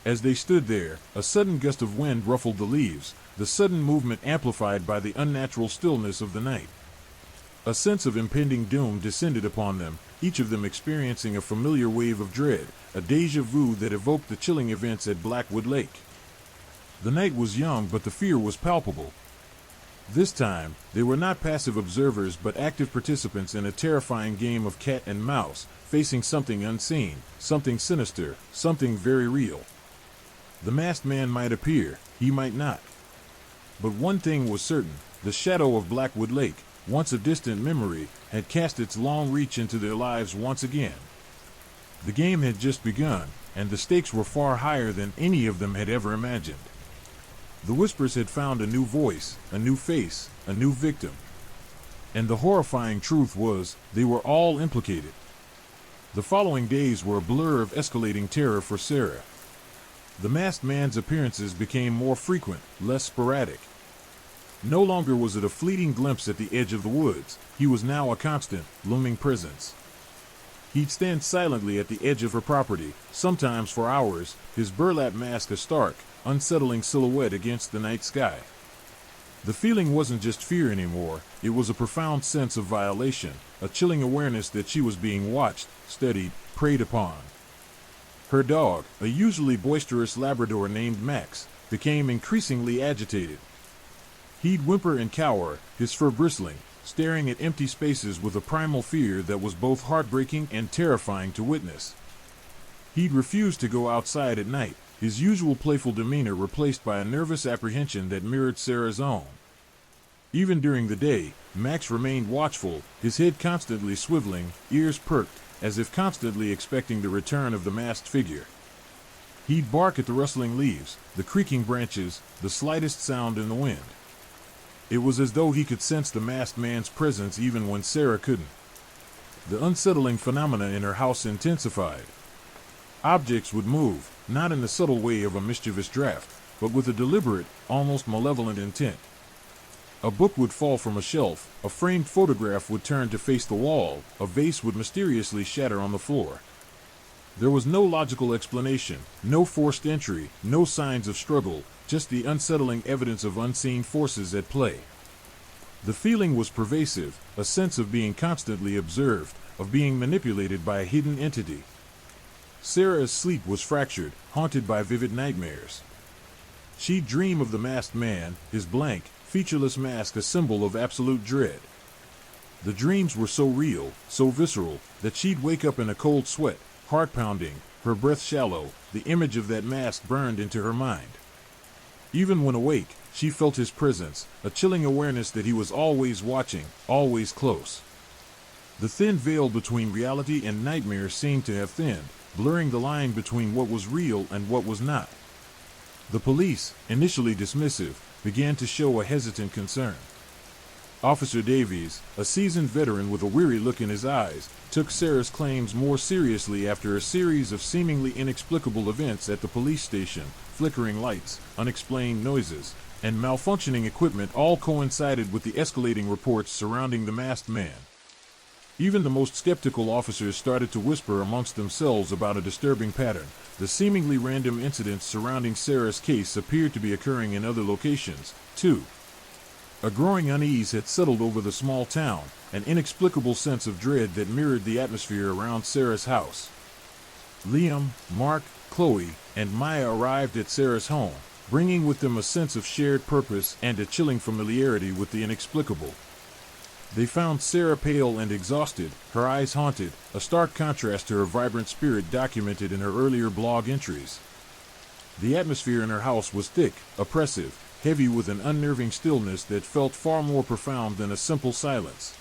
As they stood there, a sudden gust of wind ruffled the leaves, the sudden movement amplified by the unnatural stillness of the night. A sense of impending doom descended upon them, each of them experiencing a familiar wave of dread, a déjà vu that evoked the chilling events at Blackwood Lake. The night was young, but the fear was palpable. This time, they were not passive observers but active participants in a terrifying game of cat and mouse, facing something unseen, something sinister, something very real. The masked man might appear, he might not. But one thing was certain, the shadow of Blackwood Lake, once a distant memory, had cast its long reach into their lives once again. The game had just begun, and the stakes were far higher than any of them had ever imagined. The whispers had found a new voice, a new face, a new victim. And the horrifying truth was, they were all implicated. The following days were a blur of escalating terror for Sarah. The masked man's appearances became more frequent, less sporadic. No longer was it a fleeting glimpse at the edge of the woods, he was now a constant, looming presence. He'd stand silently at the edge of her property, sometimes for hours, his burlap mask a stark, unsettling silhouette against the night sky. The feeling wasn't just fear anymore, it was a profound sense of violation, a chilling awareness that she was being watched, studied, preyed upon. Her dog, a usually boisterous Labrador named Max, became increasingly agitated. He'd whimper and cower, his fur bristling, staring at empty spaces with a primal fear that was both heartbreaking and terrifying to witness. He'd refuse to go outside at night, his usual playful demeanor replaced by a nervous apprehension that mirrored Sarah's own. Even during the day, Max remained watchful, his head constantly swiveling, ears perked, as if constantly expecting the return of the masked figure. He'd bark at the rustling leaves, the creaking branches, the slightest sound in the wind. It was as though he could sense the masked man's presence even when Sarah couldn't. The unsettling phenomena in her house intensified. Objects would move, not in the subtle way of a mischievous draft, but with a deliberate, almost malevolent intent. A book would fall from a shelf, a framed photograph would turn to face the wall, a vase would mysteriously shatter on the floor. There was no logical explanation, no forced entry, no signs of struggle, just the unsettling evidence of unseen forces at play. The feeling was pervasive, a sense of being constantly observed, of being manipulated by a hidden entity. Sarah's sleep was fractured, haunted by vivid nightmares. She'd dream of the masked man, his blank, featureless mask a symbol of absolute dread. The dreams were so real, so visceral, that she'd wake up in a cold sweat, heart pounding, her breath shallow, the image of that mask burned into her mind. Even when awake, she felt his presence, a chilling awareness that he was always watching, always close. The thin veil between reality and nightmare seemed to have thinned, blurring the line between what was real and what was not. The police, initially dismissive, began to show a hesitant concern. Officer Davies, a seasoned veteran with a weary look in his eyes, took Sarah's claims more seriously after a series of seemingly inexplicable events at the police station. Flickering lights, unexplained noises, and malfunctioning equipment all coincided with the escalating reports surrounding the masked man. Even the most skeptical officers started to whisper amongst themselves about a disturbing pattern. The seemingly random incidents surrounding Sarah's case appeared to be occurring in other locations, too. A growing unease had settled over the small town, an inexplicable sense of dread that mirrored the atmosphere around Sarah's house. Liam, Mark, Chloe, and Maya arrived at Sarah's home, bringing with them a sense of shared purpose and a chilling familiarity with the inexplicable. They found Sarah pale and exhausted, her eyes haunted, a stark contrast to her vibrant spirit documented in her earlier blog entries. The atmosphere in her house was thick, oppressive, heavy with an unnerving stillness that felt far more profound than a simple silence.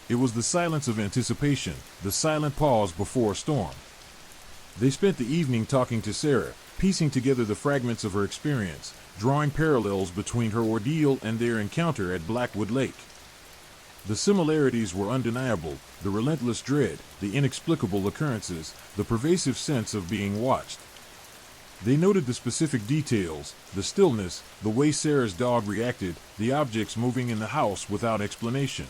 It was the silence of anticipation, the silent pause before a storm. They spent the evening talking to Sarah, piecing together the fragments of her experience, drawing parallels between her ordeal and their encounter at Blackwood Lake. The similarities were undeniable, the relentless dread, the inexplicable occurrences, the pervasive sense of being watched. They noted the specific details, the stillness, the way Sarah's dog reacted, the objects moving in the house without explanation.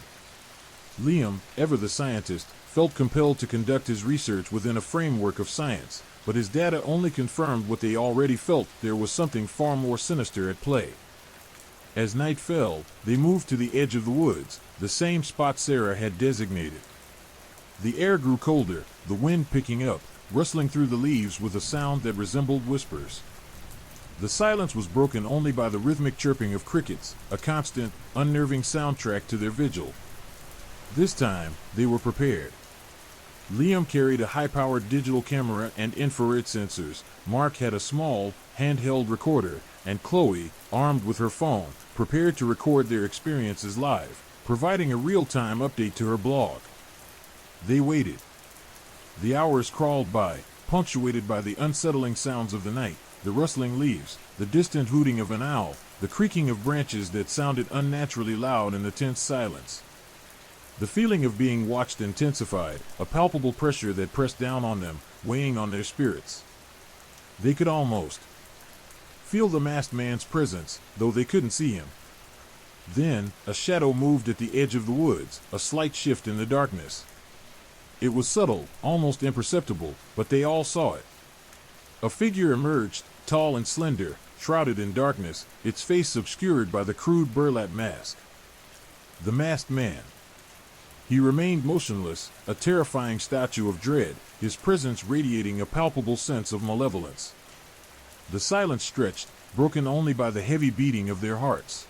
Liam, ever the scientist, felt compelled to conduct his research within a framework of science, but his data only confirmed what they already felt: there was something far more sinister at play. As night fell, they moved to the edge of the woods, the same spot Sarah had designated. The air grew colder, the wind picking up, rustling through the leaves with a sound that resembled whispers. The silence was broken only by the rhythmic chirping of crickets, a constant, unnerving soundtrack to their vigil. This time, they were prepared. Liam carried a high-powered digital camera and infrared sensors, Mark had a small, handheld recorder, and Chloe, armed with her phone, prepared to record their experiences live, providing a real-time update to her blog. They waited. The hours crawled by, punctuated by the unsettling sounds of the night, the rustling leaves, the distant hooting of an owl, the creaking of branches that sounded unnaturally loud in the tense silence. The feeling of being watched intensified, a palpable pressure that pressed down on them, weighing on their spirits. They could almost feel the masked man's presence, though they couldn't see him. Then, a shadow moved at the edge of the woods, a slight shift in the darkness. It was subtle, almost imperceptible, but they all saw it. A figure emerged, tall and slender, shrouded in darkness, its face obscured by the crude burlap mask. The masked man. He remained motionless, a terrifying statue of dread, his presence radiating a palpable sense of malevolence. The silence stretched, broken only by the heavy beating of their hearts.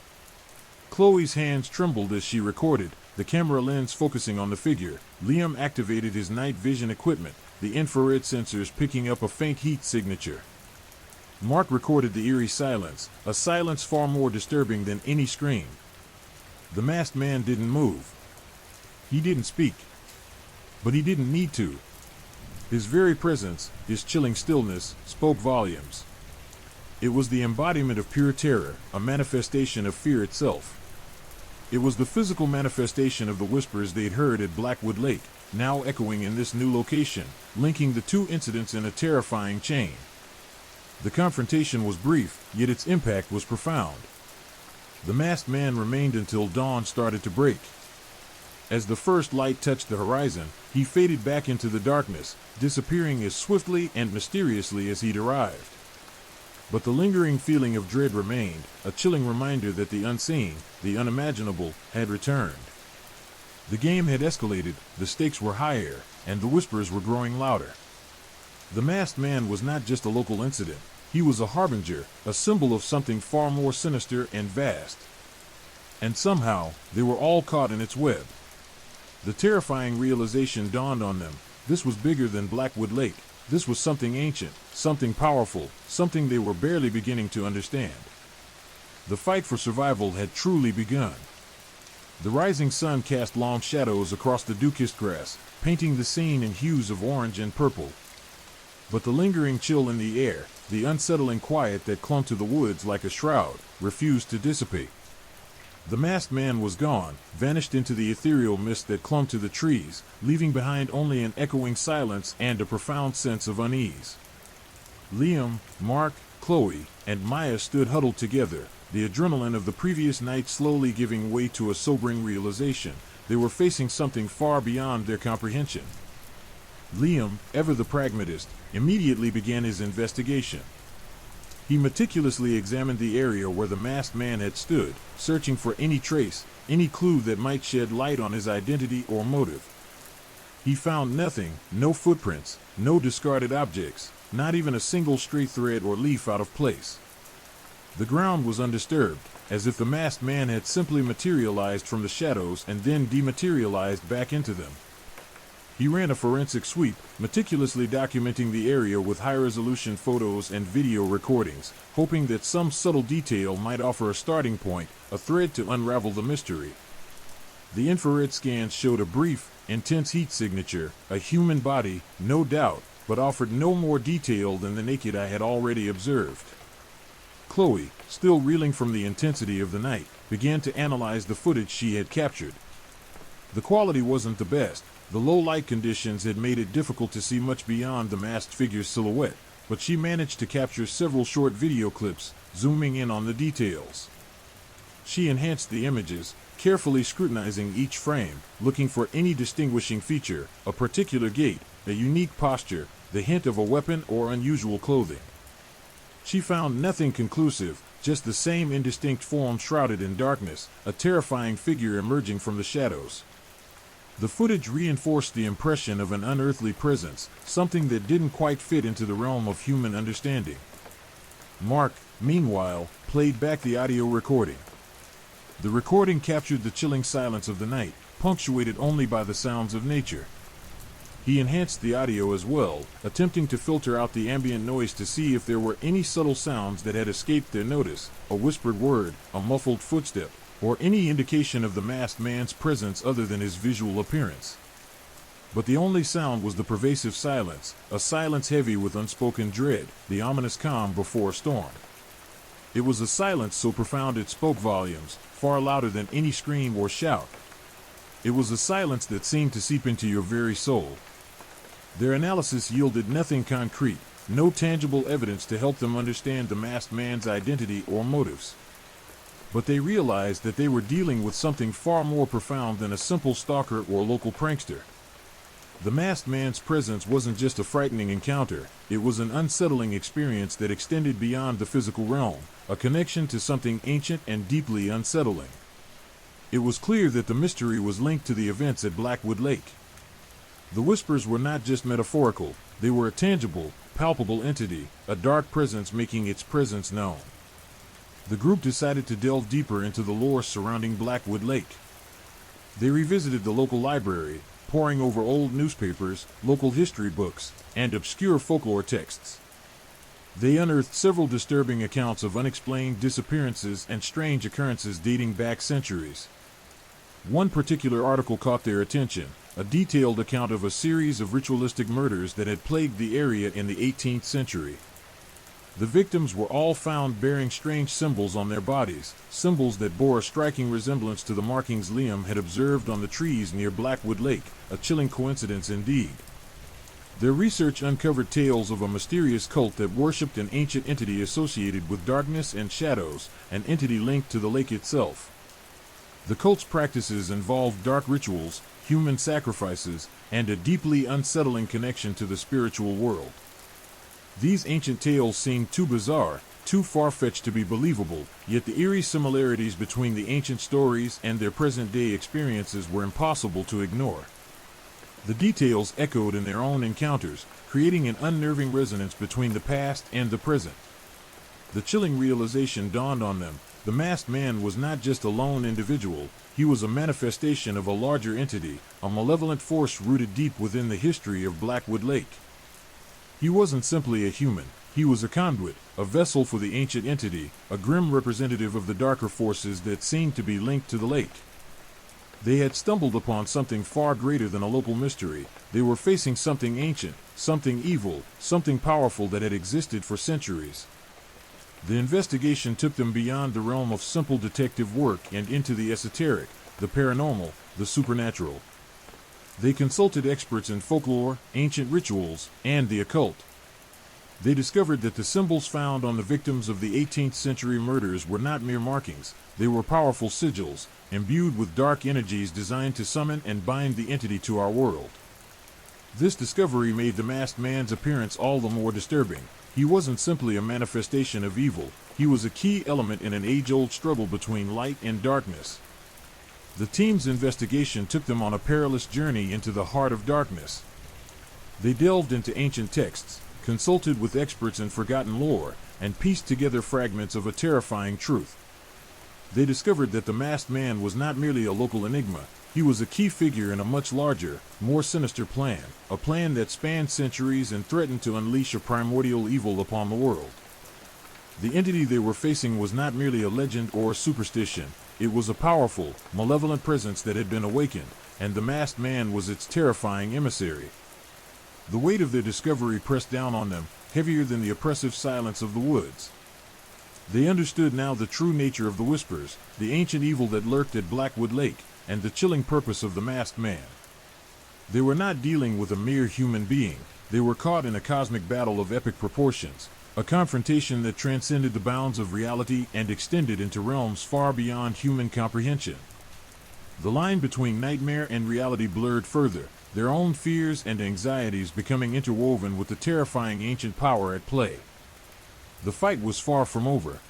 Chloe's hands trembled as she recorded, the camera lens focusing on the figure. Liam activated his night vision equipment, the infrared sensors picking up a faint heat signature. Mark recorded the eerie silence, a silence far more disturbing than any scream. The masked man didn't move. He didn't speak. But he didn't need to. His very presence, his chilling stillness, spoke volumes. It was the embodiment of pure terror, a manifestation of fear itself. It was the physical manifestation of the whispers they'd heard at Blackwood Lake, now echoing in this new location, linking the two incidents in a terrifying chain. The confrontation was brief, yet its impact was profound. The masked man remained until dawn started to break. As the first light touched the horizon, he faded back into the darkness, disappearing as swiftly and mysteriously as he'd arrived. But the lingering feeling of dread remained, a chilling reminder that the unseen, the unimaginable, had returned. The game had escalated, the stakes were higher, and the whispers were growing louder. The masked man was not just a local incident, he was a harbinger, a symbol of something far more sinister and vast. And somehow, they were all caught in its web. The terrifying realization dawned on them, this was bigger than Blackwood Lake, this was something ancient, something powerful, something they were barely beginning to understand. The fight for survival had truly begun. The rising sun cast long shadows across the dew-kissed grass, painting the scene in hues of orange and purple. But the lingering chill in the air, the unsettling quiet that clung to the woods like a shroud, refused to dissipate. The masked man was gone, vanished into the ethereal mist that clung to the trees, leaving behind only an echoing silence and a profound sense of unease. Liam, Mark, Chloe, and Maya stood huddled together, the adrenaline of the previous night slowly giving way to a sobering realization. They were facing something far beyond their comprehension. Liam, ever the pragmatist, immediately began his investigation. He meticulously examined the area where the masked man had stood, searching for any trace, any clue that might shed light on his identity or motive. He found nothing, no footprints, no discarded objects, not even a single stray thread or leaf out of place. The ground was undisturbed, as if the masked man had simply materialized from the shadows and then dematerialized back into them. He ran a forensic sweep, meticulously documenting the area with high-resolution photos and video recordings, hoping that some subtle detail might offer a starting point, a thread to unravel the mystery. The infrared scans showed a brief, intense heat signature, a human body, no doubt, but offered no more detail than the naked eye had already observed. Chloe, still reeling from the intensity of the night, began to analyze the footage she had captured. The quality wasn't the best. The low light conditions had made it difficult to see much beyond the masked figure's silhouette, but she managed to capture several short video clips, zooming in on the details. She enhanced the images, carefully scrutinizing each frame, looking for any distinguishing feature, a particular gait, a unique posture, the hint of a weapon or unusual clothing. She found nothing conclusive, just the same indistinct form shrouded in darkness, a terrifying figure emerging from the shadows. The footage reinforced the impression of an unearthly presence, something that didn't quite fit into the realm of human understanding. Mark, meanwhile, played back the audio recording. The recording captured the chilling silence of the night, punctuated only by the sounds of nature. He enhanced the audio as well, attempting to filter out the ambient noise to see if there were any subtle sounds that had escaped their notice, a whispered word, a muffled footstep, or any indication of the masked man's presence other than his visual appearance. But the only sound was the pervasive silence, a silence heavy with unspoken dread, the ominous calm before a storm. It was a silence so profound it spoke volumes, far louder than any scream or shout. It was a silence that seemed to seep into your very soul. Their analysis yielded nothing concrete, no tangible evidence to help them understand the masked man's identity or motives. But they realized that they were dealing with something far more profound than a simple stalker or local prankster. The masked man's presence wasn't just a frightening encounter, it was an unsettling experience that extended beyond the physical realm, a connection to something ancient and deeply unsettling. It was clear that the mystery was linked to the events at Blackwood Lake. The whispers were not just metaphorical, they were a tangible, palpable entity, a dark presence making its presence known. The group decided to delve deeper into the lore surrounding Blackwood Lake. They revisited the local library, poring over old newspapers, local history books, and obscure folklore texts. They unearthed several disturbing accounts of unexplained disappearances and strange occurrences dating back centuries. One particular article caught their attention, a detailed account of a series of ritualistic murders that had plagued the area in the 18th century. The victims were all found bearing strange symbols on their bodies, symbols that bore a striking resemblance to the markings Liam had observed on the trees near Blackwood Lake, a chilling coincidence indeed. Their research uncovered tales of a mysterious cult that worshipped an ancient entity associated with darkness and shadows, an entity linked to the lake itself. The cult's practices involved dark rituals, human sacrifices, and a deeply unsettling connection to the spiritual world. These ancient tales seemed too bizarre, too far-fetched to be believable, yet the eerie similarities between the ancient stories and their present-day experiences were impossible to ignore. The details echoed in their own encounters, creating an unnerving resonance between the past and the present. The chilling realization dawned on them: the masked man was not just a lone individual, he was a manifestation of a larger entity, a malevolent force rooted deep within the history of Blackwood Lake. He wasn't simply a human, he was a conduit, a vessel for the ancient entity, a grim representative of the darker forces that seemed to be linked to the lake. They had stumbled upon something far greater than a local mystery. They were facing something ancient, something evil, something powerful that had existed for centuries. The investigation took them beyond the realm of simple detective work and into the esoteric, the paranormal, the supernatural. They consulted experts in folklore, ancient rituals, and the occult. They discovered that the symbols found on the victims of the 18th century murders were not mere markings, they were powerful sigils, imbued with dark energies designed to summon and bind the entity to our world. This discovery made the masked man's appearance all the more disturbing. He wasn't simply a manifestation of evil, he was a key element in an age-old struggle between light and darkness. The team's investigation took them on a perilous journey into the heart of darkness. They delved into ancient texts, consulted with experts in forgotten lore, and pieced together fragments of a terrifying truth. They discovered that the masked man was not merely a local enigma, he was a key figure in a much larger, more sinister plan, a plan that spanned centuries and threatened to unleash a primordial evil upon the world. The entity they were facing was not merely a legend or a superstition, it was a powerful, malevolent presence that had been awakened, and the masked man was its terrifying emissary. The weight of their discovery pressed down on them, heavier than the oppressive silence of the woods. They understood now the true nature of the whispers, the ancient evil that lurked at Blackwood Lake, and the chilling purpose of the masked man. They were not dealing with a mere human being, they were caught in a cosmic battle of epic proportions, a confrontation that transcended the bounds of reality and extended into realms far beyond human comprehension. The line between nightmare and reality blurred further, their own fears and anxieties becoming interwoven with the terrifying ancient power at play. The fight was far from over.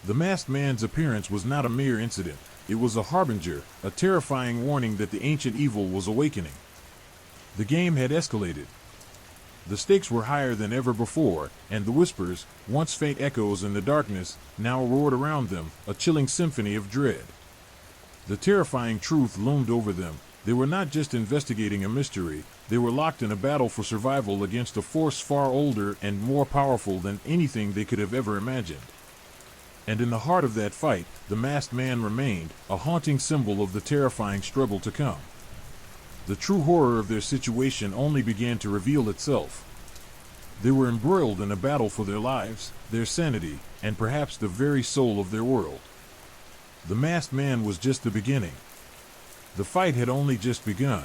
The masked man's appearance was not a mere incident. It was a harbinger, a terrifying warning that the ancient evil was awakening. The game had escalated. The stakes were higher than ever before, and the whispers, once faint echoes in the darkness, now roared around them, a chilling symphony of dread. The terrifying truth loomed over them. They were not just investigating a mystery, they were locked in a battle for survival against a force far older and more powerful than anything they could have ever imagined. And in the heart of that fight, the masked man remained, a haunting symbol of the terrifying struggle to come. The true horror of their situation only began to reveal itself. They were embroiled in a battle for their lives, their sanity, and perhaps the very soul of their world. The masked man was just the beginning. The fight had only just begun.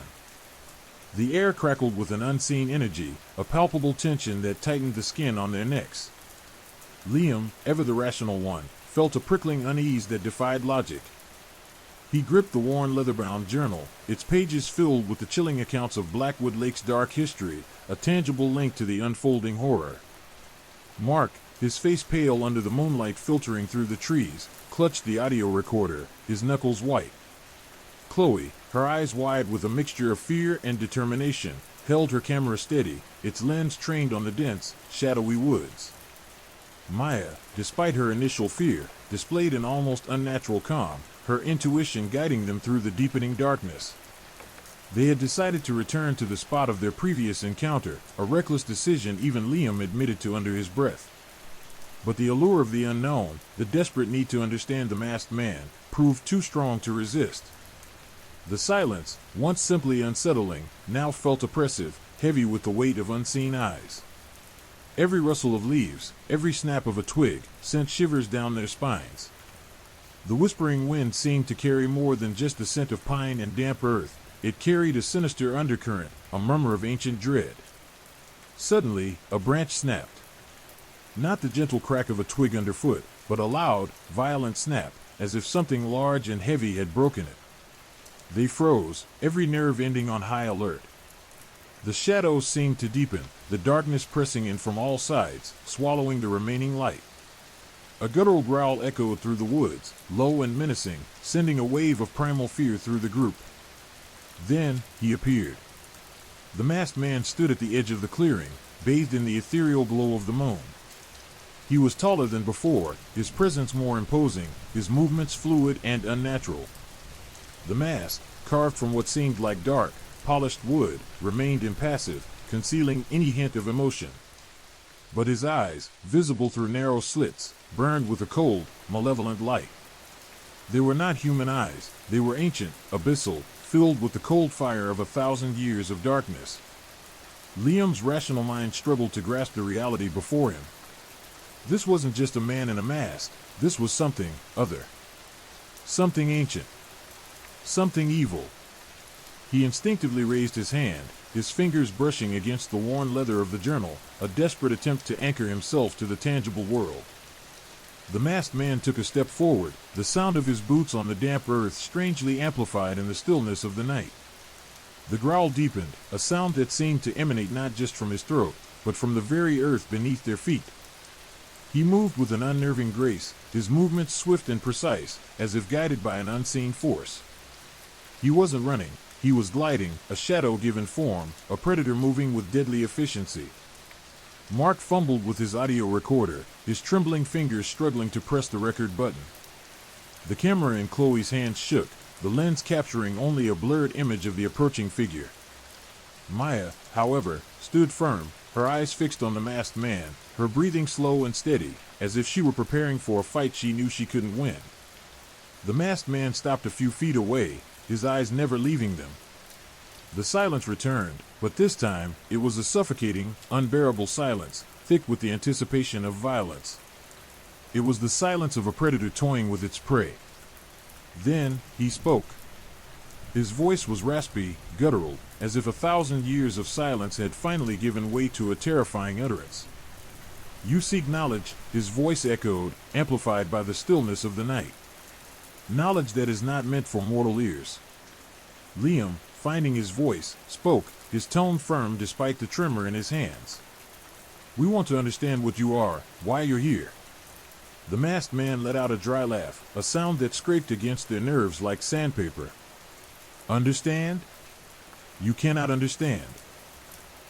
The air crackled with an unseen energy, a palpable tension that tightened the skin on their necks. Liam, ever the rational one, felt a prickling unease that defied logic. He gripped the worn leather-bound journal, its pages filled with the chilling accounts of Blackwood Lake's dark history, a tangible link to the unfolding horror. Mark, his face pale under the moonlight filtering through the trees, clutched the audio recorder, his knuckles white. Chloe, her eyes wide with a mixture of fear and determination, held her camera steady, its lens trained on the dense, shadowy woods. Maya, despite her initial fear, displayed an almost unnatural calm, her intuition guiding them through the deepening darkness. They had decided to return to the spot of their previous encounter, a reckless decision even Liam admitted to under his breath. But the allure of the unknown, the desperate need to understand the masked man, proved too strong to resist. The silence, once simply unsettling, now felt oppressive, heavy with the weight of unseen eyes. Every rustle of leaves, every snap of a twig, sent shivers down their spines. The whispering wind seemed to carry more than just the scent of pine and damp earth. It carried a sinister undercurrent, a murmur of ancient dread. Suddenly, a branch snapped. Not the gentle crack of a twig underfoot, but a loud, violent snap, as if something large and heavy had broken it. They froze, every nerve ending on high alert. The shadows seemed to deepen, the darkness pressing in from all sides, swallowing the remaining light. A guttural growl echoed through the woods, low and menacing, sending a wave of primal fear through the group. Then, he appeared. The masked man stood at the edge of the clearing, bathed in the ethereal glow of the moon. He was taller than before, his presence more imposing, his movements fluid and unnatural. The mask, carved from what seemed like dark, polished wood, remained impassive, concealing any hint of emotion. But his eyes, visible through narrow slits, burned with a cold, malevolent light. They were not human eyes, they were ancient, abyssal, filled with the cold fire of 1,000 years of darkness. Liam's rational mind struggled to grasp the reality before him. This wasn't just a man in a mask, this was something other. Something ancient. Something evil. He instinctively raised his hand, his fingers brushing against the worn leather of the journal, a desperate attempt to anchor himself to the tangible world. The masked man took a step forward, the sound of his boots on the damp earth strangely amplified in the stillness of the night. The growl deepened, a sound that seemed to emanate not just from his throat, but from the very earth beneath their feet. He moved with an unnerving grace, his movements swift and precise, as if guided by an unseen force. He wasn't running. He was gliding, a shadow given form, a predator moving with deadly efficiency. Mark fumbled with his audio recorder, his trembling fingers struggling to press the record button. The camera in Chloe's hands shook, the lens capturing only a blurred image of the approaching figure. Maya, however, stood firm, her eyes fixed on the masked man, her breathing slow and steady, as if she were preparing for a fight she knew she couldn't win. The masked man stopped a few feet away, his eyes never leaving them. The silence returned, but this time, it was a suffocating, unbearable silence, thick with the anticipation of violence. It was the silence of a predator toying with its prey. Then, he spoke. His voice was raspy, guttural, as if 1,000 years of silence had finally given way to a terrifying utterance. "You seek knowledge," his voice echoed, amplified by the stillness of the night. "Knowledge that is not meant for mortal ears." Liam, finding his voice, spoke, his tone firm despite the tremor in his hands. "We want to understand what you are, why you're here." The masked man let out a dry laugh, a sound that scraped against their nerves like sandpaper. Understand? You cannot understand.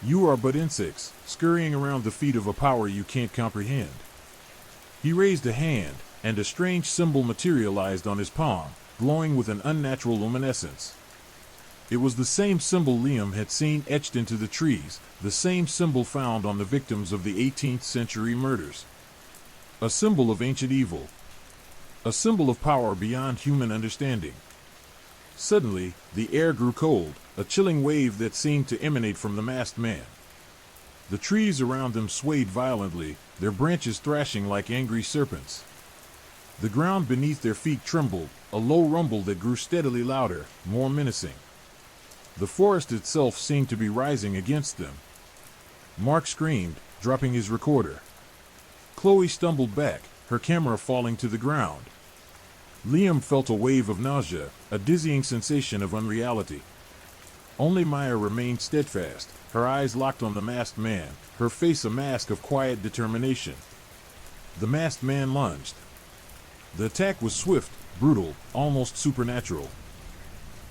You are but insects, scurrying around the feet of a power you can't comprehend. He raised a hand, and a strange symbol materialized on his palm, glowing with an unnatural luminescence. It was the same symbol Liam had seen etched into the trees, the same symbol found on the victims of the 18th century murders. A symbol of ancient evil. A symbol of power beyond human understanding. Suddenly, the air grew cold, a chilling wave that seemed to emanate from the masked man. The trees around them swayed violently, their branches thrashing like angry serpents. The ground beneath their feet trembled, a low rumble that grew steadily louder, more menacing. The forest itself seemed to be rising against them. Mark screamed, dropping his recorder. Chloe stumbled back, her camera falling to the ground. Liam felt a wave of nausea, a dizzying sensation of unreality. Only Maya remained steadfast, her eyes locked on the masked man, her face a mask of quiet determination. The masked man lunged. The attack was swift, brutal, almost supernatural.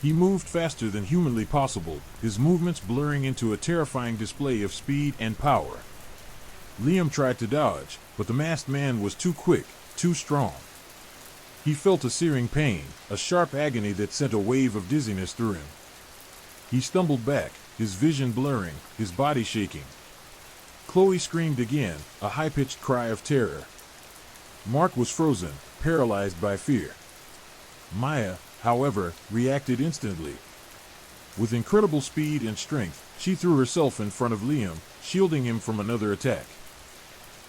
He moved faster than humanly possible, his movements blurring into a terrifying display of speed and power. Liam tried to dodge, but the masked man was too quick, too strong. He felt a searing pain, a sharp agony that sent a wave of dizziness through him. He stumbled back, his vision blurring, his body shaking. Chloe screamed again, a high-pitched cry of terror. Mark was frozen, paralyzed by fear. Maya, however, reacted instantly. With incredible speed and strength, she threw herself in front of Liam, shielding him from another attack.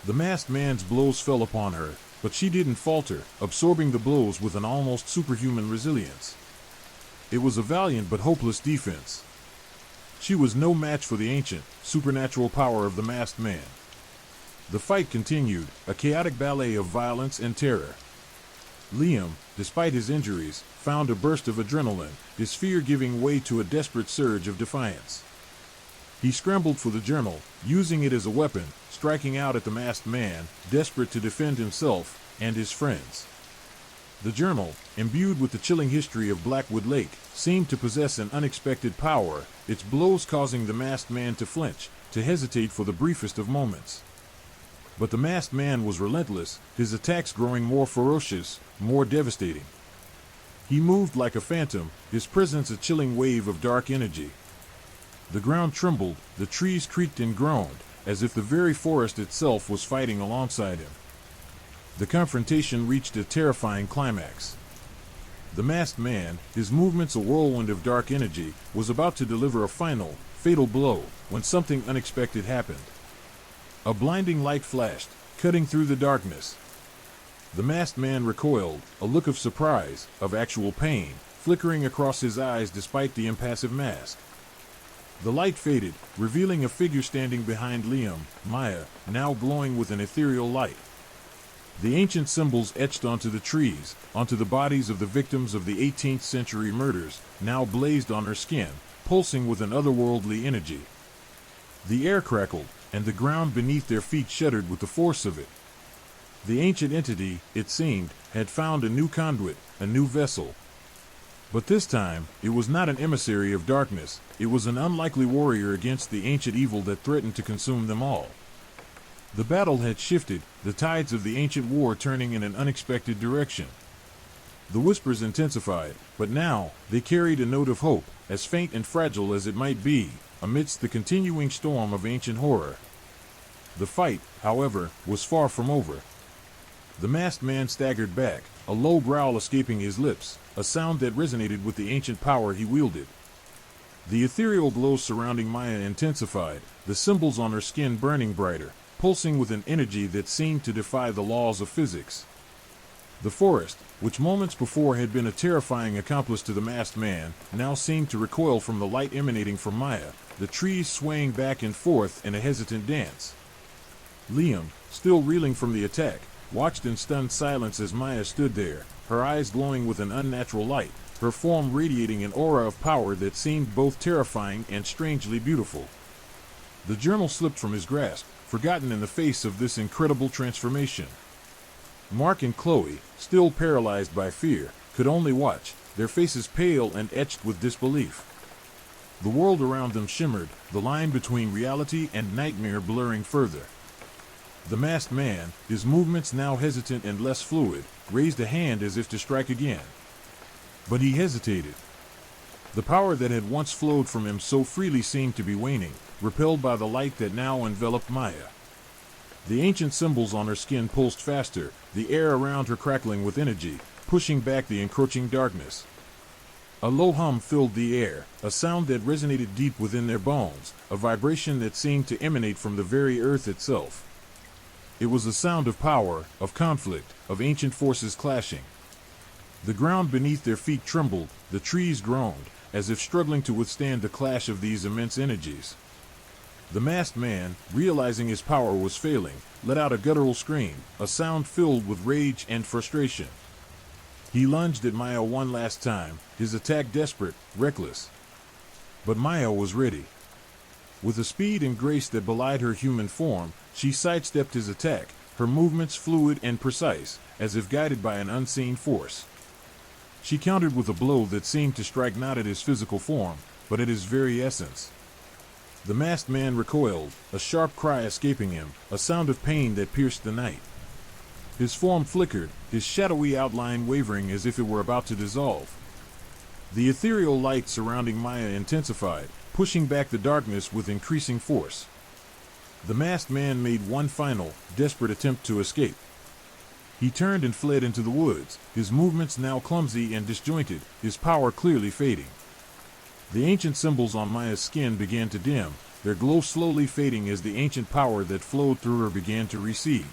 The masked man's blows fell upon her, but she didn't falter, absorbing the blows with an almost superhuman resilience. It was a valiant but hopeless defense. She was no match for the ancient, supernatural power of the masked man. The fight continued, a chaotic ballet of violence and terror. Liam, despite his injuries, found a burst of adrenaline, his fear giving way to a desperate surge of defiance. He scrambled for the journal, using it as a weapon, striking out at the masked man, desperate to defend himself and his friends. The journal, imbued with the chilling history of Blackwood Lake, seemed to possess an unexpected power, its blows causing the masked man to flinch, to hesitate for the briefest of moments. But the masked man was relentless, his attacks growing more ferocious, more devastating. He moved like a phantom, his presence a chilling wave of dark energy. The ground trembled, the trees creaked and groaned, as if the very forest itself was fighting alongside him. The confrontation reached a terrifying climax. The masked man, his movements a whirlwind of dark energy, was about to deliver a final, fatal blow, when something unexpected happened. A blinding light flashed, cutting through the darkness. The masked man recoiled, a look of surprise, of actual pain, flickering across his eyes despite the impassive mask. The light faded, revealing a figure standing behind Liam, Maya, now glowing with an ethereal light. The ancient symbols etched onto the trees, onto the bodies of the victims of the 18th century murders, now blazed on her skin, pulsing with an otherworldly energy. The air crackled, and the ground beneath their feet shuddered with the force of it. The ancient entity, it seemed, had found a new conduit, a new vessel. But this time, it was not an emissary of darkness, it was an unlikely warrior against the ancient evil that threatened to consume them all. The battle had shifted, the tides of the ancient war turning in an unexpected direction. The whispers intensified, but now, they carried a note of hope, as faint and fragile as it might be, amidst the continuing storm of ancient horror. The fight, however, was far from over. The masked man staggered back, a low growl escaping his lips, a sound that resonated with the ancient power he wielded. The ethereal glow surrounding Maya intensified, the symbols on her skin burning brighter, pulsing with an energy that seemed to defy the laws of physics. The forest, which moments before had been a terrifying accomplice to the masked man, now seemed to recoil from the light emanating from Maya, the trees swaying back and forth in a hesitant dance. Liam, still reeling from the attack, watched in stunned silence as Maya stood there, her eyes glowing with an unnatural light, her form radiating an aura of power that seemed both terrifying and strangely beautiful. The journal slipped from his grasp, forgotten in the face of this incredible transformation. Mark and Chloe, still paralyzed by fear, could only watch, their faces pale and etched with disbelief. The world around them shimmered, the line between reality and nightmare blurring further. The masked man, his movements now hesitant and less fluid, raised a hand as if to strike again. But he hesitated. The power that had once flowed from him so freely seemed to be waning, repelled by the light that now enveloped Maya. The ancient symbols on her skin pulsed faster, the air around her crackling with energy, pushing back the encroaching darkness. A low hum filled the air, a sound that resonated deep within their bones, a vibration that seemed to emanate from the very earth itself. It was the sound of power, of conflict, of ancient forces clashing. The ground beneath their feet trembled, the trees groaned, as if struggling to withstand the clash of these immense energies. The masked man, realizing his power was failing, let out a guttural scream, a sound filled with rage and frustration. He lunged at Maya one last time, his attack desperate, reckless. But Maya was ready. With a speed and grace that belied her human form, she sidestepped his attack, her movements fluid and precise, as if guided by an unseen force. She countered with a blow that seemed to strike not at his physical form, but at his very essence. The masked man recoiled, a sharp cry escaping him, a sound of pain that pierced the night. His form flickered, his shadowy outline wavering as if it were about to dissolve. The ethereal light surrounding Maya intensified, pushing back the darkness with increasing force. The masked man made one final, desperate attempt to escape. He turned and fled into the woods, his movements now clumsy and disjointed, his power clearly fading. The ancient symbols on Maya's skin began to dim, their glow slowly fading as the ancient power that flowed through her began to recede.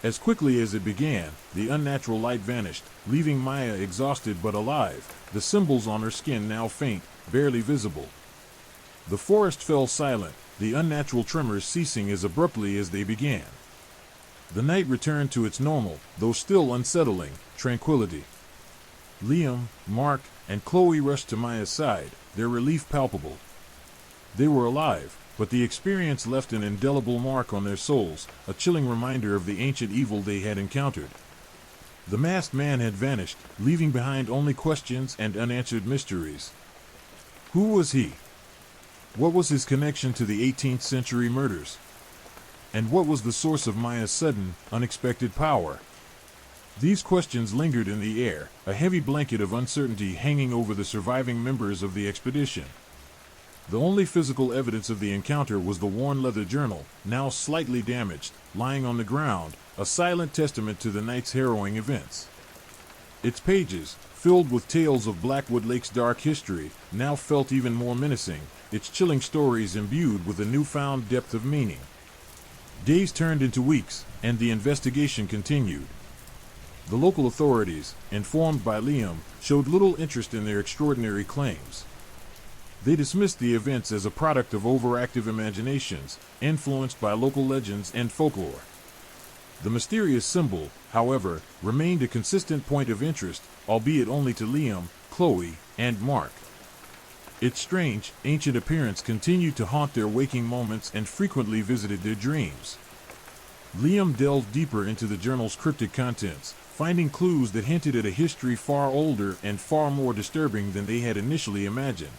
As quickly as it began, the unnatural light vanished, leaving Maya exhausted but alive, the symbols on her skin now faint, barely visible. The forest fell silent, the unnatural tremors ceasing as abruptly as they began. The night returned to its normal, though still unsettling, tranquility. Liam, Mark, and Chloe rushed to Maya's side, their relief palpable. They were alive, but the experience left an indelible mark on their souls, a chilling reminder of the ancient evil they had encountered. The masked man had vanished, leaving behind only questions and unanswered mysteries. Who was he? What was his connection to the 18th century murders? And what was the source of Maya's sudden, unexpected power? These questions lingered in the air, a heavy blanket of uncertainty hanging over the surviving members of the expedition. The only physical evidence of the encounter was the worn leather journal, now slightly damaged, lying on the ground, a silent testament to the night's harrowing events. Its pages, filled with tales of Blackwood Lake's dark history, now felt even more menacing, its chilling stories imbued with a newfound depth of meaning. Days turned into weeks, and the investigation continued. The local authorities, informed by Liam, showed little interest in their extraordinary claims. They dismissed the events as a product of overactive imaginations, influenced by local legends and folklore. The mysterious symbol, however, remained a consistent point of interest, albeit only to Liam, Chloe, and Mark. Its strange, ancient appearance continued to haunt their waking moments and frequently visited their dreams. Liam delved deeper into the journal's cryptic contents, finding clues that hinted at a history far older and far more disturbing than they had initially imagined.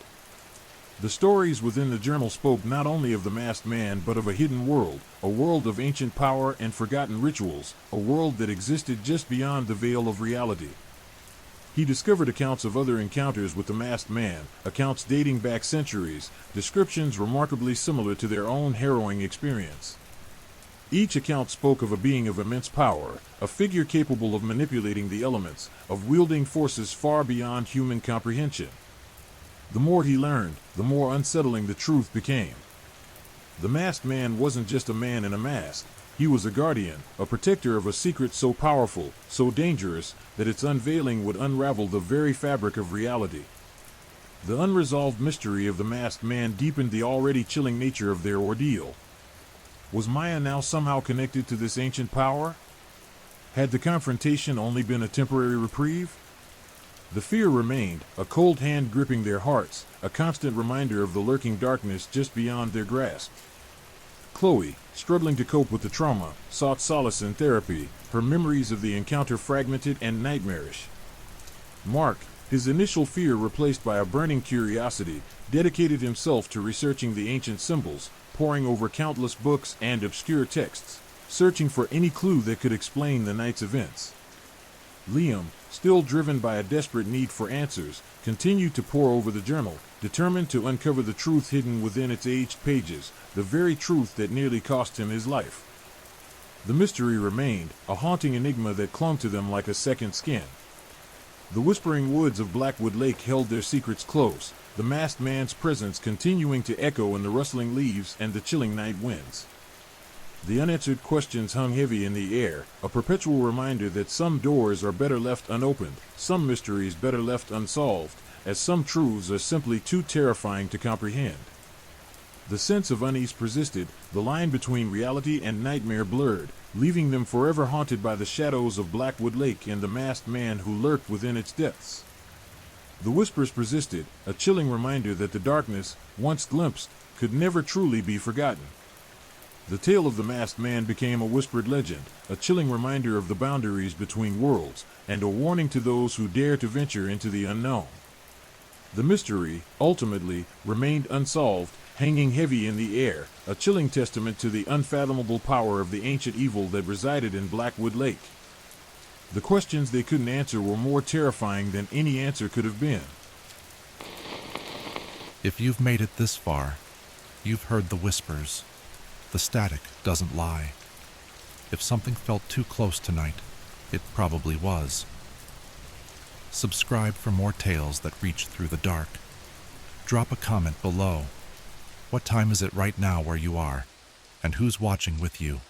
The stories within the journal spoke not only of the masked man but of a hidden world, a world of ancient power and forgotten rituals, a world that existed just beyond the veil of reality. He discovered accounts of other encounters with the masked man, accounts dating back centuries, descriptions remarkably similar to their own harrowing experience. Each account spoke of a being of immense power, a figure capable of manipulating the elements, of wielding forces far beyond human comprehension. The more he learned, the more unsettling the truth became. The masked man wasn't just a man in a mask. He was a guardian, a protector of a secret so powerful, so dangerous, that its unveiling would unravel the very fabric of reality. The unresolved mystery of the masked man deepened the already chilling nature of their ordeal. Was Maya now somehow connected to this ancient power? Had the confrontation only been a temporary reprieve? The fear remained, a cold hand gripping their hearts, a constant reminder of the lurking darkness just beyond their grasp. Chloe, struggling to cope with the trauma, sought solace in therapy, her memories of the encounter fragmented and nightmarish. Mark, his initial fear replaced by a burning curiosity, dedicated himself to researching the ancient symbols, poring over countless books and obscure texts, searching for any clue that could explain the night's events. Liam, still driven by a desperate need for answers, continued to pore over the journal, determined to uncover the truth hidden within its aged pages, the very truth that nearly cost him his life. The mystery remained, a haunting enigma that clung to them like a second skin. The whispering woods of Blackwood Lake held their secrets close, the masked man's presence continuing to echo in the rustling leaves and the chilling night winds. The unanswered questions hung heavy in the air, a perpetual reminder that some doors are better left unopened, some mysteries better left unsolved, as some truths are simply too terrifying to comprehend. The sense of unease persisted, the line between reality and nightmare blurred, leaving them forever haunted by the shadows of Blackwood Lake and the masked man who lurked within its depths. The whispers persisted, a chilling reminder that the darkness, once glimpsed, could never truly be forgotten. The tale of the masked man became a whispered legend, a chilling reminder of the boundaries between worlds, and a warning to those who dare to venture into the unknown. The mystery, ultimately, remained unsolved, hanging heavy in the air, a chilling testament to the unfathomable power of the ancient evil that resided in Blackwood Lake. The questions they couldn't answer were more terrifying than any answer could have been. If you've made it this far, you've heard the whispers. The static doesn't lie. If something felt too close tonight, it probably was. Subscribe for more tales that reach through the dark. Drop a comment below. What time is it right now where you are? And who's watching with you?